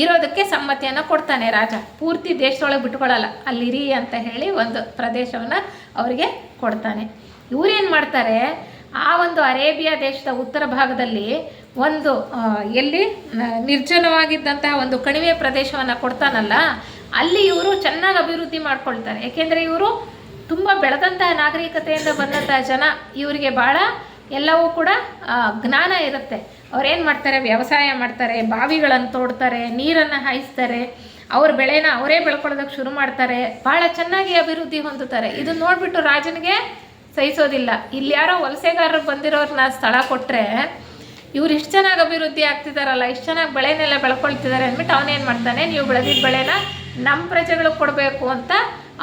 ಇರೋದಕ್ಕೆ ಸಮ್ಮತಿಯನ್ನು ಕೊಡ್ತಾನೆ ರಾಜ. ಪೂರ್ತಿ ದೇಶದೊಳಗೆ ಬಿಟ್ಕೊಳ್ಳಲ್ಲ, ಅಲ್ಲಿರಿ ಅಂತ ಹೇಳಿ ಒಂದು ಪ್ರದೇಶವನ್ನು ಅವರಿಗೆ ಕೊಡ್ತಾನೆ. ಇವರೇನು ಮಾಡ್ತಾರೆ, ಆ ಒಂದು ಅರೇಬಿಯಾ ದೇಶದ ಉತ್ತರ ಭಾಗದಲ್ಲಿ ಒಂದು ಎಲ್ಲಿ ನಿರ್ಜನವಾಗಿದ್ದಂತಹ ಒಂದು ಕಣಿವೆ ಪ್ರದೇಶವನ್ನು ಕೊಡ್ತಾನಲ್ಲ, ಅಲ್ಲಿ ಇವರು ಚೆನ್ನಾಗಿ ಅಭಿವೃದ್ಧಿ ಮಾಡ್ಕೊಳ್ತಾರೆ. ಏಕೆಂದರೆ ಇವರು ತುಂಬ ಬೆಳೆದಂತಹ ನಾಗರಿಕತೆಯಿಂದ ಬಂದಂತಹ ಜನ, ಇವರಿಗೆ ಭಾಳ ಎಲ್ಲವೂ ಕೂಡ ಜ್ಞಾನ ಇರುತ್ತೆ. ಅವ್ರೇನು ಮಾಡ್ತಾರೆ, ವ್ಯವಸಾಯ ಮಾಡ್ತಾರೆ, ಬಾವಿಗಳನ್ನು ತೋಡ್ತಾರೆ, ನೀರನ್ನು ಹಾಯಿಸ್ತಾರೆ, ಅವ್ರ ಬೆಳೆನ ಅವರೇ ಬೆಳ್ಕೊಳ್ಳೋದಕ್ಕೆ ಶುರು ಮಾಡ್ತಾರೆ, ಭಾಳ ಚೆನ್ನಾಗಿ ಅಭಿವೃದ್ಧಿ ಹೊಂದುತ್ತಾರೆ. ಇದನ್ನು ನೋಡಿಬಿಟ್ಟು ರಾಜನಿಗೆ ಸಹಿಸೋದಿಲ್ಲ. ಇಲ್ಲಿ ಯಾರೋ ವಲಸೆಗಾರರು ಬಂದಿರೋರನ್ನ ಸ್ಥಳ ಕೊಟ್ಟರೆ ಇವ್ರು ಇಷ್ಟು ಚೆನ್ನಾಗಿ ಅಭಿವೃದ್ಧಿ ಆಗ್ತಿದ್ದಾರಲ್ಲ, ಇಷ್ಟು ಚೆನ್ನಾಗಿ ಬೆಳೆನೆಲ್ಲ ಬೆಳ್ಕೊಳ್ತಿದ್ದಾರೆ ಅಂದ್ಬಿಟ್ಟು ಅವನೇನು ಮಾಡ್ತಾನೆ, ನೀವು ಬೆಳೆದಿದ್ದ ಬೆಳೆನ ನಮ್ಮ ಪ್ರಜೆಗಳಿಗೆ ಕೊಡಬೇಕು ಅಂತ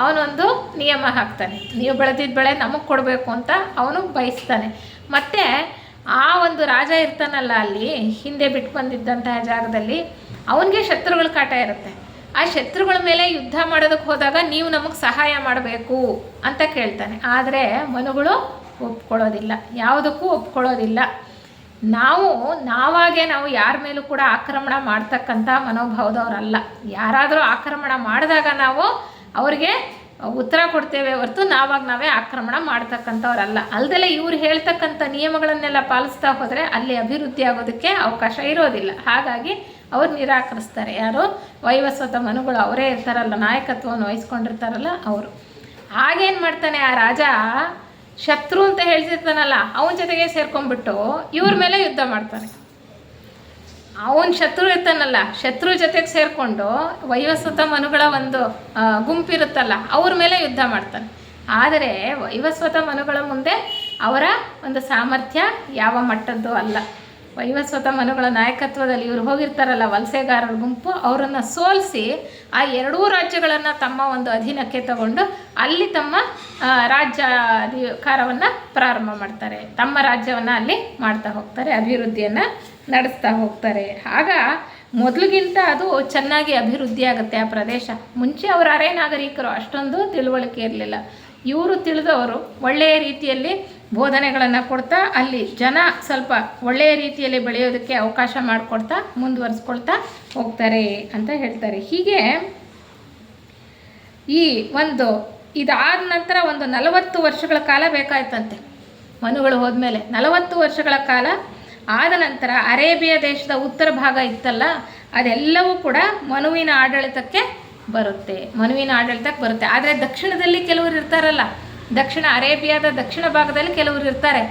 ಅವನೊಂದು ನಿಯಮ ಹಾಕ್ತಾನೆ. ನೀವು ಬೆಳೆದಿದ್ದ ಬೆಳೆ ನಮಗೆ ಕೊಡಬೇಕು ಅಂತ ಅವನು ಬಯಸ್ತಾನೆ. ಮತ್ತು ಆ ಒಂದು ರಾಜ ಇರ್ತಾನಲ್ಲ ಅಲ್ಲಿ ಹಿಂದೆ ಬಿಟ್ಟು ಬಂದಿದ್ದಂತಹ ಜಾಗದಲ್ಲಿ, ಅವನಿಗೆ ಶತ್ರುಗಳ ಕಾಟ ಇರುತ್ತೆ. ಆ ಶತ್ರುಗಳ ಮೇಲೆ ಯುದ್ಧ ಮಾಡೋದಕ್ಕೆ ಹೋದಾಗ ನೀವು ನಮಗೆ ಸಹಾಯ ಮಾಡಬೇಕು ಅಂತ ಕೇಳ್ತಾನೆ. ಆದರೆ ಮನುಗಳು ಒಪ್ಕೊಳ್ಳೋದಿಲ್ಲ, ಯಾವುದಕ್ಕೂ ಒಪ್ಕೊಳ್ಳೋದಿಲ್ಲ. ನಾವಾಗೆ ನಾವು ಯಾರ ಮೇಲೂ ಕೂಡ ಆಕ್ರಮಣ ಮಾಡ್ತಕ್ಕಂಥ ಮನೋಭಾವದವರಲ್ಲ. ಯಾರಾದರೂ ಆಕ್ರಮಣ ಮಾಡಿದಾಗ ನಾವು ಅವ್ರಿಗೆ ಉತ್ತರ ಕೊಡ್ತೇವೆ ಹೊರತು ನಾವೇ ಆಕ್ರಮಣ ಮಾಡ್ತಕ್ಕಂಥವ್ರಲ್ಲ. ಅಲ್ಲದೆ ಇವ್ರು ಹೇಳ್ತಕ್ಕಂಥ ನಿಯಮಗಳನ್ನೆಲ್ಲ ಪಾಲಿಸ್ತಾ ಹೋದರೆ ಅಲ್ಲಿ ಅಭಿವೃದ್ಧಿ ಆಗೋದಕ್ಕೆ ಅವಕಾಶ ಇರೋದಿಲ್ಲ. ಹಾಗಾಗಿ ಅವ್ರು ನಿರಾಕರಿಸ್ತಾರೆ. ಯಾರು, ವೈವಸ್ವತ ಮನುಗಳು ಅವರೇ ಇರ್ತಾರಲ್ಲ, ನಾಯಕತ್ವವನ್ನು ವಹಿಸ್ಕೊಂಡಿರ್ತಾರಲ್ಲ ಅವರು. ಆಗೇನು ಮಾಡ್ತಾನೆ ಆ ರಾಜ, ಶತ್ರು ಅಂತ ಹೇಳ್ತಿರ್ತಾನಲ್ಲ ಅವನ ಜೊತೆಗೆ ಸೇರ್ಕೊಂಡ್ಬಿಟ್ಟು ಇವ್ರ ಮೇಲೆ ಯುದ್ಧ ಮಾಡ್ತಾನೆ. ಅವನ ಶತ್ರು ಇರ್ತಾನಲ್ಲ, ಶತ್ರು ಜೊತೆಗೆ ಸೇರಿಕೊಂಡು ವೈವಸ್ವತ ಮನುಗಳ ಒಂದು ಗುಂಪಿರುತ್ತಲ್ಲ ಅವ್ರ ಮೇಲೆ ಯುದ್ಧ ಮಾಡ್ತಾನೆ. ಆದರೆ ವೈವಸ್ವತ ಮನುಗಳ ಮುಂದೆ ಅವರ ಒಂದು ಸಾಮರ್ಥ್ಯ ಯಾವ ಮಟ್ಟದ್ದು ಅಲ್ಲ. ವೈವಸ್ವತ ಮನುಗಳ ನಾಯಕತ್ವದಲ್ಲಿ ಇವರು ಹೋಗಿರ್ತಾರಲ್ಲ ವಲಸೆಗಾರರ ಗುಂಪು, ಅವರನ್ನು ಸೋಲಿಸಿ ಆ ಎರಡೂ ರಾಜ್ಯಗಳನ್ನು ತಮ್ಮ ಒಂದು ಅಧೀನಕ್ಕೆ ತಗೊಂಡು ಅಲ್ಲಿ ತಮ್ಮ ರಾಜ್ಯಾಧಿಕಾರವನ್ನು ಪ್ರಾರಂಭ ಮಾಡ್ತಾರೆ. ತಮ್ಮ ರಾಜ್ಯವನ್ನು ಅಲ್ಲಿ ಮಾಡ್ತಾ ಹೋಗ್ತಾರೆ, ಅಭಿವೃದ್ಧಿಯನ್ನು ನಡೆಸ್ತಾ ಹೋಗ್ತಾರೆ. ಆಗ ಮೊದಲಿಗಿಂತ ಅದು ಚೆನ್ನಾಗಿ ಅಭಿವೃದ್ಧಿ ಆಗುತ್ತೆ ಆ ಪ್ರದೇಶ. ಮುಂಚೆ ಅವರು ಅರೆ ನಾಗರಿಕರು, ಅಷ್ಟೊಂದು ತಿಳುವಳಿಕೆ ಇರಲಿಲ್ಲ. ಇವರು ತಿಳಿದವರು ಒಳ್ಳೆಯ ರೀತಿಯಲ್ಲಿ ಬೋಧನೆಗಳನ್ನು ಕೊಡ್ತಾ ಅಲ್ಲಿ ಜನ ಸ್ವಲ್ಪ ಒಳ್ಳೆಯ ರೀತಿಯಲ್ಲಿ ಬೆಳೆಯೋದಕ್ಕೆ ಅವಕಾಶ ಮಾಡಿಕೊಡ್ತಾ ಮುಂದುವರಿಸ್ಕೊಳ್ತಾ ಹೋಗ್ತಾರೆ ಅಂತ ಹೇಳ್ತಾರೆ. ಹೀಗೆ ಈ ಒಂದು ಇದಾದ ನಂತರ ಒಂದು 40 ವರ್ಷಗಳ ಕಾಲ ಬೇಕಾಯ್ತಂತೆ. ಮನುಗಳು ಹೋದ್ಮೇಲೆ 40 ವರ್ಷಗಳ ಕಾಲ ಆದ ನಂತರ ಅರೇಬಿಯಾ ದೇಶದ ಉತ್ತರ ಭಾಗ ಇತ್ತಲ್ಲ, ಅದೆಲ್ಲವೂ ಕೂಡ ಮನುವಿನ ಆಡಳಿತಕ್ಕೆ ಬರುತ್ತೆ. ಆದರೆ ದಕ್ಷಿಣದಲ್ಲಿ ಕೆಲವರು ಇರ್ತಾರಲ್ಲ, ದಕ್ಷಿಣ ಅರೇಬಿಯಾದ ದಕ್ಷಿಣ ಭಾಗದಲ್ಲಿ ಕೆಲವರು ಇರ್ತಾರೆ.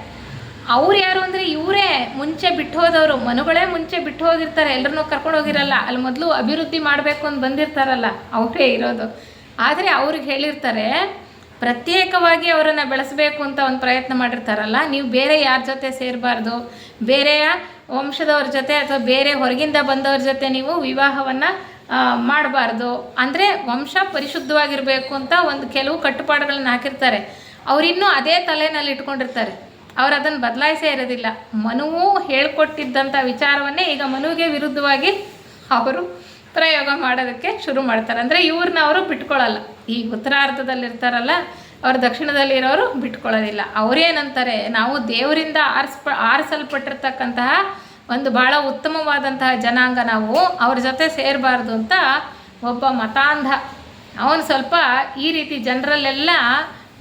ಅವ್ರು ಯಾರು ಅಂದರೆ ಇವರೇ ಮುಂಚೆ ಬಿಟ್ಟು ಹೋದವರು, ಮನುಗಳೇ ಮುಂಚೆ ಬಿಟ್ಟು ಹೋಗಿರ್ತಾರೆ, ಎಲ್ಲರನ್ನೂ ಕರ್ಕೊಂಡು ಹೋಗಿರಲ್ಲ. ಅಲ್ಲಿ ಮೊದಲು ಅಭಿವೃದ್ಧಿ ಮಾಡಬೇಕು ಅಂತ ಬಂದಿರ್ತಾರಲ್ಲ ಅವರೇ ಇರೋದು. ಆದರೆ ಅವ್ರಿಗೆ ಹೇಳಿರ್ತಾರೆ, ಪ್ರತ್ಯೇಕವಾಗಿ ಅವರನ್ನು ಬೆಳೆಸಬೇಕು ಅಂತ ಒಂದು ಪ್ರಯತ್ನ ಮಾಡಿರ್ತಾರಲ್ಲ, ನೀವು ಬೇರೆ ಯಾರ ಜೊತೆ ಸೇರಬಾರ್ದು, ಬೇರೆಯ ವಂಶದವ್ರ ಜೊತೆ ಅಥವಾ ಬೇರೆ ಹೊರಗಿಂದ ಬಂದವ್ರ ಜೊತೆ ನೀವು ವಿವಾಹವನ್ನು ಮಾಡಬಾರ್ದು. ಅಂದರೆ ವಂಶ ಪರಿಶುದ್ಧವಾಗಿರಬೇಕು ಅಂತ ಒಂದು ಕೆಲವು ಕಟ್ಟುಪಾಡುಗಳನ್ನ ಹಾಕಿರ್ತಾರೆ. ಅವರಿನ್ನೂ ಅದೇ ತಲೆಯಲ್ಲಿ ಇಟ್ಕೊಂಡಿರ್ತಾರೆ, ಅವ್ರು ಅದನ್ನು ಬದಲಾಯಿಸೇ ಇರೋದಿಲ್ಲ. ಮನುವು ಹೇಳ್ಕೊಟ್ಟಿದ್ದಂಥ ವಿಚಾರವನ್ನೇ ಈಗ ಮನುವಿಗೆ ವಿರುದ್ಧವಾಗಿ ಅವರು ಪ್ರಯೋಗ ಮಾಡೋದಕ್ಕೆ ಶುರು ಮಾಡ್ತಾರೆ. ಅಂದರೆ ಇವ್ರನ್ನ ಅವರು ಬಿಟ್ಕೊಳ್ಳಲ್ಲ. ಈ ಉತ್ತರಾರ್ಧದಲ್ಲಿರ್ತಾರಲ್ಲ ಅವ್ರು ದಕ್ಷಿಣದಲ್ಲಿರೋರು ಬಿಟ್ಕೊಳ್ಳೋದಿಲ್ಲ. ಅವರೇನಂತಾರೆ, ನಾವು ದೇವರಿಂದ ಆರಿಸಲ್ಪಟ್ಟಿರ್ತಕ್ಕಂತಹ ಒಂದು ಭಾಳ ಉತ್ತಮವಾದಂತಹ ಜನಾಂಗ, ನಾವು ಅವ್ರ ಜೊತೆ ಸೇರಬಾರ್ದು ಅಂತ ಒಬ್ಬ ಮತಾಂಧ ಅವನು ಸ್ವಲ್ಪ ಈ ರೀತಿ ಜನರಲ್ಲೆಲ್ಲ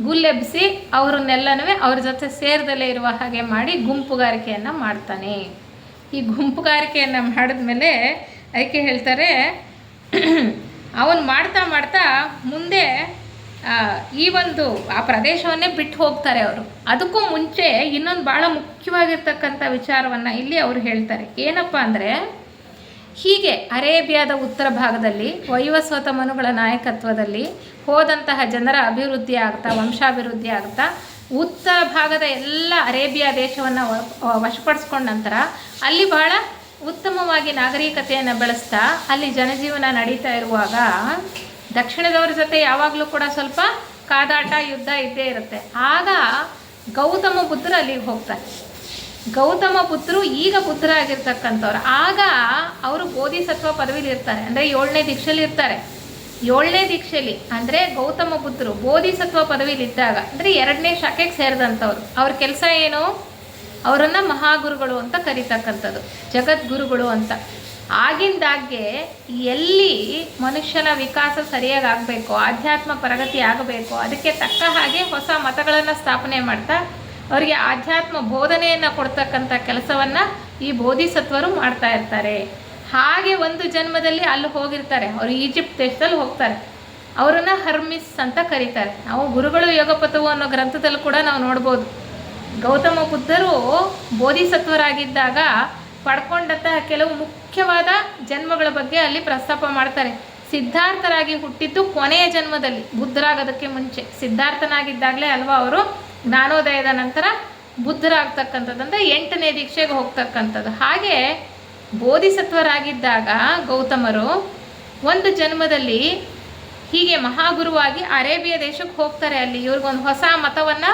ಗುಲ್ಲೆಬ್ಬಿಸಿ ಅವರನ್ನೆಲ್ಲನೂ ಅವ್ರ ಜೊತೆ ಸೇರದಲ್ಲೇ ಇರುವ ಹಾಗೆ ಮಾಡಿ ಗುಂಪುಗಾರಿಕೆಯನ್ನು ಮಾಡ್ತಾನೆ. ಈ ಗುಂಪುಗಾರಿಕೆಯನ್ನು ಮಾಡಿದ್ಮೇಲೆ ಅದಕ್ಕೆ ಹೇಳ್ತಾರೆ, ಅವನು ಮಾಡ್ತಾ ಮುಂದೆ ಈ ಒಂದು ಆ ಪ್ರದೇಶವನ್ನೇ ಬಿಟ್ಟು ಹೋಗ್ತಾರೆ ಅವರು. ಅದಕ್ಕೂ ಮುಂಚೆ ಇನ್ನೊಂದು ಭಾಳ ಮುಖ್ಯವಾಗಿರ್ತಕ್ಕಂಥ ವಿಚಾರವನ್ನು ಇಲ್ಲಿ ಅವರು ಹೇಳ್ತಾರೆ. ಏನಪ್ಪ ಅಂದರೆ, ಹೀಗೆ ಅರೇಬಿಯಾದ ಉತ್ತರ ಭಾಗದಲ್ಲಿ ವೈವಸ್ವತ ಮನುಗಳ ನಾಯಕತ್ವದಲ್ಲಿ ಹೋದಂತಹ ಜನರ ಅಭಿವೃದ್ಧಿ ಆಗ್ತಾ, ವಂಶಾಭಿವೃದ್ಧಿ ಆಗ್ತಾ, ಉತ್ತರ ಭಾಗದ ಎಲ್ಲ ಅರೇಬಿಯಾ ದೇಶವನ್ನು ವಶಪಡಿಸ್ಕೊಂಡ ನಂತರ ಅಲ್ಲಿ ಭಾಳ ಉತ್ತಮವಾಗಿ ನಾಗರಿಕತೆಯನ್ನು ಬೆಳೆಸ್ತಾ ಅಲ್ಲಿ ಜನಜೀವನ ನಡೀತಾ ಇರುವಾಗ ದಕ್ಷಿಣದವ್ರ ಜೊತೆ ಯಾವಾಗಲೂ ಕೂಡ ಸ್ವಲ್ಪ ಕಾದಾಟ, ಯುದ್ಧ ಇದ್ದೇ ಇರುತ್ತೆ. ಆಗ ಗೌತಮ ಬುದ್ಧರು ಅಲ್ಲಿಗೆ ಹೋಗ್ತಾರೆ. ಗೌತಮ ಬುದ್ಧರು ಈಗ ಬುದ್ಧರಾಗಿರ್ತಕ್ಕಂಥವ್ರು. ಆಗ ಅವರು ಬೋಧಿಸತ್ವ ಪದವಿಲಿ ಇರ್ತಾರೆ, ಅಂದರೆ 7ನೇ ದೀಕ್ಷೆಯಲ್ಲಿ ಇರ್ತಾರೆ. ಏಳನೇ ದೀಕ್ಷೆಯಲ್ಲಿ ಅಂದರೆ ಗೌತಮ ಬುದ್ಧರು ಬೋಧಿಸತ್ವ ಪದವಿಲಿದ್ದಾಗ, ಅಂದರೆ 2ನೇ ಶಾಖೆಗೆ ಸೇರಿದಂಥವ್ರು. ಅವ್ರ ಕೆಲಸ ಏನು? ಅವರನ್ನು ಮಹಾಗುರುಗಳು ಅಂತ ಕರೀತಕ್ಕಂಥದ್ದು, ಜಗದ್ಗುರುಗಳು ಅಂತ. ಆಗಿಂದಾಗ್ಗೆ ಎಲ್ಲಿ ಮನುಷ್ಯನ ವಿಕಾಸ ಸರಿಯಾಗಿ ಆಗಬೇಕು, ಆಧ್ಯಾತ್ಮ ಪ್ರಗತಿ ಆಗಬೇಕು, ಅದಕ್ಕೆ ತಕ್ಕ ಹಾಗೆ ಹೊಸ ಮತಗಳನ್ನು ಸ್ಥಾಪನೆ ಮಾಡ್ತಾ ಅವರಿಗೆ ಆಧ್ಯಾತ್ಮ ಬೋಧನೆಯನ್ನು ಕೊಡ್ತಕ್ಕಂಥ ಕೆಲಸವನ್ನು ಈ ಬೋಧಿಸತ್ವರು ಮಾಡ್ತಾ ಇರ್ತಾರೆ. ಹಾಗೆ ಒಂದು ಜನ್ಮದಲ್ಲಿ ಅಲ್ಲಿ ಹೋಗಿರ್ತಾರೆ, ಅವರು ಈಜಿಪ್ಟ್ ದೇಶದಲ್ಲಿ ಹೋಗ್ತಾರೆ. ಅವರನ್ನು ಹರ್ಮಿಸ್ ಅಂತ ಕರೀತಾರೆ. ನಾವು ಗುರುಗಳು ಯೋಗಪಥವು ಅನ್ನೋ ಗ್ರಂಥದಲ್ಲಿ ಕೂಡ ನಾವು ನೋಡ್ಬೋದು. ಗೌತಮ ಬುದ್ಧರು ಬೋಧಿಸತ್ವರಾಗಿದ್ದಾಗ ಪಡ್ಕೊಂಡಂತಹ ಕೆಲವು ಮುಖ್ಯವಾದ ಜನ್ಮಗಳ ಬಗ್ಗೆ ಅಲ್ಲಿ ಪ್ರಸ್ತಾಪ ಮಾಡ್ತಾರೆ. ಸಿದ್ಧಾರ್ಥರಾಗಿ ಹುಟ್ಟಿದ್ದು ಕೊನೆಯ ಜನ್ಮದಲ್ಲಿ, ಬುದ್ಧರಾಗೋದಕ್ಕೆ ಮುಂಚೆ ಸಿದ್ಧಾರ್ಥನಾಗಿದ್ದಾಗಲೇ ಅಲ್ವಾ ಅವರು ಜ್ಞಾನೋದಯದ ನಂತರ ಬುದ್ಧರಾಗ್ತಕ್ಕಂಥದ್ದು, ಅಂದರೆ 8ನೇ ದೀಕ್ಷೆಗೆ ಹೋಗ್ತಕ್ಕಂಥದ್ದು. ಹಾಗೆ ಬೋಧಿಸತ್ವರಾಗಿದ್ದಾಗ ಗೌತಮರು ಒಂದು ಜನ್ಮದಲ್ಲಿ ಹೀಗೆ ಮಹಾಗುರುವಾಗಿ ಅರೇಬಿಯಾ ದೇಶಕ್ಕೆ ಹೋಗ್ತಾರೆ. ಅಲ್ಲಿ ಇವ್ರಿಗೊಂದು ಹೊಸ ಮತವನ್ನು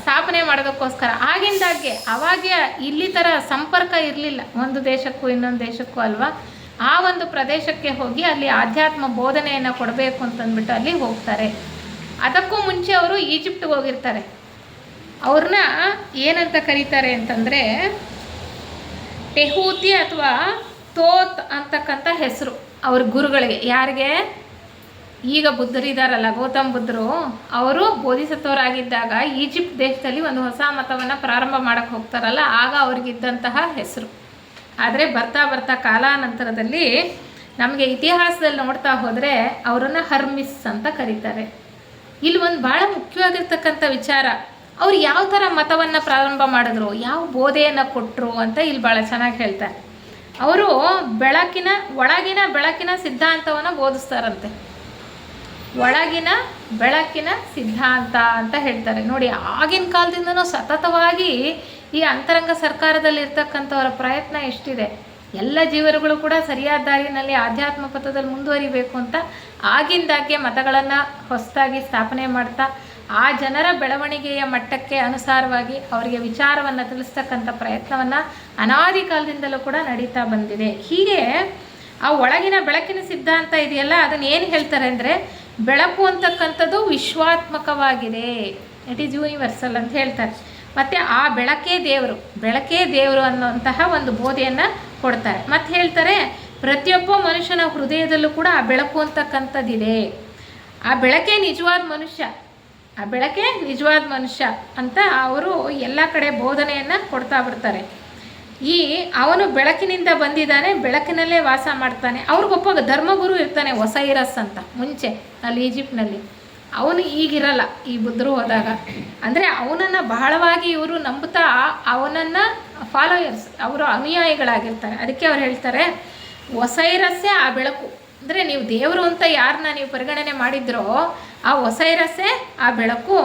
ಸ್ಥಾಪನೆ ಮಾಡೋದಕ್ಕೋಸ್ಕರ. ಆಗಿಂದಾಗೆ ಅವಾಗ ಇಲ್ಲಿ ಥರ ಸಂಪರ್ಕ ಇರಲಿಲ್ಲ ಒಂದು ದೇಶಕ್ಕೂ ಇನ್ನೊಂದು ದೇಶಕ್ಕೂ ಅಲ್ವಾ. ಆ ಒಂದು ಪ್ರದೇಶಕ್ಕೆ ಹೋಗಿ ಅಲ್ಲಿ ಆಧ್ಯಾತ್ಮ ಬೋಧನೆಯನ್ನು ಕೊಡಬೇಕು ಅಂತಂದ್ಬಿಟ್ಟು ಅಲ್ಲಿ ಹೋಗ್ತಾರೆ. ಅದಕ್ಕೂ ಮುಂಚೆ ಅವರು ಈಜಿಪ್ಟ್ಗೆ ಹೋಗಿರ್ತಾರೆ. ಅವ್ರನ್ನ ಏನಂತ ಕರೀತಾರೆ ಅಂತಂದರೆ ಟೆಹೂತಿ ಅಥವಾ ತೋತ್ ಅಂತಕ್ಕಂಥ ಹೆಸರು ಅವ್ರ ಗುರುಗಳಿಗೆ. ಯಾರಿಗೆ? ಈಗ ಬುದ್ಧರಿದ್ದಾರಲ್ಲ, ಗೌತಮ ಬುದ್ಧರು, ಅವರು ಬೋಧಿಸತ್ವರಾಗಿದ್ದಾಗ ಈಜಿಪ್ಟ್ ದೇಶದಲ್ಲಿ ಒಂದು ಹೊಸ ಮತವನ್ನು ಪ್ರಾರಂಭ ಮಾಡೋಕ್ಕೆ ಹೋಗ್ತಾರಲ್ಲ, ಆಗ ಅವ್ರಿಗಿದ್ದಂತಹ ಹೆಸರು. ಆದರೆ ಬರ್ತಾ ಬರ್ತಾ ಕಾಲಾನಂತರದಲ್ಲಿ ನಮಗೆ ಇತಿಹಾಸದಲ್ಲಿ ನೋಡ್ತಾ ಹೋದರೆ ಅವರನ್ನು ಹರ್ಮಿಸ್ ಅಂತ ಕರೀತಾರೆ. ಇಲ್ಲಿ ಒಂದು ಭಾಳ ಮುಖ್ಯವಾಗಿರ್ತಕ್ಕಂಥ ವಿಚಾರ, ಅವ್ರು ಯಾವ ಥರ ಮತವನ್ನು ಪ್ರಾರಂಭ ಮಾಡಿದ್ರು, ಯಾವ ಬೋಧೆಯನ್ನು ಕೊಟ್ಟರು ಅಂತ ಇಲ್ಲಿ ಭಾಳ ಚೆನ್ನಾಗಿ ಹೇಳ್ತಾರೆ. ಅವರು ಒಳಗಿನ ಬೆಳಕಿನ ಸಿದ್ಧಾಂತವನ್ನು ಬೋಧಿಸ್ತಾರಂತೆ. ಒಳಗಿನ ಬೆಳಕಿನ ಸಿದ್ಧಾಂತ ಅಂತ ಹೇಳ್ತಾರೆ. ನೋಡಿ, ಆಗಿನ ಕಾಲದಿಂದನೂ ಸತತವಾಗಿ ಈ ಅಂತರಂಗ ಸರ್ಕಾರದಲ್ಲಿ ಇರ್ತಕ್ಕಂಥವರ ಪ್ರಯತ್ನ ಎಷ್ಟಿದೆ. ಎಲ್ಲ ಜೀವರುಗಳು ಕೂಡ ಸರಿಯಾದ ದಾರಿನಲ್ಲಿ ಆಧ್ಯಾತ್ಮ ಪಥದಲ್ಲಿ ಮುಂದುವರಿಬೇಕು ಅಂತ ಆಗಿಂದಾಗೆ ಮತಗಳನ್ನು ಹೊಸದಾಗಿ ಸ್ಥಾಪನೆ ಮಾಡ್ತಾ ಆ ಜನರ ಬೆಳವಣಿಗೆಯ ಮಟ್ಟಕ್ಕೆ ಅನುಸಾರವಾಗಿ ಅವರಿಗೆ ವಿಚಾರವನ್ನು ತಿಳಿಸ್ತಕ್ಕಂಥ ಪ್ರಯತ್ನವನ್ನು ಅನಾದಿ ಕಾಲದಿಂದಲೂ ಕೂಡ ನಡೀತಾ ಬಂದಿದೆ. ಹೀಗೆ ಆ ಒಳಗಿನ ಬೆಳಕಿನ ಸಿದ್ಧಾಂತ ಇದೆಯಲ್ಲ, ಅದನ್ನು ಏನು ಹೇಳ್ತಾರೆ ಅಂದರೆ, ಬೆಳಕು ಅಂತಕ್ಕಂಥದ್ದು ವಿಶ್ವಾತ್ಮಕವಾಗಿದೆ, ಇಟ್ ಈಸ್ ಯೂನಿವರ್ಸಲ್ ಅಂತ ಹೇಳ್ತಾರೆ. ಮತ್ತು ಆ ಬೆಳಕೇ ದೇವರು ಅನ್ನುವಂತಹ ಒಂದು ಬೋಧೆಯನ್ನು ಕೊಡ್ತಾರೆ. ಮತ್ತು ಹೇಳ್ತಾರೆ, ಪ್ರತಿಯೊಬ್ಬ ಮನುಷ್ಯನ ಹೃದಯದಲ್ಲೂ ಕೂಡ ಆ ಬೆಳಕು ಅಂತಕ್ಕಂಥದ್ದಿದೆ. ಆ ಬೆಳಕೇ ನಿಜವಾದ ಮನುಷ್ಯ ಅಂತ ಅವರು ಎಲ್ಲ ಕಡೆ ಬೋಧನೆಯನ್ನು ಕೊಡ್ತಾ ಬರ್ತಾರೆ. ಅವನು ಬೆಳಕಿನಿಂದ ಬಂದಿದ್ದಾನೆ, ಬೆಳಕಿನಲ್ಲೇ ವಾಸ ಮಾಡ್ತಾನೆ. ಅವ್ರಿಗೊಬ್ಬ ಧರ್ಮಗುರು ಇರ್ತಾನೆ, ಒಸೈರಸ್ ಅಂತ, ಮುಂಚೆ ಅಲ್ಲಿ ಈಜಿಪ್ಟ್ನಲ್ಲಿ. ಅವನು ಈಗಿರಲ್ಲ ಈ ಬುದ್ಧರು ಹೋದಾಗ. ಅಂದರೆ ಅವನನ್ನು ಬಹಳವಾಗಿ ಇವರು ನಂಬುತ್ತಾ ಅವನನ್ನು ಫಾಲೋಯರ್ಸ್, ಅವರು ಅನುಯಾಯಿಗಳಾಗಿರ್ತಾರೆ. ಅದಕ್ಕೆ ಅವ್ರು ಹೇಳ್ತಾರೆ, ಒಸೈರಸ್ಸೇ ಆ ಬೆಳಕು. ಅಂದರೆ ನೀವು ದೇವರು ಅಂತ ಯಾರನ್ನ ನೀವು ಪರಿಗಣನೆ ಮಾಡಿದ್ರೋ ಆ ಒಸೈರಸ್ಸೇ ಆ ಬೆಳಕು.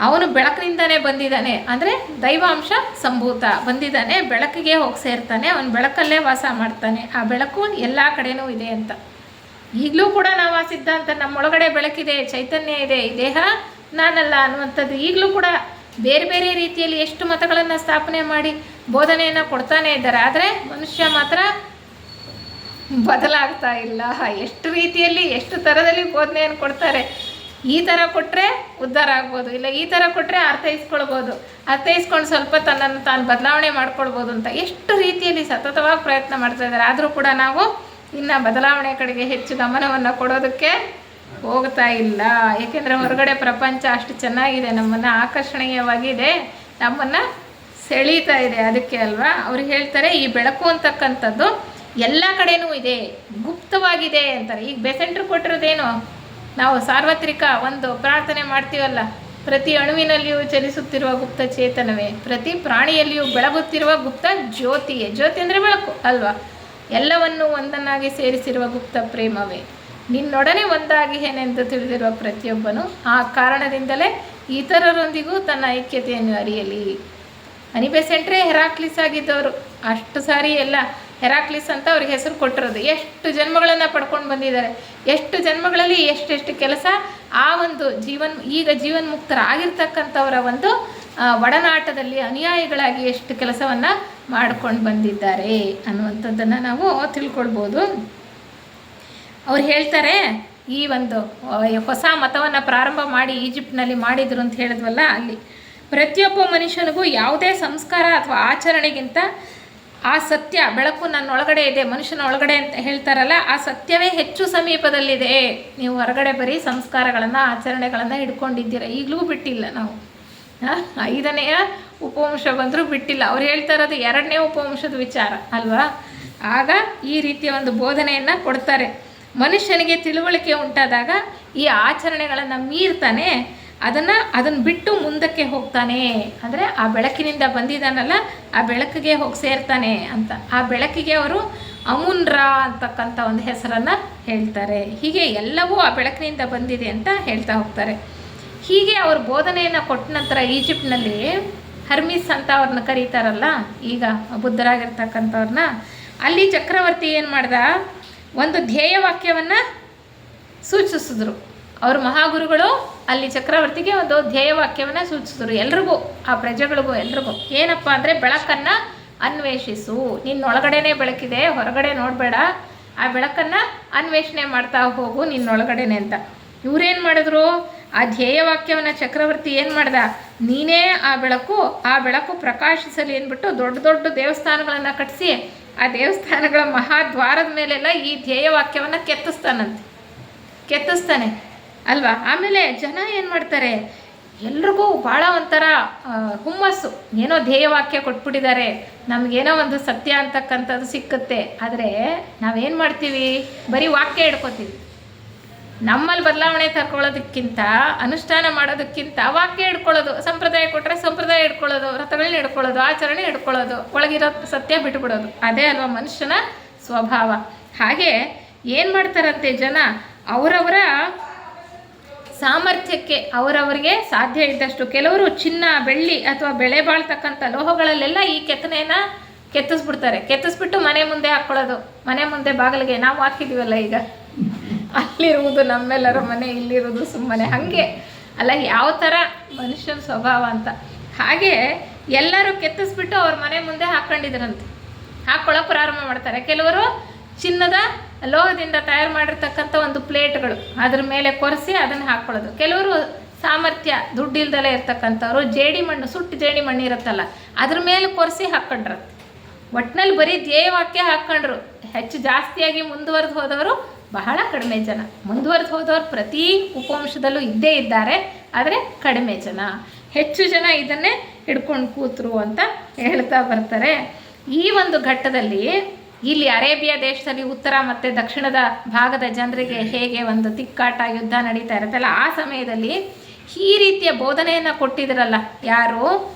ಅವನು ಬೆಳಕಿನಿಂದನೇ ಬಂದಿದ್ದಾನೆ, ಅಂದರೆ ದೈವಾಂಶ ಸಂಭೂತ ಬಂದಿದ್ದಾನೆ, ಬೆಳಕಿಗೆ ಹೋಗಿ ಸೇರ್ತಾನೆ, ಅವನು ಬೆಳಕಲ್ಲೇ ವಾಸ ಮಾಡ್ತಾನೆ, ಆ ಬೆಳಕು ಎಲ್ಲ ಕಡೆನೂ ಇದೆ ಅಂತ. ಈಗಲೂ ಕೂಡ ನಾವು ಆ ಸಿದ್ಧಾಂತ, ನಮ್ಮೊಳಗಡೆ ಬೆಳಕಿದೆ, ಚೈತನ್ಯ ಇದೆ, ಈ ದೇಹ ನಾನಲ್ಲ ಅನ್ನುವಂಥದ್ದು ಈಗಲೂ ಕೂಡ ಬೇರೆ ಬೇರೆ ರೀತಿಯಲ್ಲಿ ಎಷ್ಟು ಮತಗಳನ್ನು ಸ್ಥಾಪನೆ ಮಾಡಿ ಬೋಧನೆಯನ್ನು ಕೊಡ್ತಾನೆ ಇದ್ದಾರೆ. ಆದರೆ ಮನುಷ್ಯ ಮಾತ್ರ ಬದಲಾಗ್ತಾ ಇಲ್ಲ. ಎಷ್ಟು ರೀತಿಯಲ್ಲಿ ಎಷ್ಟು ಥರದಲ್ಲಿ ಬೋಧನೆಯನ್ನು ಕೊಡ್ತಾರೆ. ಈ ಥರ ಕೊಟ್ಟರೆ ಉದ್ಧಾರ ಆಗ್ಬೋದು, ಇಲ್ಲ ಈ ಥರ ಕೊಟ್ಟರೆ ಅರ್ಥೈಸ್ಕೊಂಡು ಸ್ವಲ್ಪ ತನ್ನನ್ನು ತಾನು ಬದಲಾವಣೆ ಮಾಡ್ಕೊಳ್ಬೋದು ಅಂತ ಎಷ್ಟು ರೀತಿಯಲ್ಲಿ ಸತತವಾಗಿ ಪ್ರಯತ್ನ ಮಾಡ್ತಾ ಇದ್ದಾರೆ. ಆದರೂ ಕೂಡ ನಾವು ಇನ್ನು ಬದಲಾವಣೆ ಕಡೆಗೆ ಹೆಚ್ಚು ಗಮನವನ್ನು ಕೊಡೋದಕ್ಕೆ ಹೋಗ್ತಾ ಇಲ್ಲ. ಏಕೆಂದರೆ ಹೊರಗಡೆ ಪ್ರಪಂಚ ಅಷ್ಟು ಚೆನ್ನಾಗಿದೆ, ನಮ್ಮನ್ನು ಆಕರ್ಷಣೀಯವಾಗಿದೆ, ನಮ್ಮನ್ನು ಸೆಳೀತಾ ಇದೆ. ಅದಕ್ಕೆ ಅಲ್ವಾ ಅವ್ರು ಹೇಳ್ತಾರೆ, ಈ ಬೆಳಕು ಅಂತಕ್ಕಂಥದ್ದು ಎಲ್ಲ ಕಡೆನೂ ಇದೆ, ಗುಪ್ತವಾಗಿದೆ ಅಂತಾರೆ. ಈಗ ಬೆಸೆಂಟ್ರು ಕೊಟ್ಟಿರೋದೇನು, ನಾವು ಸಾರ್ವತ್ರಿಕ ಒಂದು ಪ್ರಾರ್ಥನೆ ಮಾಡ್ತೀವಲ್ಲ, ಪ್ರತಿ ಅಣುವಿನಲ್ಲಿಯೂ ಚಲಿಸುತ್ತಿರುವ ಗುಪ್ತ ಚೇತನವೇ, ಪ್ರತಿ ಪ್ರಾಣಿಯಲ್ಲಿಯೂ ಬೆಳಗುತ್ತಿರುವ ಗುಪ್ತ ಜ್ಯೋತಿಯೇ. ಜ್ಯೋತಿ ಅಂದರೆ ಬೆಳಕು ಅಲ್ವಾ. ಎಲ್ಲವನ್ನೂ ಒಂದನ್ನಾಗಿ ಸೇರಿಸಿರುವ ಗುಪ್ತ ಪ್ರೇಮವೇ, ನಿನ್ನೊಡನೆ ಒಂದಾಗಿ ಏನೆಂದು ತಿಳಿದಿರುವ ಪ್ರತಿಯೊಬ್ಬನು ಆ ಕಾರಣದಿಂದಲೇ ಇತರರೊಂದಿಗೂ ತನ್ನ ಐಕ್ಯತೆಯನ್ನು ಅರಿಯಲಿ. ಅನಿಬೆಸೆಂಟ್ರೇ ಹೆರಾಕ್ಲಿಸ್ ಆಗಿದ್ದವರು, ಅಷ್ಟು ಸಾರಿ ಎಲ್ಲ ಹೆರಾಕ್ಲಿಸ್ ಅಂತ ಅವ್ರಿಗೆ ಹೆಸರು ಕೊಟ್ಟಿರೋದು. ಎಷ್ಟು ಜನ್ಮಗಳನ್ನು ಪಡ್ಕೊಂಡು ಬಂದಿದ್ದಾರೆ, ಎಷ್ಟು ಜನ್ಮಗಳಲ್ಲಿ ಎಷ್ಟೆಷ್ಟು ಕೆಲಸ ಆ ಒಂದು ಜೀವನ್ಮುಕ್ತರಾಗಿರ್ತಕ್ಕಂಥವರ ಒಂದು ಒಡನಾಟದಲ್ಲಿ ಅನುಯಾಯಿಗಳಾಗಿ ಎಷ್ಟು ಕೆಲಸವನ್ನು ಮಾಡ್ಕೊಂಡು ಬಂದಿದ್ದಾರೆ ಅನ್ನುವಂಥದ್ದನ್ನು ನಾವು ತಿಳ್ಕೊಳ್ಬೋದು. ಅವ್ರು ಹೇಳ್ತಾರೆ, ಈ ಒಂದು ಹೊಸ ಮತವನ್ನು ಪ್ರಾರಂಭ ಮಾಡಿ ಈಜಿಪ್ಟ್ನಲ್ಲಿ ಮಾಡಿದರು ಅಂತ ಹೇಳಿದ್ವಲ್ಲ, ಅಲ್ಲಿ ಪ್ರತಿಯೊಬ್ಬ ಮನುಷ್ಯನಿಗೂ ಯಾವುದೇ ಸಂಸ್ಕಾರ ಅಥವಾ ಆಚರಣೆಗಿಂತ ಆ ಸತ್ಯ, ಬೆಳಕು ನನ್ನೊಳಗಡೆ ಇದೆ, ಮನುಷ್ಯನ ಒಳಗಡೆ ಅಂತ ಹೇಳ್ತಾರಲ್ಲ, ಆ ಸತ್ಯವೇ ಹೆಚ್ಚು ಸಮೀಪದಲ್ಲಿದೆ. ನೀವು ಹೊರಗಡೆ ಬರೀ ಸಂಸ್ಕಾರಗಳನ್ನು ಆಚರಣೆಗಳನ್ನು ಹಿಡ್ಕೊಂಡಿದ್ದೀರ, ಈಗಲೂ ಬಿಟ್ಟಿಲ್ಲ ನಾವು. 5ನೆಯ ಉಪವಂಶ ಬಂದರೂ ಬಿಟ್ಟಿಲ್ಲ. ಅವ್ರು ಹೇಳ್ತಾ ಇರೋದು 2ನೇ ಉಪವಂಶದ ವಿಚಾರ ಅಲ್ವಾ. ಆಗ ಈ ರೀತಿಯ ಒಂದು ಬೋಧನೆಯನ್ನು ಕೊಡ್ತಾರೆ. ಮನುಷ್ಯನಿಗೆ ತಿಳುವಳಿಕೆ ಉಂಟಾದಾಗ ಈ ಆಚರಣೆಗಳನ್ನು ಮೀರ್ತಾನೆ, ಅದನ್ನು ಬಿಟ್ಟು ಮುಂದಕ್ಕೆ ಹೋಗ್ತಾನೆ. ಅಂದರೆ ಆ ಬೆಳಕಿನಿಂದ ಬಂದಿದ್ದಾನಲ್ಲ, ಆ ಬೆಳಕಿಗೆ ಹೋಗಿ ಸೇರ್ತಾನೆ ಅಂತ. ಆ ಬೆಳಕಿಗೆ ಅವರು ಅಮುನ್ರಾ ಅಂತಕ್ಕಂಥ ಒಂದು ಹೆಸರನ್ನು ಹೇಳ್ತಾರೆ. ಹೀಗೆ ಎಲ್ಲವೂ ಆ ಬೆಳಕಿನಿಂದ ಬಂದಿದೆ ಅಂತ ಹೇಳ್ತಾ ಹೋಗ್ತಾರೆ. ಹೀಗೆ ಅವರು ಬೋಧನೆಯನ್ನು ಕೊಟ್ಟ ನಂತರ ಈಜಿಪ್ಟ್ನಲ್ಲಿ ಹರ್ಮಿಸ್ ಅಂತ ಅವ್ರನ್ನ ಕರೀತಾರಲ್ಲ, ಈಗ ಬುದ್ಧರಾಗಿರ್ತಕ್ಕಂಥವ್ರನ್ನ, ಅಲ್ಲಿ ಚಕ್ರವರ್ತಿ ಏನು ಮಾಡ್ದ, ಒಂದು ಧ್ಯೇಯವಾಕ್ಯವನ್ನು ಸೂಚಿಸಿದ್ರು. ಅವರು ಮಹಾಗುರುಗಳು ಅಲ್ಲಿ ಚಕ್ರವರ್ತಿಗೆ ಒಂದು ಧ್ಯೇಯವಾಕ್ಯವನ್ನು ಸೂಚಿಸಿದ್ರು, ಎಲ್ರಿಗೂ, ಆ ಪ್ರಜೆಗಳಿಗೂ ಎಲ್ರಿಗೂ. ಏನಪ್ಪ ಅಂದರೆ, ಬೆಳಕನ್ನು ಅನ್ವೇಷಿಸು, ನಿನ್ನೊಳಗಡೆನೇ ಬೆಳಕಿದೆ, ಹೊರಗಡೆ ನೋಡಬೇಡ, ಆ ಬೆಳಕನ್ನು ಅನ್ವೇಷಣೆ ಮಾಡ್ತಾ ಹೋಗು ನಿನ್ನೊಳಗಡೆನೆ ಅಂತ. ಇವರೇನು ಮಾಡಿದ್ರು, ಆ ಧ್ಯೇಯವಾಕ್ಯವನ್ನು ಚಕ್ರವರ್ತಿ ಏನು ಮಾಡ್ದ, ನೀನೇ ಆ ಬೆಳಕು ಪ್ರಕಾಶಿಸಲಿ ಅಂದ್ಬಿಟ್ಟು ದೊಡ್ಡ ದೊಡ್ಡ ದೇವಸ್ಥಾನಗಳನ್ನು ಕಟ್ಟಿಸಿ ಆ ದೇವಸ್ಥಾನಗಳ ಮಹಾದ್ವಾರದ ಮೇಲೆಲ್ಲ ಈ ಧ್ಯೇಯವಾಕ್ಯವನ್ನು ಕೆತ್ತಿಸ್ತಾನೆ ಅಲ್ವಾ. ಆಮೇಲೆ ಜನ ಏನು ಮಾಡ್ತಾರೆ, ಎಲ್ರಿಗೂ ಭಾಳ ಒಂಥರ ಹುಮ್ಮಸ್ಸು, ಏನೋ ಧ್ಯೇಯವಾಕ್ಯ ಕೊಟ್ಬಿಟ್ಟಿದ್ದಾರೆ, ನಮಗೇನೋ ಒಂದು ಸತ್ಯ ಅಂತಕ್ಕಂಥದ್ದು ಸಿಕ್ಕುತ್ತೆ. ಆದರೆ ನಾವೇನು ಮಾಡ್ತೀವಿ, ಬರೀ ವಾಕ್ಯ ಹಿಡ್ಕೋತೀವಿ. ನಮ್ಮಲ್ಲಿ ಬದಲಾವಣೆ ತರ್ಕೊಳ್ಳೋದಕ್ಕಿಂತ, ಅನುಷ್ಠಾನ ಮಾಡೋದಕ್ಕಿಂತ ವಾಕ್ಯ ಹಿಡ್ಕೊಳ್ಳೋದು, ಸಂಪ್ರದಾಯ ಕೊಟ್ಟರೆ ಸಂಪ್ರದಾಯ ಹಿಡ್ಕೊಳ್ಳೋದು, ವ್ರತಗಳನ್ನ ಹಿಡ್ಕೊಳ್ಳೋದು, ಆಚರಣೆ ಹಿಡ್ಕೊಳ್ಳೋದು, ಒಳಗಿರೋ ಸತ್ಯ ಬಿಟ್ಬಿಡೋದು. ಅದೇ ಅಲ್ವಾ ಮನುಷ್ಯನ ಸ್ವಭಾವ. ಹಾಗೆ ಏನು ಮಾಡ್ತಾರಂತೆ ಜನ, ಅವರವರ ಸಾಮರ್ಥ್ಯಕ್ಕೆ, ಅವರವರಿಗೆ ಸಾಧ್ಯ ಇದ್ದಷ್ಟು, ಕೆಲವರು ಚಿನ್ನ, ಬೆಳ್ಳಿ ಅಥವಾ ಬೆಳೆ ಬಾಳ್ತಕ್ಕಂಥ ಲೋಹಗಳಲ್ಲೆಲ್ಲ ಈ ಕೆತ್ತನೆಯನ್ನು ಕೆತ್ತಿಸ್ಬಿಟ್ಟು ಮನೆ ಮುಂದೆ ಹಾಕ್ಕೊಳ್ಳೋದು. ಮನೆ ಮುಂದೆ ಬಾಗಿಲಿಗೆ ನಾವು ಹಾಕಿದ್ದೀವಲ್ಲ ಈಗ, ಅಲ್ಲಿರುವುದು ನಮ್ಮೆಲ್ಲರ ಮನೆ, ಇಲ್ಲಿರುವುದು ಸುಮ್ಮನೆ. ಹಾಗೆ ಅಲ್ಲ, ಯಾವ ಥರ ಮನುಷ್ಯನ ಸ್ವಭಾವ ಅಂತ. ಹಾಗೆ ಎಲ್ಲರೂ ಕೆತ್ತಿಸ್ಬಿಟ್ಟು ಅವ್ರ ಮನೆ ಮುಂದೆ ಹಾಕ್ಕೊಂಡಿದ್ರಂತೆ, ಹಾಕ್ಕೊಳ್ಳೋಕೆ ಪ್ರಾರಂಭ ಮಾಡ್ತಾರೆ. ಕೆಲವರು ಚಿನ್ನದ ಲೋಹದಿಂದ ತಯಾರು ಮಾಡಿರ್ತಕ್ಕಂಥ ಒಂದು ಪ್ಲೇಟ್ಗಳು, ಅದ್ರ ಮೇಲೆ ಕೊರೆಸಿ ಅದನ್ನು ಹಾಕ್ಕೊಳ್ಳೋದು. ಕೆಲವರು ಸಾಮರ್ಥ್ಯ, ದುಡ್ಡಿಲ್ದಲೇ ಇರ್ತಕ್ಕಂಥವ್ರು ಜೇಡಿಮಣ್ಣು, ಸುಟ್ಟು ಜೇಡಿಮಣ್ಣು ಇರುತ್ತಲ್ಲ, ಅದ್ರ ಮೇಲೆ ಕೊರೆಸಿ ಹಾಕ್ಕೊಂಡ್ರು. ಒಟ್ಟಿನಲ್ಲಿ ಬರೀ ಧ್ಯೇಯವಾಕ್ಯ ಹಾಕ್ಕೊಂಡ್ರು. ಹೆಚ್ಚು ಜಾಸ್ತಿಯಾಗಿ ಮುಂದುವರೆದು ಹೋದವರು ಬಹಳ ಕಡಿಮೆ ಜನ. ಮುಂದುವರೆದು ಹೋದವರು ಪ್ರತಿ ಉಪವಂಶದಲ್ಲೂ ಇದ್ದೇ ಇದ್ದಾರೆ, ಆದರೆ ಕಡಿಮೆ ಜನ. ಹೆಚ್ಚು ಜನ ಇದನ್ನೇ ಹಿಡ್ಕೊಂಡು ಕೂತರು ಅಂತ ಹೇಳ್ತಾ ಬರ್ತಾರೆ. ಈ ಒಂದು ಘಟ್ಟದಲ್ಲಿ ಇಲ್ಲಿ ಅರೇಬಿಯಾ ದೇಶದಲ್ಲಿ ಉತ್ತರ ಮತ್ತು ದಕ್ಷಿಣದ ಭಾಗದ ಜನರಿಗೆ ಹೇಗೆ ಒಂದು ತಿಕ್ಕಾಟ, ಯುದ್ಧ ನಡೀತಾ ಇರುತ್ತಲ್ಲ, ಆ ಸಮಯದಲ್ಲಿ ಈ ರೀತಿಯ ಬೋಧನೆಯನ್ನು ಕೊಟ್ಟಿದ್ರಲ್ಲ ಯಾರು,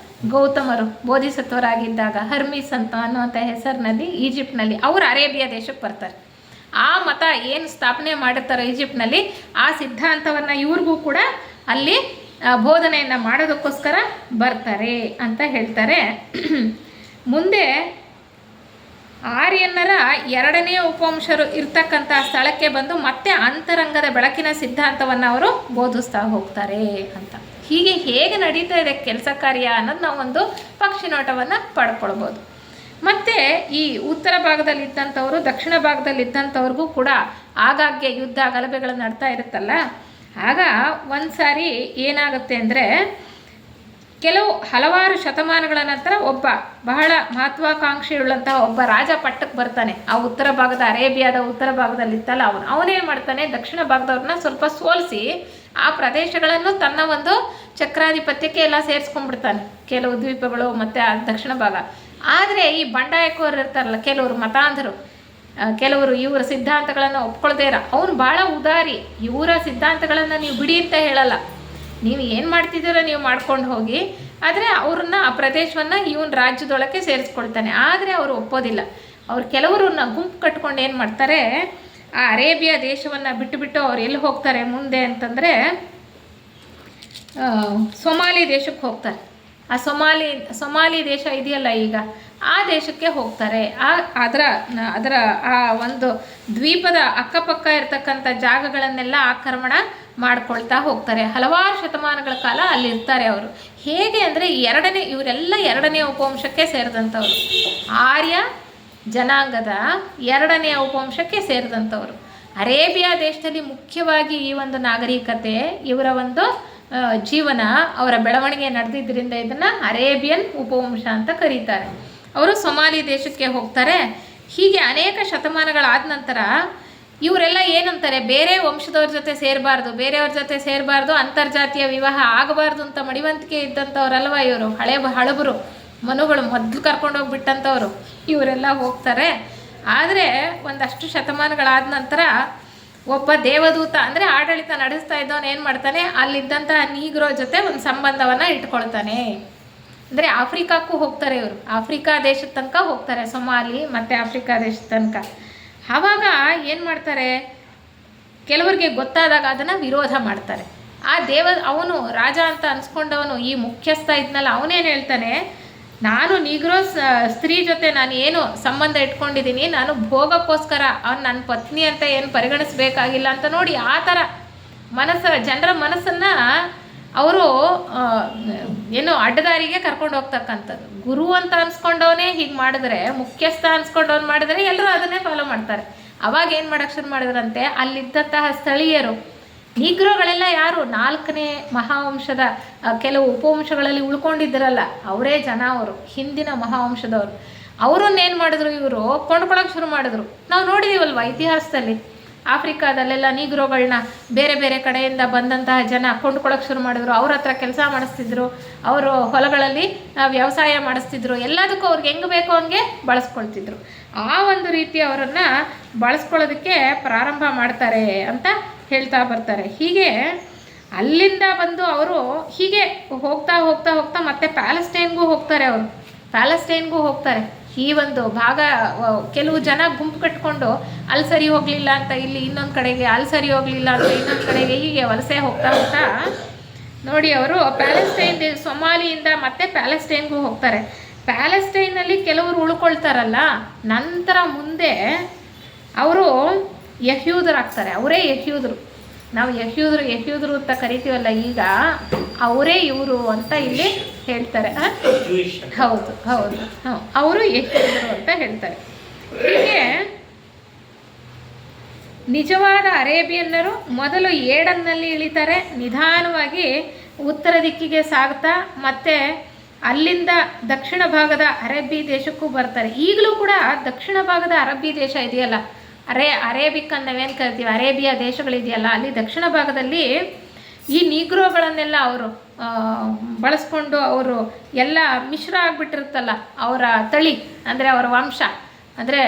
ಗೌತಮರು ಬೋಧಿಸತ್ವರಾಗಿದ್ದಾಗ, ಹರ್ಮಿಸ್ ಅಂತ ಅನ್ನುವಂಥ ಹೆಸರಿನಲ್ಲಿ ಈಜಿಪ್ಟ್ನಲ್ಲಿ, ಅವರು ಅರೇಬಿಯಾ ದೇಶಕ್ಕೆ ಬರ್ತಾರೆ. ಆ ಮತ ಏನು ಸ್ಥಾಪನೆ ಮಾಡಿರ್ತಾರೋ ಈಜಿಪ್ಟ್ನಲ್ಲಿ, ಆ ಸಿದ್ಧಾಂತವನ್ನು ಇವ್ರಿಗೂ ಕೂಡ ಅಲ್ಲಿ ಬೋಧನೆಯನ್ನು ಮಾಡೋದಕ್ಕೋಸ್ಕರ ಬರ್ತಾರೆ ಅಂತ ಹೇಳ್ತಾರೆ. ಮುಂದೆ ಆರ್ಯನ್ನರ 2ನೇ ಉಪವಂಶರು ಇರ್ತಕ್ಕಂಥ ಸ್ಥಳಕ್ಕೆ ಬಂದು ಮತ್ತೆ ಅಂತರಂಗದ ಬೆಳಕಿನ ಸಿದ್ಧಾಂತವನ್ನು ಅವರು ಬೋಧಿಸ್ತಾ ಹೋಗ್ತಾರೆ ಅಂತ. ಹೀಗೆ ಹೇಗೆ ನಡೀತಾ ಇದೆ ಕೆಲಸ ಕಾರ್ಯ ಅನ್ನೋದು ನಾವು ಒಂದು ಪಕ್ಷಿ ನೋಟವನ್ನು ಪಡ್ಕೊಳ್ಬೋದು. ಮತ್ತು ಈ ಉತ್ತರ ಭಾಗದಲ್ಲಿದ್ದಂಥವರು ದಕ್ಷಿಣ ಭಾಗದಲ್ಲಿದ್ದಂಥವ್ರಿಗೂ ಕೂಡ ಆಗಾಗ್ಗೆ ಯುದ್ಧ ಗಲಭೆಗಳು ನಡ್ತಾ ಇರುತ್ತಲ್ಲ, ಆಗ ಒಂದು ಸಾರಿ ಏನಾಗುತ್ತೆ ಅಂದರೆ, ಹಲವಾರು ಶತಮಾನಗಳ ನಂತರ ಒಬ್ಬ ಬಹಳ ಮಹತ್ವಾಕಾಂಕ್ಷೆಯುಳ್ಳಂತಹ ಒಬ್ಬ ರಾಜ ಪಟ್ಟಕ್ಕೆ ಬರ್ತಾನೆ. ಆ ಉತ್ತರ ಭಾಗದ, ಅರೇಬಿಯಾದ ಉತ್ತರ ಭಾಗದಲ್ಲಿತ್ತಲ್ಲ, ಅವನೇನು ಮಾಡ್ತಾನೆ, ದಕ್ಷಿಣ ಭಾಗದವ್ರನ್ನ ಸ್ವಲ್ಪ ಸೋಲಿಸಿ ಆ ಪ್ರದೇಶಗಳನ್ನು ತನ್ನ ಒಂದು ಚಕ್ರಾಧಿಪತ್ಯಕ್ಕೆ ಎಲ್ಲ ಸೇರಿಸ್ಕೊಂಡ್ಬಿಡ್ತಾನೆ, ಕೆಲವು ದ್ವೀಪಗಳು ಮತ್ತು ಆ ದಕ್ಷಿಣ ಭಾಗ. ಆದರೆ ಈ ಬಂಡಾಯಕೋರು ಇರ್ತಾರಲ್ಲ, ಕೆಲವರು ಮತಾಂಧರು, ಕೆಲವರು ಇವರ ಸಿದ್ಧಾಂತಗಳನ್ನು ಒಪ್ಕೊಳ್ದೇ ಇರೋ, ಅವನು ಭಾಳ ಉದಾರಿ. ಇವರ ಸಿದ್ಧಾಂತಗಳನ್ನು ನೀವು ಬಿಡಿ ಅಂತ ಹೇಳಲ್ಲ, ನೀವು ಏನು ಮಾಡ್ತಿದ್ದೀರೋ ನೀವು ಮಾಡ್ಕೊಂಡು ಹೋಗಿ, ಆದರೆ ಅವ್ರನ್ನ, ಆ ಪ್ರದೇಶವನ್ನು ಇವನ ರಾಜ್ಯದೊಳಗೆ ಸೇರಿಸ್ಕೊಳ್ತಾನೆ. ಆದರೆ ಅವರು ಒಪ್ಪೋದಿಲ್ಲ. ಅವ್ರು ಕೆಲವರನ್ನ ಗುಂಪು ಕಟ್ಕೊಂಡು ಏನು ಮಾಡ್ತಾರೆ, ಆ ಅರೇಬಿಯಾ ದೇಶವನ್ನು ಬಿಟ್ಟು ಅವ್ರು ಎಲ್ಲಿ ಹೋಗ್ತಾರೆ ಮುಂದೆ ಅಂತಂದರೆ, ಸೊಮಾಲಿ ದೇಶಕ್ಕೆ ಹೋಗ್ತಾರೆ. ಆ ಸೊಮಾಲಿ ದೇಶ ಇದೆಯಲ್ಲ ಈಗ, ಆ ದೇಶಕ್ಕೆ ಹೋಗ್ತಾರೆ. ಅದರ ಆ ಒಂದು ದ್ವೀಪದ ಅಕ್ಕಪಕ್ಕ ಇರ್ತಕ್ಕಂಥ ಜಾಗಗಳನ್ನೆಲ್ಲ ಆಕ್ರಮಣ ಮಾಡ್ಕೊಳ್ತಾ ಹೋಗ್ತಾರೆ. ಹಲವಾರು ಶತಮಾನಗಳ ಕಾಲ ಅಲ್ಲಿರ್ತಾರೆ ಅವರು. ಹೇಗೆ ಅಂದರೆ ಇವರೆಲ್ಲ 2ನೇ ಉಪವಂಶಕ್ಕೆ ಸೇರಿದಂಥವ್ರು, ಆರ್ಯ ಜನಾಂಗದ 2ನೇ ಉಪವಂಶಕ್ಕೆ ಸೇರಿದಂಥವ್ರು. ಅರೇಬಿಯಾ ದೇಶದಲ್ಲಿ ಮುಖ್ಯವಾಗಿ ಈ ಒಂದು ನಾಗರಿಕತೆ, ಇವರ ಒಂದು ಜೀವನ, ಅವರ ಬೆಳವಣಿಗೆ ನಡೆದಿದ್ದರಿಂದ ಇದನ್ನು ಅರೇಬಿಯನ್ ಉಪವಂಶ ಅಂತ ಕರೀತಾರೆ. ಅವರು ಸೊಮಾಲಿ ದೇಶಕ್ಕೆ ಹೋಗ್ತಾರೆ. ಹೀಗೆ ಅನೇಕ ಶತಮಾನಗಳಾದ ನಂತರ ಇವರೆಲ್ಲ ಏನಂತಾರೆ, ಬೇರೆ ವಂಶದವ್ರ ಜೊತೆ ಸೇರಬಾರ್ದು, ಬೇರೆಯವ್ರ ಜೊತೆ ಸೇರಬಾರ್ದು, ಅಂತರ್ಜಾತೀಯ ವಿವಾಹ ಆಗಬಾರ್ದು ಅಂತ ಮಡಿವಂತಿಕೆ ಇದ್ದಂಥವ್ರಲ್ವ ಇವರು, ಹಳಬರು ಮನುಗಳು ಮೊದಲು ಕರ್ಕೊಂಡೋಗ್ಬಿಟ್ಟಂಥವ್ರು ಇವರೆಲ್ಲ ಹೋಗ್ತಾರೆ. ಆದರೆ ಒಂದಷ್ಟು ಶತಮಾನಗಳಾದ ನಂತರ ಒಬ್ಬ ದೇವದೂತ, ಅಂದರೆ ಆಡಳಿತ ನಡೆಸ್ತಾ ಇದ್ದವನು ಏನು ಮಾಡ್ತಾನೆ, ಅಲ್ಲಿದ್ದಂತಹ ನೀಗ್ರೋ ಜೊತೆ ಒಂದು ಸಂಬಂಧವನ್ನು ಇಟ್ಕೊಳ್ತಾನೆ. ಅಂದರೆ ಆಫ್ರಿಕಾಕ್ಕೂ ಹೋಗ್ತಾರೆ ಇವರು, ಆಫ್ರಿಕಾ ದೇಶದ ತನಕ ಹೋಗ್ತಾರೆ, ಸೊಮಾಲಿ ಮತ್ತು ಆಫ್ರಿಕಾ ದೇಶದ ತನಕ. ಆವಾಗ ಏನು ಮಾಡ್ತಾರೆ, ಕೆಲವರಿಗೆ ಗೊತ್ತಾದಾಗ ಅದನ್ನು ವಿರೋಧ ಮಾಡ್ತಾರೆ. ಅವನು ರಾಜ ಅಂತ ಅನ್ಸ್ಕೊಂಡವನು, ಈ ಮುಖ್ಯಸ್ಥ ಇದ್ನಲ್ಲ, ಅವನೇನು ಹೇಳ್ತಾನೆ, ನಾನು ನೀಗ್ರೋ ಸ್ತ್ರೀ ಜೊತೆ ನಾನು ಏನು ಸಂಬಂಧ ಇಟ್ಕೊಂಡಿದ್ದೀನಿ, ನಾನು ಭೋಗಕ್ಕೋಸ್ಕರ ಅವ್ನು ನನ್ನ ಪತ್ನಿ ಅಂತ ಏನು ಪರಿಗಣಿಸ್ಬೇಕಾಗಿಲ್ಲ ಅಂತ ನೋಡಿ ಆ ಥರ ಜನರ ಮನಸ್ಸನ್ನು ಅವರು ಏನು ಅಡ್ಡದಾರಿಗೆ ಕರ್ಕೊಂಡು ಹೋಗ್ತಕ್ಕಂಥದ್ದು. ಗುರು ಅಂತ ಅನ್ಸ್ಕೊಂಡವನೇ ಹೀಗೆ ಮಾಡಿದ್ರೆ, ಮುಖ್ಯಸ್ಥ ಅನ್ಸ್ಕೊಂಡವನು ಮಾಡಿದ್ರೆ ಎಲ್ಲರೂ ಅದನ್ನೇ ಫಾಲೋ ಮಾಡ್ತಾರೆ. ಅವಾಗ ಏನು ಮಾಡೋಕ್ಕೆ ಶುರು ಮಾಡಿದ್ರಂತೆ, ಅಲ್ಲಿದ್ದಂತಹ ಸ್ಥಳೀಯರು ನೀಗ್ರೋಗಳೆಲ್ಲ ಯಾರು, 4ನೇ ಮಹಾವಂಶದ ಕೆಲವು ಉಪವಂಶಗಳಲ್ಲಿ ಉಳ್ಕೊಂಡಿದ್ದರಲ್ಲ, ಅವರೇ ಜನ, ಅವರು ಹಿಂದಿನ ಮಹಾವಂಶದವರು. ಅವರನ್ನೇನು ಮಾಡಿದ್ರು, ಇವರು ಕೊಂಡ್ಕೊಳ್ಳೋಕೆ ಶುರು ಮಾಡಿದ್ರು. ನಾವು ನೋಡಿದ್ದೀವಲ್ವ ಇತಿಹಾಸದಲ್ಲಿ, ಆಫ್ರಿಕಾದಲ್ಲೆಲ್ಲ ನೀಗ್ರೋಗಳನ್ನ ಬೇರೆ ಬೇರೆ ಕಡೆಯಿಂದ ಬಂದಂತಹ ಜನ ಕೊಂಡ್ಕೊಳ್ಳೋಕೆ ಶುರು ಮಾಡಿದ್ರು. ಅವ್ರ ಹತ್ರ ಕೆಲಸ ಮಾಡಿಸ್ತಿದ್ರು, ಅವರು ಹೊಲಗಳಲ್ಲಿ ವ್ಯವಸಾಯ ಮಾಡಿಸ್ತಿದ್ರು, ಎಲ್ಲದಕ್ಕೂ ಅವ್ರಿಗೆ ಹೆಂಗೆ ಬೇಕೋ ಹಂಗೆ ಬಳಸ್ಕೊಳ್ತಿದ್ರು. ಆ ಒಂದು ರೀತಿ ಅವರನ್ನು ಬಳಸ್ಕೊಳ್ಳೋದಕ್ಕೆ ಪ್ರಾರಂಭ ಮಾಡ್ತಾರೆ ಅಂತ ಹೇಳ್ತಾ ಬರ್ತಾರೆ. ಹೀಗೆ ಅಲ್ಲಿಂದ ಬಂದು ಅವರು ಹೀಗೆ ಹೋಗ್ತಾ ಹೋಗ್ತಾ ಹೋಗ್ತಾ ಮತ್ತೆ ಪ್ಯಾಲೆಸ್ಟೈನ್ಗೂ ಹೋಗ್ತಾರೆ. ಈ ಒಂದು ಭಾಗ ಕೆಲವು ಜನ ಗುಂಪು ಕಟ್ಕೊಂಡು ಅಲ್ಲಿ ಸರಿ ಹೋಗಲಿಲ್ಲ ಅಂತ ಇಲ್ಲಿ ಇನ್ನೊಂದು ಕಡೆಗೆ, ಅಲ್ಲಿ ಸರಿ ಹೋಗಲಿಲ್ಲ ಅಂತ ಇನ್ನೊಂದು ಕಡೆಗೆ, ಹೀಗೆ ವಲಸೆ ಹೋಗ್ತಾ ಹೋಗ್ತಾ ನೋಡಿ ಅವರು ಸೊಮಾಲಿಯಿಂದ ಮತ್ತೆ ಪ್ಯಾಲೆಸ್ಟೈನ್ಗೂ ಹೋಗ್ತಾರೆ. ಪ್ಯಾಲೆಸ್ಟೈನಲ್ಲಿ ಕೆಲವರು ಉಳ್ಕೊಳ್ತಾರಲ್ಲ, ನಂತರ ಮುಂದೆ ಅವರು ಯಹೂದರಾಗ್ತಾರೆ. ಅವರೇ ಯಹೂದರು, ನಾವು ಯಹೂದರು ಅಂತ ಕರಿತೀವಲ್ಲ, ಈಗ ಅವರೇ ಇವರು ಅಂತ ಇಲ್ಲಿ ಹೇಳ್ತಾರೆ. ಹೌದು, ಅವರು ಯಹೂದರು ಅಂತ ಹೇಳ್ತಾರೆ. ಹೀಗೆ ನಿಜವಾದ ಅರೇಬಿಯನ್ನರು ಮೊದಲು ಏಡನ್ನಲ್ಲಿ ಇಳಿತಾರೆ, ನಿಧಾನವಾಗಿ ಉತ್ತರ ದಿಕ್ಕಿಗೆ ಸಾಗ್ತಾ ಮತ್ತೆ ಅಲ್ಲಿಂದ ದಕ್ಷಿಣ ಭಾಗದ ಅರಬ್ಬಿ ದೇಶಕ್ಕೂ ಬರ್ತಾರೆ. ಈಗಲೂ ಕೂಡ ದಕ್ಷಿಣ ಭಾಗದ ಅರಬ್ಬಿ ದೇಶ ಇದೆಯಲ್ಲ, ಅರೇಬಿಕ್ ಅಂತ ನಾವೇನು ಕರಿತೀವಿ, ಅರೇಬಿಯಾ ದೇಶಗಳಿದೆಯಲ್ಲ, ಅಲ್ಲಿ ದಕ್ಷಿಣ ಭಾಗದಲ್ಲಿ ಈ ನೀಗ್ರೋಗಳನ್ನೆಲ್ಲ ಅವರು ಬಳಸ್ಕೊಂಡು ಅವರು ಎಲ್ಲ ಮಿಶ್ರ ಆಗಿಬಿಟ್ಟಿರುತ್ತಲ್ಲ, ಅವರ ತಳಿ ಅಂದರೆ ಅವರ ವಂಶ, ಅಂದರೆ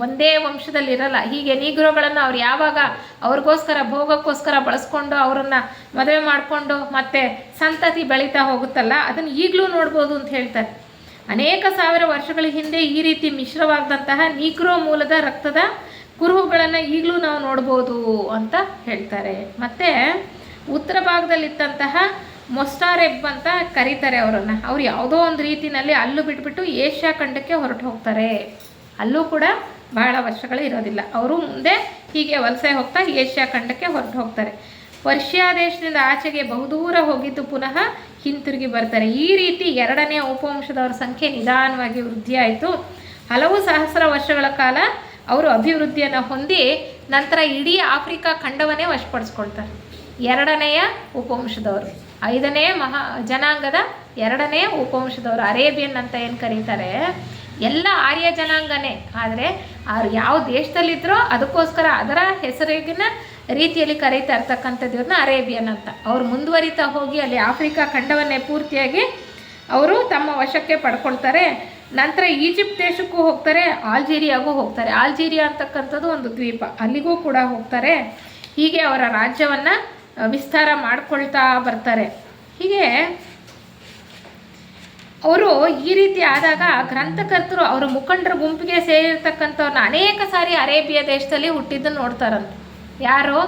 ಒಂದೇ ವಂಶದಲ್ಲಿ ಇರಲ್ಲ. ಹೀಗೆ ನೀಗ್ರೋಗಳನ್ನು ಅವ್ರು ಯಾವಾಗ ಅವ್ರಿಗೋಸ್ಕರ ಭೋಗಕ್ಕೋಸ್ಕರ ಬಳಸ್ಕೊಂಡು ಅವರನ್ನು ಮದುವೆ ಮಾಡಿಕೊಂಡು ಮತ್ತೆ ಸಂತತಿ ಬೆಳೀತಾ ಹೋಗುತ್ತಲ್ಲ, ಅದನ್ನು ಈಗಲೂ ನೋಡ್ಬೋದು ಅಂತ ಹೇಳ್ತಾರೆ. ಅನೇಕ ಸಾವಿರ ವರ್ಷಗಳ ಹಿಂದೆ ಈ ರೀತಿ ಮಿಶ್ರವಾದಂತಹ ನೀಗ್ರೋ ಮೂಲದ ರಕ್ತದ ಕುರುಹುಗಳನ್ನು ಈಗಲೂ ನಾವು ನೋಡ್ಬೋದು ಅಂತ ಹೇಳ್ತಾರೆ. ಮತ್ತು ಉತ್ತರ ಭಾಗದಲ್ಲಿದ್ದಂತಹ ಮೊಸ್ಟಾರೆಬ್ ಅಂತ ಕರೀತಾರೆ ಅವರನ್ನು. ಅವ್ರು ಯಾವುದೋ ಒಂದು ರೀತಿಯಲ್ಲಿ ಅಲ್ಲೂ ಬಿಟ್ಬಿಟ್ಟು ಏಷ್ಯಾ ಖಂಡಕ್ಕೆ ಹೊರಟು ಹೋಗ್ತಾರೆ. ಅಲ್ಲೂ ಕೂಡ ಬಹಳ ವರ್ಷಗಳು ಇರೋದಿಲ್ಲ. ಅವರು ಮುಂದೆ ಹೀಗೆ ವಲಸೆ ಹೋಗ್ತಾ ಏಷ್ಯಾ ಖಂಡಕ್ಕೆ ಹೊರಟು ಹೋಗ್ತಾರೆ. ಪರ್ಷಿಯಾ ದೇಶದಿಂದ ಆಚೆಗೆ ಬಹುದೂರ ಹೋಗಿದ್ದು ಪುನಃ ಹಿಂತಿರುಗಿ ಬರ್ತಾರೆ. ಈ ರೀತಿ 2ನೇ ಉಪವಂಶದವರ ಸಂಖ್ಯೆ ನಿಧಾನವಾಗಿ ವೃದ್ಧಿಯಾಯಿತು. ಹಲವು ಸಹಸ್ರ ವರ್ಷಗಳ ಕಾಲ ಅವರು ಅಭಿವೃದ್ಧಿಯನ್ನು ಹೊಂದಿ ನಂತರ ಇಡೀ ಆಫ್ರಿಕಾ ಖಂಡವನ್ನೇ ವಶಪಡಿಸ್ಕೊಳ್ತಾರೆ. 2ನೇಯ ಉಪವಂಶದವರು, 5ನೇ ಜನಾಂಗದ 2ನೇ ಉಪವಂಶದವರು, ಅರೇಬಿಯನ್ ಅಂತ ಏನು ಕರೀತಾರೆ, ಎಲ್ಲ ಆರ್ಯ ಜನಾಂಗನೇ. ಆದರೆ ಅವ್ರು ಯಾವ ದೇಶದಲ್ಲಿದ್ದರೋ ಅದಕ್ಕೋಸ್ಕರ ಅದರ ಹೆಸರಿಗಿನ ರೀತಿಯಲ್ಲಿ ಕರೀತಾ ಇರ್ತಕ್ಕಂಥದ್ದು ಅರೇಬಿಯನ್ ಅಂತ. ಅವರು ಮುಂದುವರಿತಾ ಹೋಗಿ ಅಲ್ಲಿ ಆಫ್ರಿಕಾ ಖಂಡವನ್ನೇ ಪೂರ್ತಿಯಾಗಿ ಅವರು ತಮ್ಮ ವಶಕ್ಕೆ ಪಡ್ಕೊಳ್ತಾರೆ. ನಂತರ ಈಜಿಪ್ಟ್ ದೇಶಕ್ಕೂ ಹೋಗ್ತಾರೆ, ಆಲ್ಜೀರಿಯಾಗೂ ಹೋಗ್ತಾರೆ. ಆಲ್ಜೀರಿಯಾ ಅಂತಕ್ಕಂಥದ್ದು ಒಂದು ದ್ವೀಪ, ಅಲ್ಲಿಗೂ ಕೂಡ ಹೋಗ್ತಾರೆ. ಹೀಗೆ ಅವರ ರಾಜ್ಯವನ್ನು ವಿಸ್ತಾರ ಮಾಡ್ಕೊಳ್ತಾ ಬರ್ತಾರೆ. ಹೀಗೆ ಅವರು ಈ ರೀತಿ ಆದಾಗ ಗ್ರಂಥಕರ್ತರು ಅವರ ಮುಖಂಡರ ಗುಂಪಿಗೆ ಸೇರಿರ್ತಕ್ಕಂಥವ್ರನ್ನ ಅನೇಕ ಸಾರಿ ಅರೇಬಿಯಾ ದೇಶದಲ್ಲಿ ಹುಟ್ಟಿದ್ದನ್ನು ನೋಡ್ತಾರಂತೆ. ಯಾರು?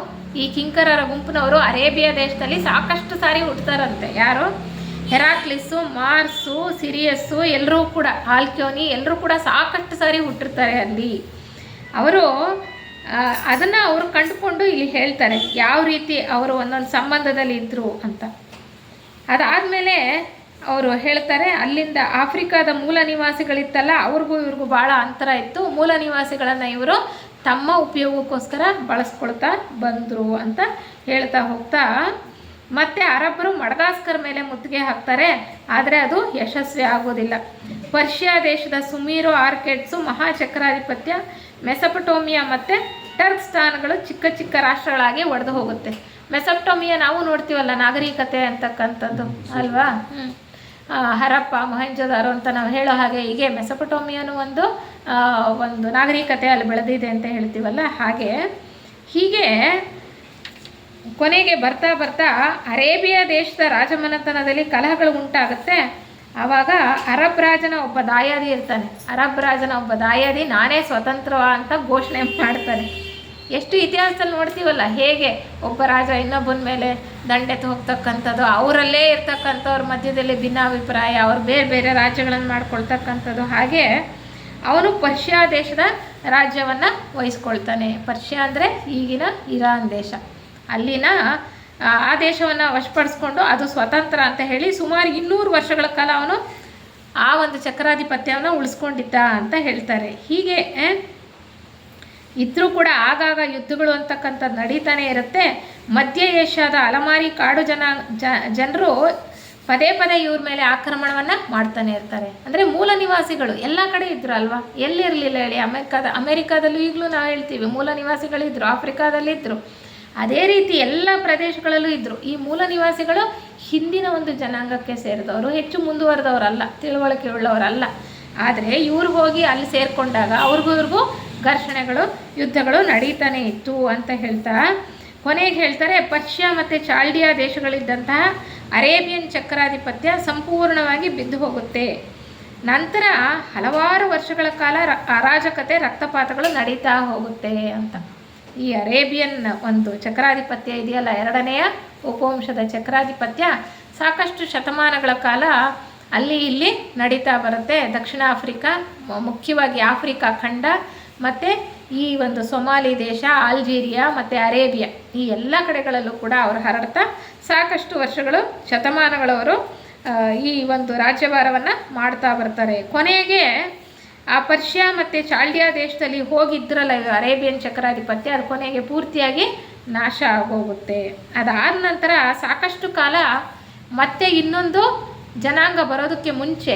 ಈ ಕಿಂಕರರ ಗುಂಪಿನವರು ಅರೇಬಿಯಾ ದೇಶದಲ್ಲಿ ಸಾಕಷ್ಟು ಸಾರಿ ಹುಟ್ಟುತ್ತಾರಂತೆ. ಯಾರು? ಹೆರಾಕ್ಲಿಸ್ಸು, ಮಾರ್ಸು, ಸಿರಿಯಸ್ಸು, ಎಲ್ಲರೂ ಕೂಡ, ಆಲ್ಕ್ಯೋನಿ, ಎಲ್ಲರೂ ಕೂಡ ಸಾಕಷ್ಟು ಸಾರಿ ಹುಟ್ಟಿರ್ತಾರೆ ಅಲ್ಲಿ. ಅವರು ಅದನ್ನು ಅವರು ಕಂಡುಕೊಂಡು ಇಲ್ಲಿ ಹೇಳ್ತಾರೆ ಯಾವ ರೀತಿ ಅವರು ಒಂದೊಂದು ಸಂಬಂಧದಲ್ಲಿ ಇದ್ದರು ಅಂತ. ಅದಾದಮೇಲೆ ಅವರು ಹೇಳ್ತಾರೆ, ಅಲ್ಲಿಂದ ಆಫ್ರಿಕಾದ ಮೂಲ ನಿವಾಸಿಗಳಿತ್ತಲ್ಲ, ಅವ್ರಿಗೂ ಇವ್ರಿಗೂ ಭಾಳ ಅಂತರ ಇತ್ತು. ಮೂಲ ನಿವಾಸಿಗಳನ್ನು ಇವರು ತಮ್ಮ ಉಪಯೋಗಕ್ಕೋಸ್ಕರ ಬಳಸ್ಕೊಳ್ತಾ ಬಂದರು ಅಂತ ಹೇಳ್ತಾ ಹೋಗ್ತಾ, ಮತ್ತು ಅರಬ್ಬರು ಮಡಗಾಸ್ಕರ್ ಮೇಲೆ ಮುತ್ತಿಗೆ ಹಾಕ್ತಾರೆ, ಆದರೆ ಅದು ಯಶಸ್ವಿ ಆಗೋದಿಲ್ಲ. ಪರ್ಷಿಯಾ ದೇಶದ ಸುಮೀರೋ ಆರ್ಕೆಡ್ಸು ಮಹಾಚಕ್ರಾಧಿಪತ್ಯ, ಮೆಸೊಪಟೋಮಿಯಾ ಮತ್ತು ಟರ್ಕ್ಸ್ಟಾನ್ಗಳು ಚಿಕ್ಕ ಚಿಕ್ಕ ರಾಷ್ಟ್ರಗಳಾಗಿ ಒಡೆದು ಹೋಗುತ್ತೆ. ಮೆಸೊಪಟೋಮಿಯಾ ನಾವು ನೋಡ್ತೀವಲ್ಲ, ನಾಗರಿಕತೆ ಅಂತಕ್ಕಂಥದ್ದು ಅಲ್ವಾ. ಹರಪ್ಪ, ಮೊಹೆಂಜೊದಾರೋ ಅಂತ ನಾವು ಹೇಳೋ ಹಾಗೆ ಹೀಗೆ ಮೆಸೊಪಟೋಮಿಯಾನು ಒಂದು ನಾಗರಿಕತೆ ಅಲ್ಲಿ ಬೆಳೆದಿದೆ ಅಂತ ಹೇಳ್ತೀವಲ್ಲ, ಹೀಗೆ ಕೊನೆಗೆ ಬರ್ತಾ ಬರ್ತಾ ಅರೇಬಿಯಾ ದೇಶದ ರಾಜಮನೆತನದಲ್ಲಿ ಕಲಹಗಳು ಉಂಟಾಗುತ್ತೆ. ಆವಾಗ ಅರಬ್ ರಾಜನ ಒಬ್ಬ ದಾಯಾದಿ ಇರ್ತಾನೆ. ಅರಬ್ ರಾಜನ ಒಬ್ಬ ದಾಯಾದಿ ನಾನೇ ಸ್ವತಂತ್ರ ಅಂತ ಘೋಷಣೆ ಮಾಡ್ತಾನೆ. ಎಷ್ಟು ಇತಿಹಾಸದಲ್ಲಿ ನೋಡ್ತೀವಲ್ಲ, ಹೇಗೆ ಒಬ್ಬ ರಾಜ ಇನ್ನೊಬ್ಬನ ಮೇಲೆ ದಂಡೆತ್ತು ಹೋಗ್ತಕ್ಕಂಥದ್ದು, ಅವರಲ್ಲೇ ಇರ್ತಕ್ಕಂಥವ್ರ ಮಧ್ಯದಲ್ಲಿ ಭಿನ್ನಾಭಿಪ್ರಾಯ, ಅವ್ರು ಬೇರೆ ಬೇರೆ ರಾಜ್ಯಗಳನ್ನು ಮಾಡ್ಕೊಳ್ತಕ್ಕಂಥದ್ದು. ಹಾಗೆ ಅವನು ಪರ್ಷಿಯಾ ದೇಶದ ರಾಜ್ಯವನ್ನು ವಹಿಸ್ಕೊಳ್ತಾನೆ. ಪರ್ಷಿಯಾ ಅಂದರೆ ಈಗಿನ ಇರಾನ್ ದೇಶ. ಅಲ್ಲಿನ ಆ ದೇಶವನ್ನು ವಶಪಡಿಸ್ಕೊಂಡು ಅದು ಸ್ವತಂತ್ರ ಅಂತ ಹೇಳಿ ಸುಮಾರು 200 ವರ್ಷಗಳ ಕಾಲ ಅವನು ಆ ಒಂದು ಚಕ್ರಾಧಿಪತ್ಯವನ್ನು ಉಳಿಸ್ಕೊಂಡಿದ್ದ ಅಂತ ಹೇಳ್ತಾರೆ. ಹೀಗೆ ಇದ್ರೂ ಕೂಡ ಆಗಾಗ ಯುದ್ಧಗಳು ಅಂತಕ್ಕಂಥದ್ದು ನಡೀತಾನೆ ಇರುತ್ತೆ. ಮಧ್ಯ ಏಷ್ಯಾದ ಅಲಮಾರಿ ಕಾಡು ಜನರು ಪದೇ ಪದೇ ಇವ್ರ ಮೇಲೆ ಆಕ್ರಮಣವನ್ನು ಮಾಡ್ತಾನೆ ಇರ್ತಾರೆ. ಅಂದರೆ ಮೂಲ ನಿವಾಸಿಗಳು ಎಲ್ಲ ಕಡೆ ಇದ್ರು ಅಲ್ವಾ, ಎಲ್ಲಿರಲಿಲ್ಲ ಹೇಳಿ. ಅಮೆರಿಕಾದಲ್ಲೂ ಈಗಲೂ ನಾವು ಹೇಳ್ತೀವಿ ಮೂಲ ನಿವಾಸಿಗಳಿದ್ದರು, ಆಫ್ರಿಕಾದಲ್ಲಿದ್ದರು, ಅದೇ ರೀತಿ ಎಲ್ಲ ಪ್ರದೇಶಗಳಲ್ಲೂ ಇದ್ದರು. ಈ ಮೂಲ ನಿವಾಸಿಗಳು ಹಿಂದಿನ ಒಂದು ಜನಾಂಗಕ್ಕೆ ಸೇರಿದವರು, ಹೆಚ್ಚು ಮುಂದುವರೆದವರಲ್ಲ, ತಿಳುವಳಿಕೆ ಉಳ್ಳವರಲ್ಲ. ಆದರೆ ಇವ್ರು ಹೋಗಿ ಅಲ್ಲಿ ಸೇರಿಕೊಂಡಾಗ ಇವ್ರಿಗೂ ಘರ್ಷಣೆಗಳು, ಯುದ್ಧಗಳು ನಡೀತಾನೆ ಇತ್ತು ಅಂತ ಹೇಳ್ತಾ ಕೊನೆಗೆ ಹೇಳ್ತಾರೆ, ಪರ್ಷಿಯಾ ಮತ್ತು ಚಾಲ್ಡಿಯಾ ದೇಶಗಳಿದ್ದಂತಹ ಅರೇಬಿಯನ್ ಚಕ್ರಾಧಿಪತ್ಯ ಸಂಪೂರ್ಣವಾಗಿ ಬಿದ್ದು ಹೋಗುತ್ತೆ. ನಂತರ ಹಲವಾರು ವರ್ಷಗಳ ಕಾಲ ಅರಾಜಕತೆ, ರಕ್ತಪಾತಗಳು ನಡೀತಾ ಹೋಗುತ್ತೆ ಅಂತ. ಈ ಅರೇಬಿಯನ್ ಒಂದು ಚಕ್ರಾಧಿಪತ್ಯ ಇದೆಯಲ್ಲ, 2ನೆಯ ಉಪವಂಶದ ಚಕ್ರಾಧಿಪತ್ಯ ಸಾಕಷ್ಟು ಶತಮಾನಗಳ ಕಾಲ ಅಲ್ಲಿ ಇಲ್ಲಿ ನಡೀತಾ ಬರುತ್ತೆ. ದಕ್ಷಿಣ ಆಫ್ರಿಕಾ, ಮುಖ್ಯವಾಗಿ ಆಫ್ರಿಕಾ ಖಂಡ, ಮತ್ತು ಈ ಒಂದು ಸೊಮಾಲಿ ದೇಶ, ಅಲ್ಜೀರಿಯಾ ಮತ್ತು ಅರೇಬಿಯಾ, ಈ ಎಲ್ಲ ಕಡೆಗಳಲ್ಲೂ ಕೂಡ ಅವರು ಹರಡ್ತಾ ಸಾಕಷ್ಟು ವರ್ಷಗಳು, ಶತಮಾನಗಳವರು ಈ ಒಂದು ರಾಜ್ಯಭಾರವನ್ನು ಮಾಡ್ತಾ ಬರ್ತಾರೆ. ಕೊನೆಗೆ ಆ ಪರ್ಷಿಯಾ ಮತ್ತು ಚಾಲ್ಡಿಯಾ ದೇಶದಲ್ಲಿ ಹೋಗಿದ್ರಲ್ಲ ಅರೇಬಿಯನ್ ಚಕ್ರಾಧಿಪತ್ಯ, ಅದು ಕೊನೆಗೆ ಪೂರ್ತಿಯಾಗಿ ನಾಶ ಆಗೋಗುತ್ತೆ. ಅದಾದ ನಂತರ ಸಾಕಷ್ಟು ಕಾಲ ಮತ್ತೆ ಇನ್ನೊಂದು ಜನಾಂಗ ಬರೋದಕ್ಕೆ ಮುಂಚೆ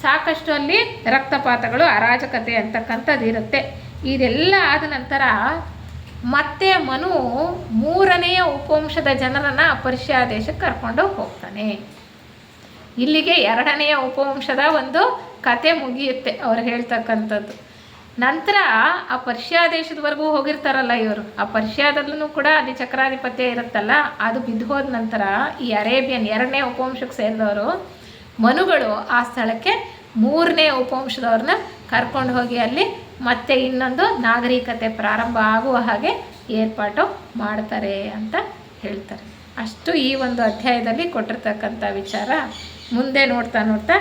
ಸಾಕಷ್ಟು ಅಲ್ಲಿ ರಕ್ತಪಾತಗಳು, ಅರಾಜಕತೆ ಅಂತಕ್ಕಂಥದ್ದು ಇರುತ್ತೆ. ಇದೆಲ್ಲ ಆದ ನಂತರ ಮತ್ತೆ ಮನು 3ನೆಯ ಉಪವಂಶದ ಜನರನ್ನು ಪರ್ಷಿಯಾ ದೇಶಕ್ಕೆ ಕರ್ಕೊಂಡು ಹೋಗ್ತಾನೆ. ಇಲ್ಲಿಗೆ 2ನೆಯ ಉಪವಂಶದ ಒಂದು ಕತೆ ಮುಗಿಯುತ್ತೆ ಅವ್ರು ಹೇಳ್ತಕ್ಕಂಥದ್ದು. ನಂತರ ಆ ಪರ್ಷಿಯಾ ದೇಶದವರೆಗೂ ಹೋಗಿರ್ತಾರಲ್ಲ ಇವರು, ಆ ಪರ್ಷಿಯಾದಲ್ಲೂ ಕೂಡ ಅಲ್ಲಿ ಚಕ್ರಾಧಿಪತ್ಯ ಇರುತ್ತಲ್ಲ, ಅದು ಬಿದ್ದು ಹೋದ ನಂತರ ಈ ಅರೇಬಿಯನ್ 2ನೇ ಉಪವಂಶಕ್ಕೆ ಸೇರಿದವರು ಮನುಗಳು ಆ ಸ್ಥಳಕ್ಕೆ 3ನೇ ಉಪವಂಶದವ್ರನ್ನ ಕರ್ಕೊಂಡು ಹೋಗಿ ಅಲ್ಲಿ ಮತ್ತೆ ಇನ್ನೊಂದು ನಾಗರಿಕತೆ ಪ್ರಾರಂಭ ಆಗುವ ಹಾಗೆ ಏರ್ಪಾಟು ಮಾಡ್ತಾರೆ ಅಂತ ಹೇಳ್ತಾರೆ. ಅಷ್ಟು ಈ ಒಂದು ಅಧ್ಯಾಯದಲ್ಲಿ ಕೊಟ್ಟಿರ್ತಕ್ಕಂಥ ವಿಚಾರ. ಮುಂದೆ ನೋಡ್ತಾ ನೋಡ್ತಾ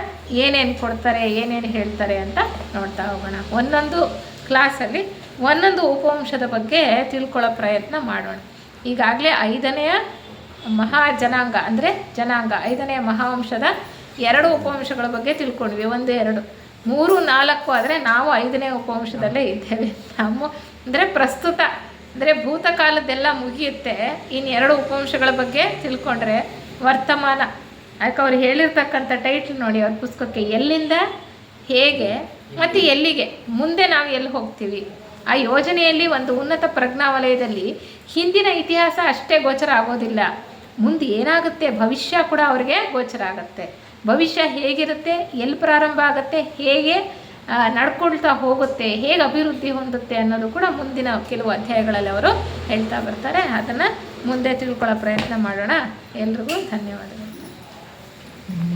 ಏನೇನು ಕೊಡ್ತಾರೆ, ಏನೇನು ಹೇಳ್ತಾರೆ ಅಂತ ನೋಡ್ತಾ ಹೋಗೋಣ. ಒಂದೊಂದು ಕ್ಲಾಸಲ್ಲಿ ಒಂದೊಂದು ಉಪವಂಶದ ಬಗ್ಗೆ ತಿಳ್ಕೊಳ್ಳೋ ಪ್ರಯತ್ನ ಮಾಡೋಣ. ಈಗಾಗಲೇ 5ನೆಯ ಮಹಾಜನಾಂಗ ಅಂದರೆ ಜನಾಂಗ, 5ನೆಯ ಮಹಾವಂಶದ 2 ಉಪವಂಶಗಳ ಬಗ್ಗೆ ತಿಳ್ಕೊಂಡ್ವಿ. 1, 2, 3, 4 ಆದರೆ ನಾವು 5ನೇ ಉಪವಂಶದಲ್ಲೇ ಇದ್ದೇವೆ. ಅಂದರೆ ಪ್ರಸ್ತುತ ಅಂದರೆ ಭೂತಕಾಲದ್ದೆಲ್ಲ ಮುಗಿಯುತ್ತೆ. ಇನ್ನು 2 ಉಪವಂಶಗಳ ಬಗ್ಗೆ ತಿಳ್ಕೊಂಡ್ರೆ ವರ್ತಮಾನ, ಅದಕ್ಕೆ ಅವ್ರು ಹೇಳಿರ್ತಕ್ಕಂಥ ಟೈಟ್ಲ್ ನೋಡಿ ಅವ್ರ ಪುಸ್ತಕಕ್ಕೆ, ಎಲ್ಲಿಂದ ಹೇಗೆ ಮತ್ತು ಎಲ್ಲಿಗೆ, ಮುಂದೆ ನಾವು ಎಲ್ಲಿ ಹೋಗ್ತೀವಿ. ಆ ಯೋಜನೆಯಲ್ಲಿ ಒಂದು ಉನ್ನತ ಪ್ರಜ್ಞಾವಲಯದಲ್ಲಿ ಹಿಂದಿನ ಇತಿಹಾಸ ಅಷ್ಟೇ ಗೋಚರ ಆಗೋದಿಲ್ಲ, ಮುಂದೆ ಏನಾಗುತ್ತೆ ಭವಿಷ್ಯ ಕೂಡ ಅವ್ರಿಗೆ ಗೋಚರ ಆಗುತ್ತೆ. ಭವಿಷ್ಯ ಹೇಗಿರುತ್ತೆ, ಎಲ್ಲಿ ಪ್ರಾರಂಭ ಆಗುತ್ತೆ, ಹೇಗೆ ನಡ್ಕೊಳ್ತಾ ಹೋಗುತ್ತೆ, ಹೇಗೆ ಅಭಿವೃದ್ಧಿ ಹೊಂದುತ್ತೆ ಅನ್ನೋದು ಕೂಡ ಮುಂದಿನ ಕೆಲವು ಅಧ್ಯಾಯಗಳಲ್ಲಿ ಅವರು ಹೇಳ್ತಾ ಬರ್ತಾರೆ. ಅದನ್ನು ಮುಂದೆ ತಿಳ್ಕೊಳ್ಳೋ ಪ್ರಯತ್ನ ಮಾಡೋಣ. ಎಲ್ರಿಗೂ ಧನ್ಯವಾದಗಳು.